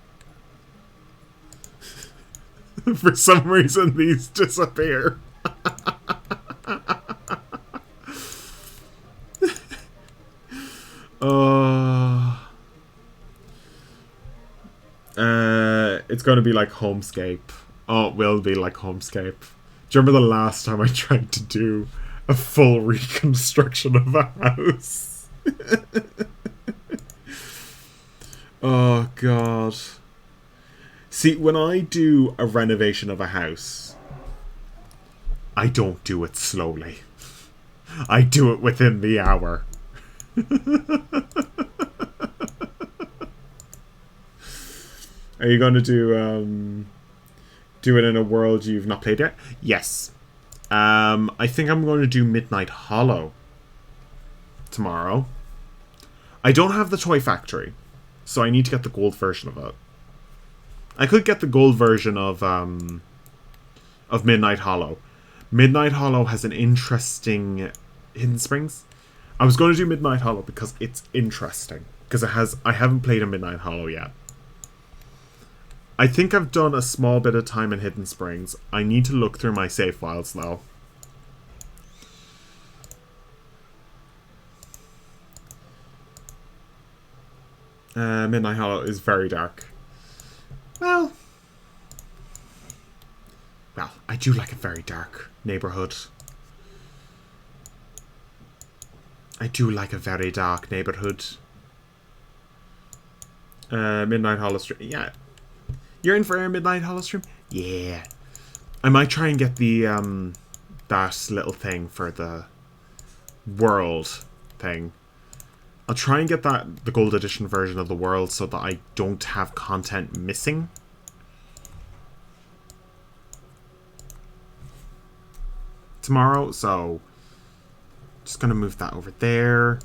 For some reason, these disappear. It's going to be like Homescape. Oh, it will be like Homescape. Do you remember the last time I tried to do a full reconstruction of a house? Oh, God. See, when I do a renovation of a house, I don't do it slowly. I do it within the hour. Are you going to do it in a world you've not played yet? Yes. I think I'm going to do Midnight Hollow tomorrow. I don't have the Toy Factory, so I need to get the gold version of it. I could get the gold version of Midnight Hollow. Midnight Hollow has an interesting Hidden Springs. I was going to do Midnight Hollow because it's interesting. Because I haven't played a Midnight Hollow yet. I think I've done a small bit of time in Hidden Springs. I need to look through my save files though. Midnight Hollow is very dark. Well, I do like a very dark neighborhood. I do like a very dark neighborhood. Midnight Hollow stream. Yeah. You're in for a Midnight Hollow stream? Yeah. I might try and get the, that little thing for the world thing. I'll try and get the gold edition version of the world so that I don't have content missing. Tomorrow, so just gonna move that over there.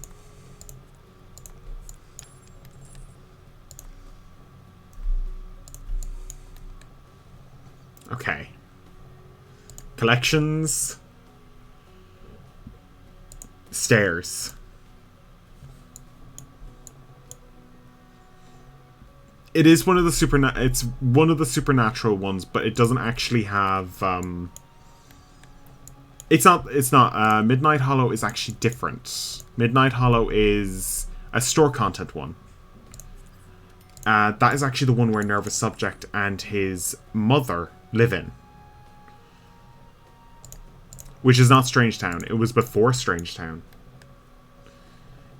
Okay. Collections. Stairs. It is one of the it's one of the supernatural ones, but it doesn't actually have it's not Midnight Hollow is actually different. Midnight Hollow is a store content one. That is actually the one where Nervous Subject and his mother live in. Which is not Strangetown. It was before Strangetown.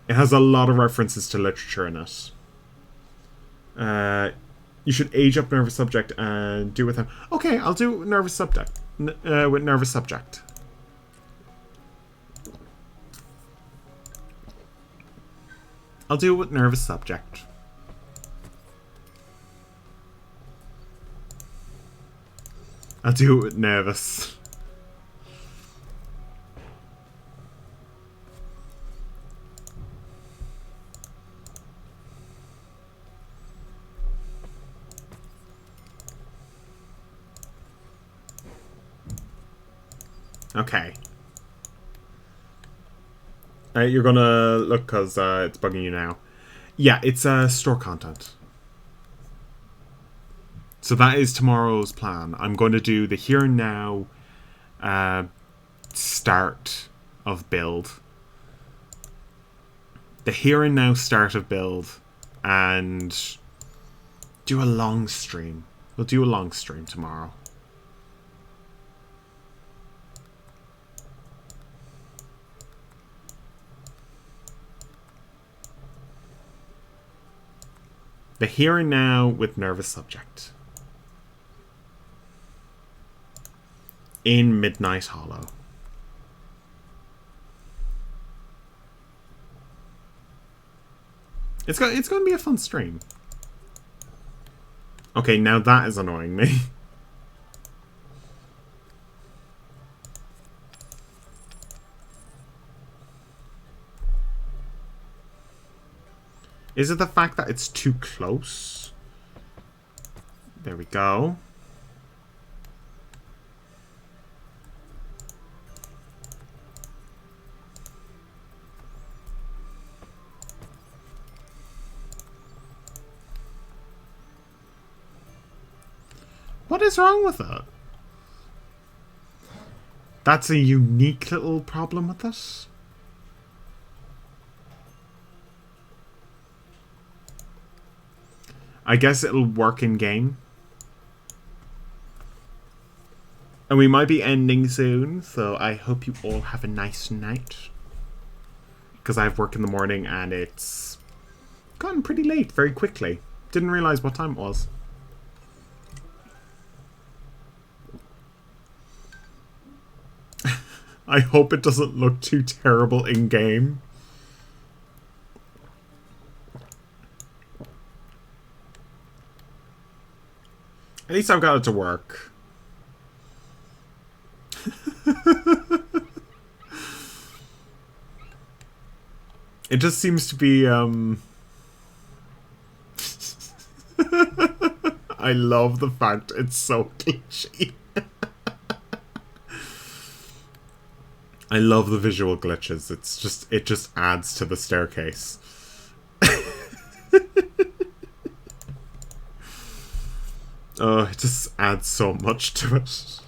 It has a lot of references to literature in it. You should age up Nervous Subject and do with him. Okay, I'll do Nervous Subject. With Nervous Subject. I'll do it with Nervous Subject. I'll do it with Nervous. Okay. You're gonna look because it's bugging you now. Yeah, it's store content. So that is tomorrow's plan. I'm going to do the here and now start of build. The here and now start of build. And do a long stream. We'll do a long stream tomorrow. The here and now with Nervous Subject. In Midnight Hollow. It's going to be a fun stream. Okay, now that is annoying me. Is it the fact that it's too close? There we go. What is wrong with it? That's a unique little problem with this. I guess it'll work in game. And we might be ending soon, so I hope you all have a nice night. Because I have work in the morning and it's gotten pretty late very quickly. Didn't realise what time it was. I hope it doesn't look too terrible in game. At least I've got it to work. It just seems to be, I love the fact it's so glitchy. I love the visual glitches. It just adds to the staircase. Oh, it just adds so much to it.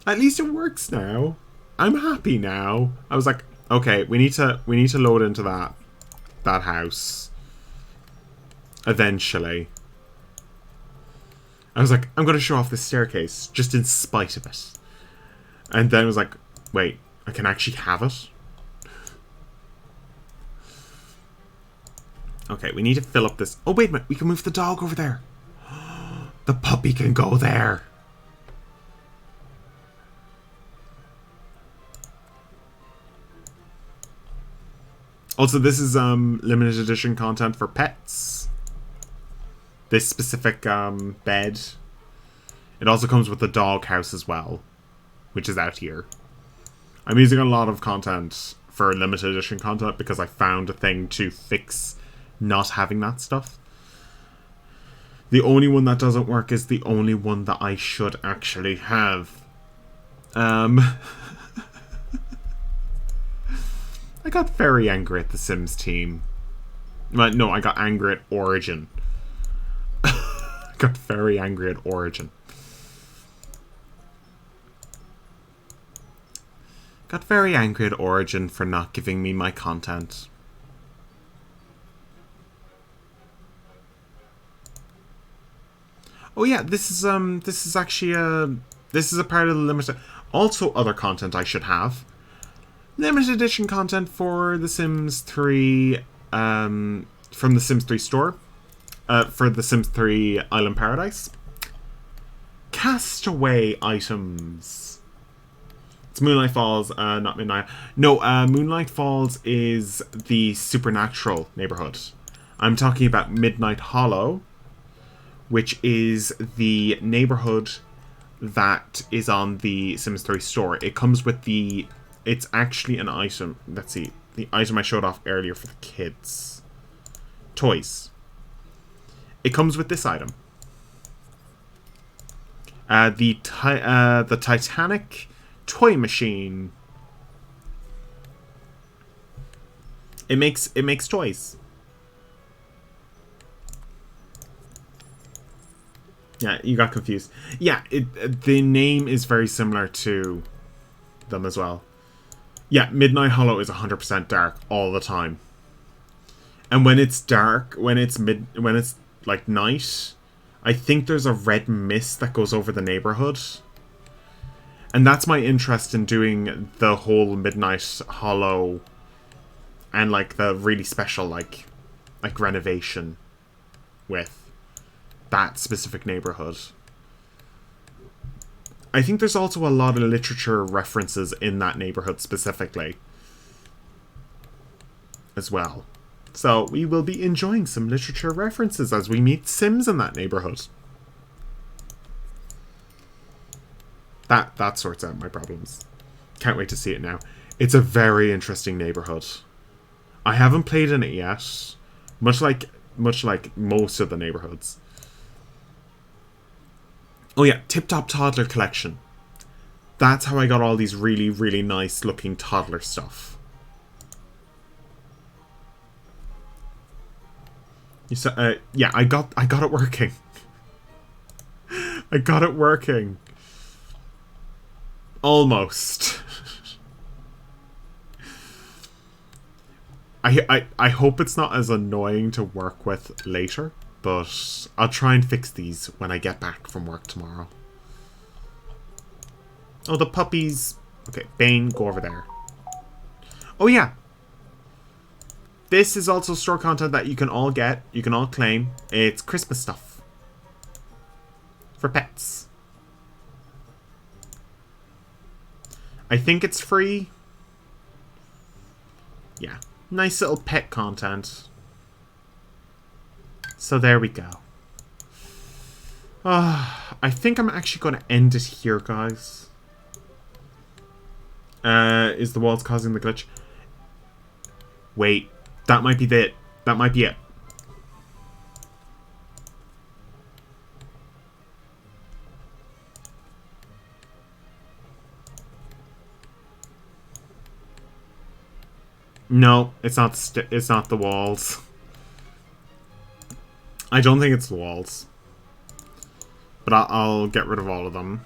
At least it works now. I'm happy now. I was like, okay, we need to load into that house. Eventually. I was like, I'm gonna show off this staircase just in spite of it. And then I was like, wait, I can actually have it? Okay, we need to fill up this. Oh, wait a minute, we can move the dog over there. The puppy can go there. Also, this is limited edition content for pets. This specific bed. It also comes with the dog house as well, which is out here. I'm using a lot of content for limited edition content because I found a thing to fix not having that stuff. The only one that doesn't work is the only one that I should actually have. I got very angry at the Sims team. Well, no, I got angry at Origin. I got very angry at Origin. Got very angry at Origin for not giving me my content. Oh yeah, this is actually this is a part of the limited. Also, other content I should have. Limited edition content for The Sims 3, from The Sims 3 store, for The Sims 3 Island Paradise. Castaway items. It's Moonlight Falls, not Midnight. No, Moonlight Falls is the supernatural neighborhood. I'm talking about Midnight Hollow, which is the neighborhood that is on the Sims 3 store. It comes with the... It's actually an item. Let's see. The item I showed off earlier for the kids. Toys. It comes with this item. The Titanic toy machine. It makes toys. Yeah, you got confused. Yeah, the name is very similar to them as well. Yeah, Midnight Hollow is 100% dark all the time. And when it's dark, when it's like night, I think there's a red mist that goes over the neighborhood. And that's my interest in doing the whole Midnight Hollow and like the really special like renovation with that specific neighborhood. I think there's also a lot of literature references in that neighborhood specifically as well. So we will be enjoying some literature references as we meet Sims in that neighborhood. That sorts out my problems. Can't wait to see it now. It's a very interesting neighborhood. I haven't played in it yet, much like most of the neighborhoods. Oh yeah, Tip Top Toddler Collection. That's how I got all these really, really nice looking toddler stuff. You saw, yeah, I got it working. I got it working. Almost. I hope it's not as annoying to work with later, but I'll try and fix these when I get back from work tomorrow. Oh, the puppies. Okay, Bane, go over there. Oh yeah. This is also store content that you can all get, you can all claim. It's Christmas stuff. For pets. I think it's free. Yeah. Nice little pet content. So there we go. I think I'm actually going to end it here, guys. Is the walls causing the glitch? Wait. That might be it. That might be it. No, it's not. It's not the walls. I don't think it's the walls. But I'll get rid of all of them.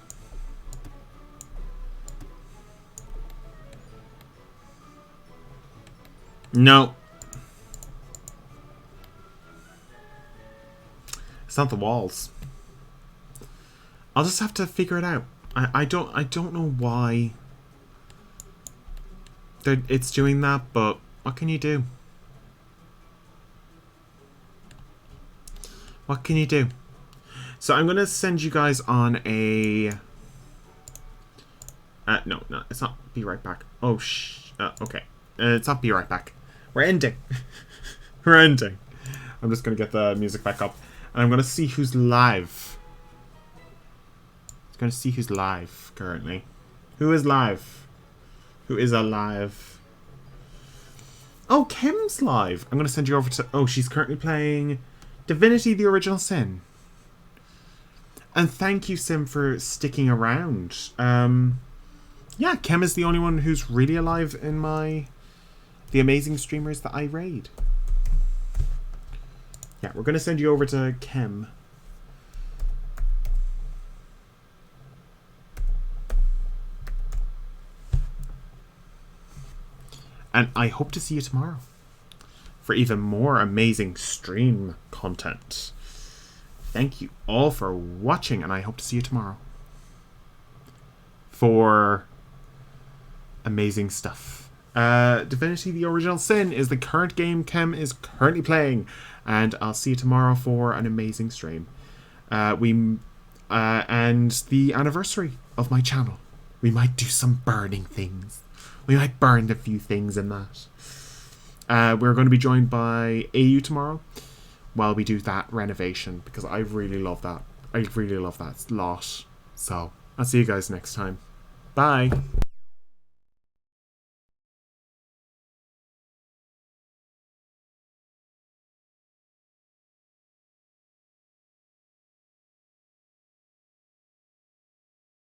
No. It's not the walls. I'll just have to figure it out. I don't know why it's doing that, but what can you do? What can you do? So I'm gonna send you guys on a no, it's not Be Right Back. Oh okay. It's not Be Right Back. We're ending. We're ending. I'm just gonna get the music back up. And I'm gonna see who's live. I'm gonna see who's live currently. Who is live? Who is alive? Oh, Kim's live. I'm gonna send you over to... Oh, she's currently playing Divinity: The Original Sin. And thank you, Sim, for sticking around. Yeah, Kim is the only one who's really alive in the amazing streamers that I raid. Yeah, we're going to send you over to Kim. And I hope to see you tomorrow for even more amazing stream content. Thank you all for watching, and I hope to see you tomorrow for amazing stuff. Divinity: The Original Sin is the current game Kim is currently playing, and I'll see you tomorrow for an amazing stream. And the anniversary of my channel. We might do some burning things. We might burn a few things in that. We're going to be joined by AU tomorrow while we do that renovation, because I really love that. I really love that lot. So I'll see you guys next time. Bye.